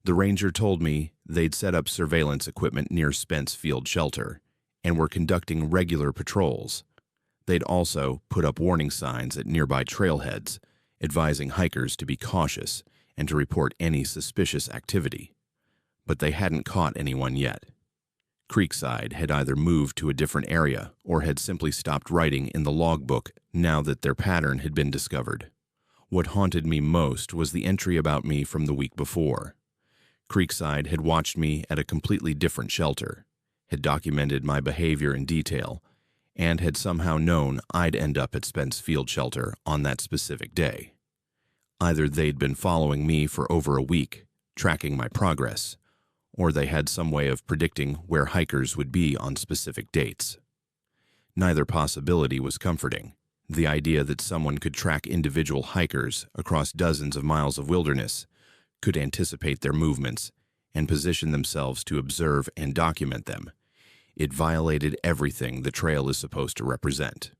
The ranger told me they'd set up surveillance equipment near Spence Field Shelter and were conducting regular patrols. They'd also put up warning signs at nearby trailheads, advising hikers to be cautious and to report any suspicious activity. But they hadn't caught anyone yet. Creekside had either moved to a different area or had simply stopped writing in the logbook now that their pattern had been discovered. What haunted me most was the entry about me from the week before. Creekside had watched me at a completely different shelter, had documented my behavior in detail, and had somehow known I'd end up at Spence Field Shelter on that specific day. Either they'd been following me for over a week, tracking my progress, or they had some way of predicting where hikers would be on specific dates. Neither possibility was comforting. The idea that someone could track individual hikers across dozens of miles of wilderness, could anticipate their movements, and position themselves to observe and document them. It violated everything the trail is supposed to represent.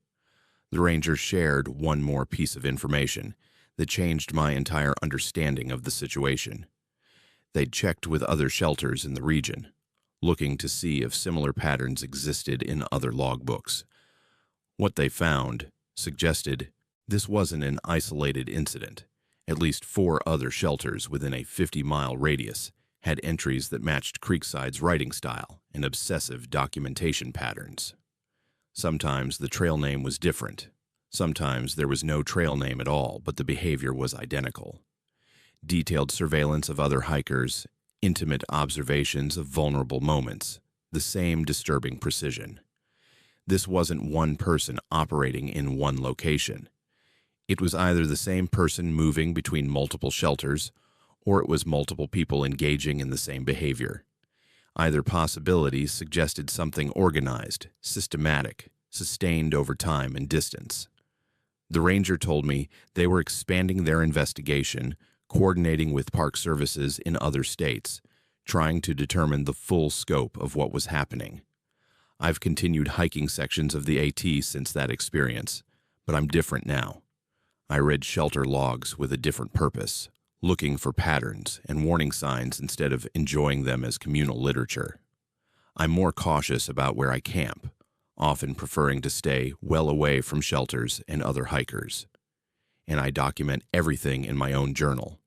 The ranger shared one more piece of information that changed my entire understanding of the situation. They'd checked with other shelters in the region, looking to see if similar patterns existed in other logbooks. What they found suggested this wasn't an isolated incident. At least 4 other shelters within a 50-mile radius had entries that matched Creekside's writing style and obsessive documentation patterns. Sometimes the trail name was different. Sometimes there was no trail name at all, but the behavior was identical. Detailed surveillance of other hikers, intimate observations of vulnerable moments, the same disturbing precision. This wasn't one person operating in one location. It was either the same person moving between multiple shelters, or it was multiple people engaging in the same behavior. Either possibility suggested something organized, systematic, sustained over time and distance. The ranger told me they were expanding their investigation, coordinating with park services in other states, trying to determine the full scope of what was happening. I've continued hiking sections of the AT since that experience, but I'm different now. I read shelter logs with a different purpose, looking for patterns and warning signs instead of enjoying them as communal literature. I'm more cautious about where I camp, often preferring to stay well away from shelters and other hikers. And I document everything in my own journal,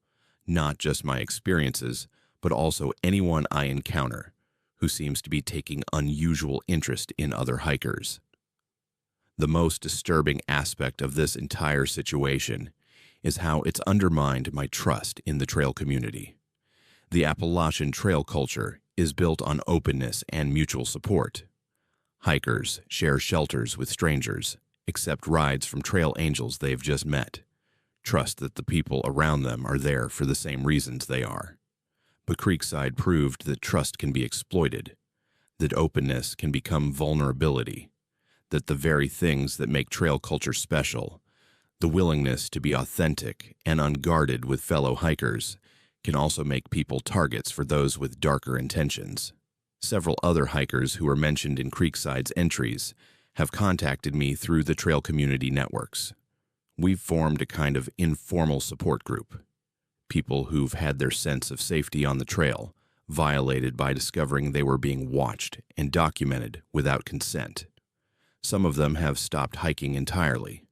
not just my experiences, but also anyone I encounter who seems to be taking unusual interest in other hikers. The most disturbing aspect of this entire situation is how it's undermined my trust in the trail community. The Appalachian Trail culture is built on openness and mutual support. Hikers share shelters with strangers, accept rides from trail angels they've just met, trust that the people around them are there for the same reasons they are. But Creekside proved that trust can be exploited, that openness can become vulnerability, that the very things that make trail culture special, the willingness to be authentic and unguarded with fellow hikers, can also make people targets for those with darker intentions. Several other hikers who are mentioned in Creekside's entries have contacted me through the trail community networks. We've formed a kind of informal support group. People who've had their sense of safety on the trail violated by discovering they were being watched and documented without consent. Some of them have stopped hiking entirely.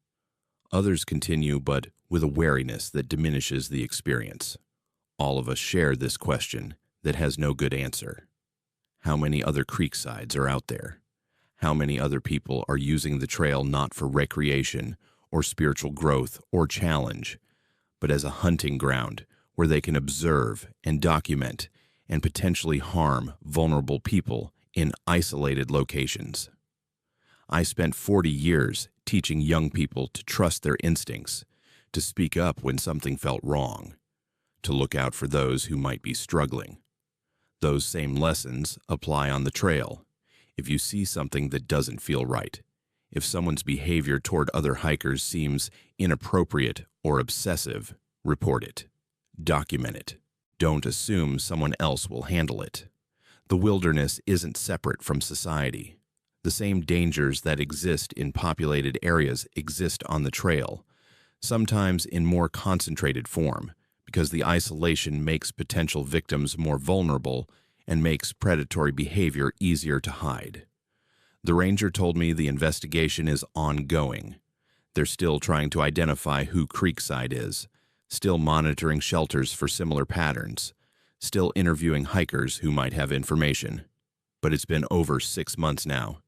Others continue, but with a wariness that diminishes the experience. All of us share this question that has no good answer. How many other creeksides are out there? How many other people are using the trail not for recreation or spiritual growth or challenge, but as a hunting ground where they can observe and document and potentially harm vulnerable people in isolated locations? I spent 40 years teaching young people to trust their instincts, to speak up when something felt wrong, to look out for those who might be struggling. Those same lessons apply on the trail. If you see something that doesn't feel right, if someone's behavior toward other hikers seems inappropriate or obsessive, report it. Document it. Don't assume someone else will handle it. The wilderness isn't separate from society. The same dangers that exist in populated areas exist on the trail, sometimes in more concentrated form, because the isolation makes potential victims more vulnerable and makes predatory behavior easier to hide. The ranger told me the investigation is ongoing. They're still trying to identify who Creekside is, still monitoring shelters for similar patterns, still interviewing hikers who might have information. But it's been over 6 months now,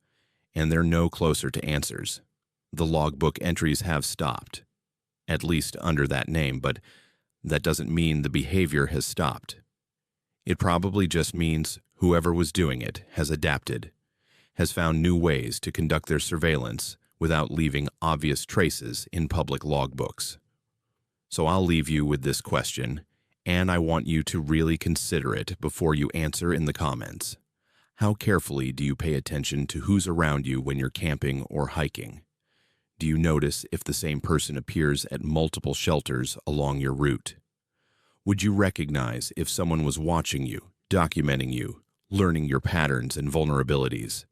and they're no closer to answers. The logbook entries have stopped, at least under that name, but that doesn't mean the behavior has stopped. It probably just means whoever was doing it has adapted, has found new ways to conduct their surveillance without leaving obvious traces in public logbooks. So I'll leave you with this question, and I want you to really consider it before you answer in the comments. How carefully do you pay attention to who's around you when you're camping or hiking? Do you notice if the same person appears at multiple shelters along your route? Would you recognize if someone was watching you, documenting you, learning your patterns and vulnerabilities?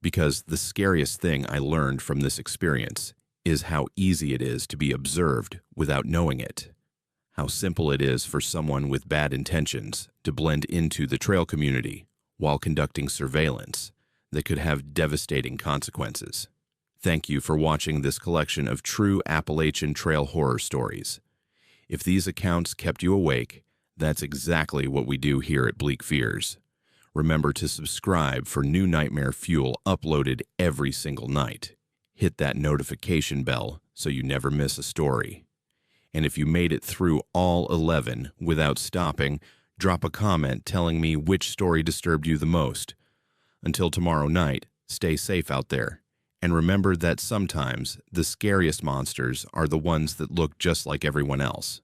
Because the scariest thing I learned from this experience is how easy it is to be observed without knowing it. How simple it is for someone with bad intentions to blend into the trail community while conducting surveillance that could have devastating consequences. Thank you for watching this collection of true Appalachian Trail horror stories. If these accounts kept you awake, that's exactly what we do here at Bleak Fears. Remember to subscribe for new nightmare fuel uploaded every single night. Hit that notification bell so you never miss a story. And if you made it through all 11 without stopping, drop a comment telling me which story disturbed you the most. Until tomorrow night, stay safe out there. And remember that sometimes the scariest monsters are the ones that look just like everyone else.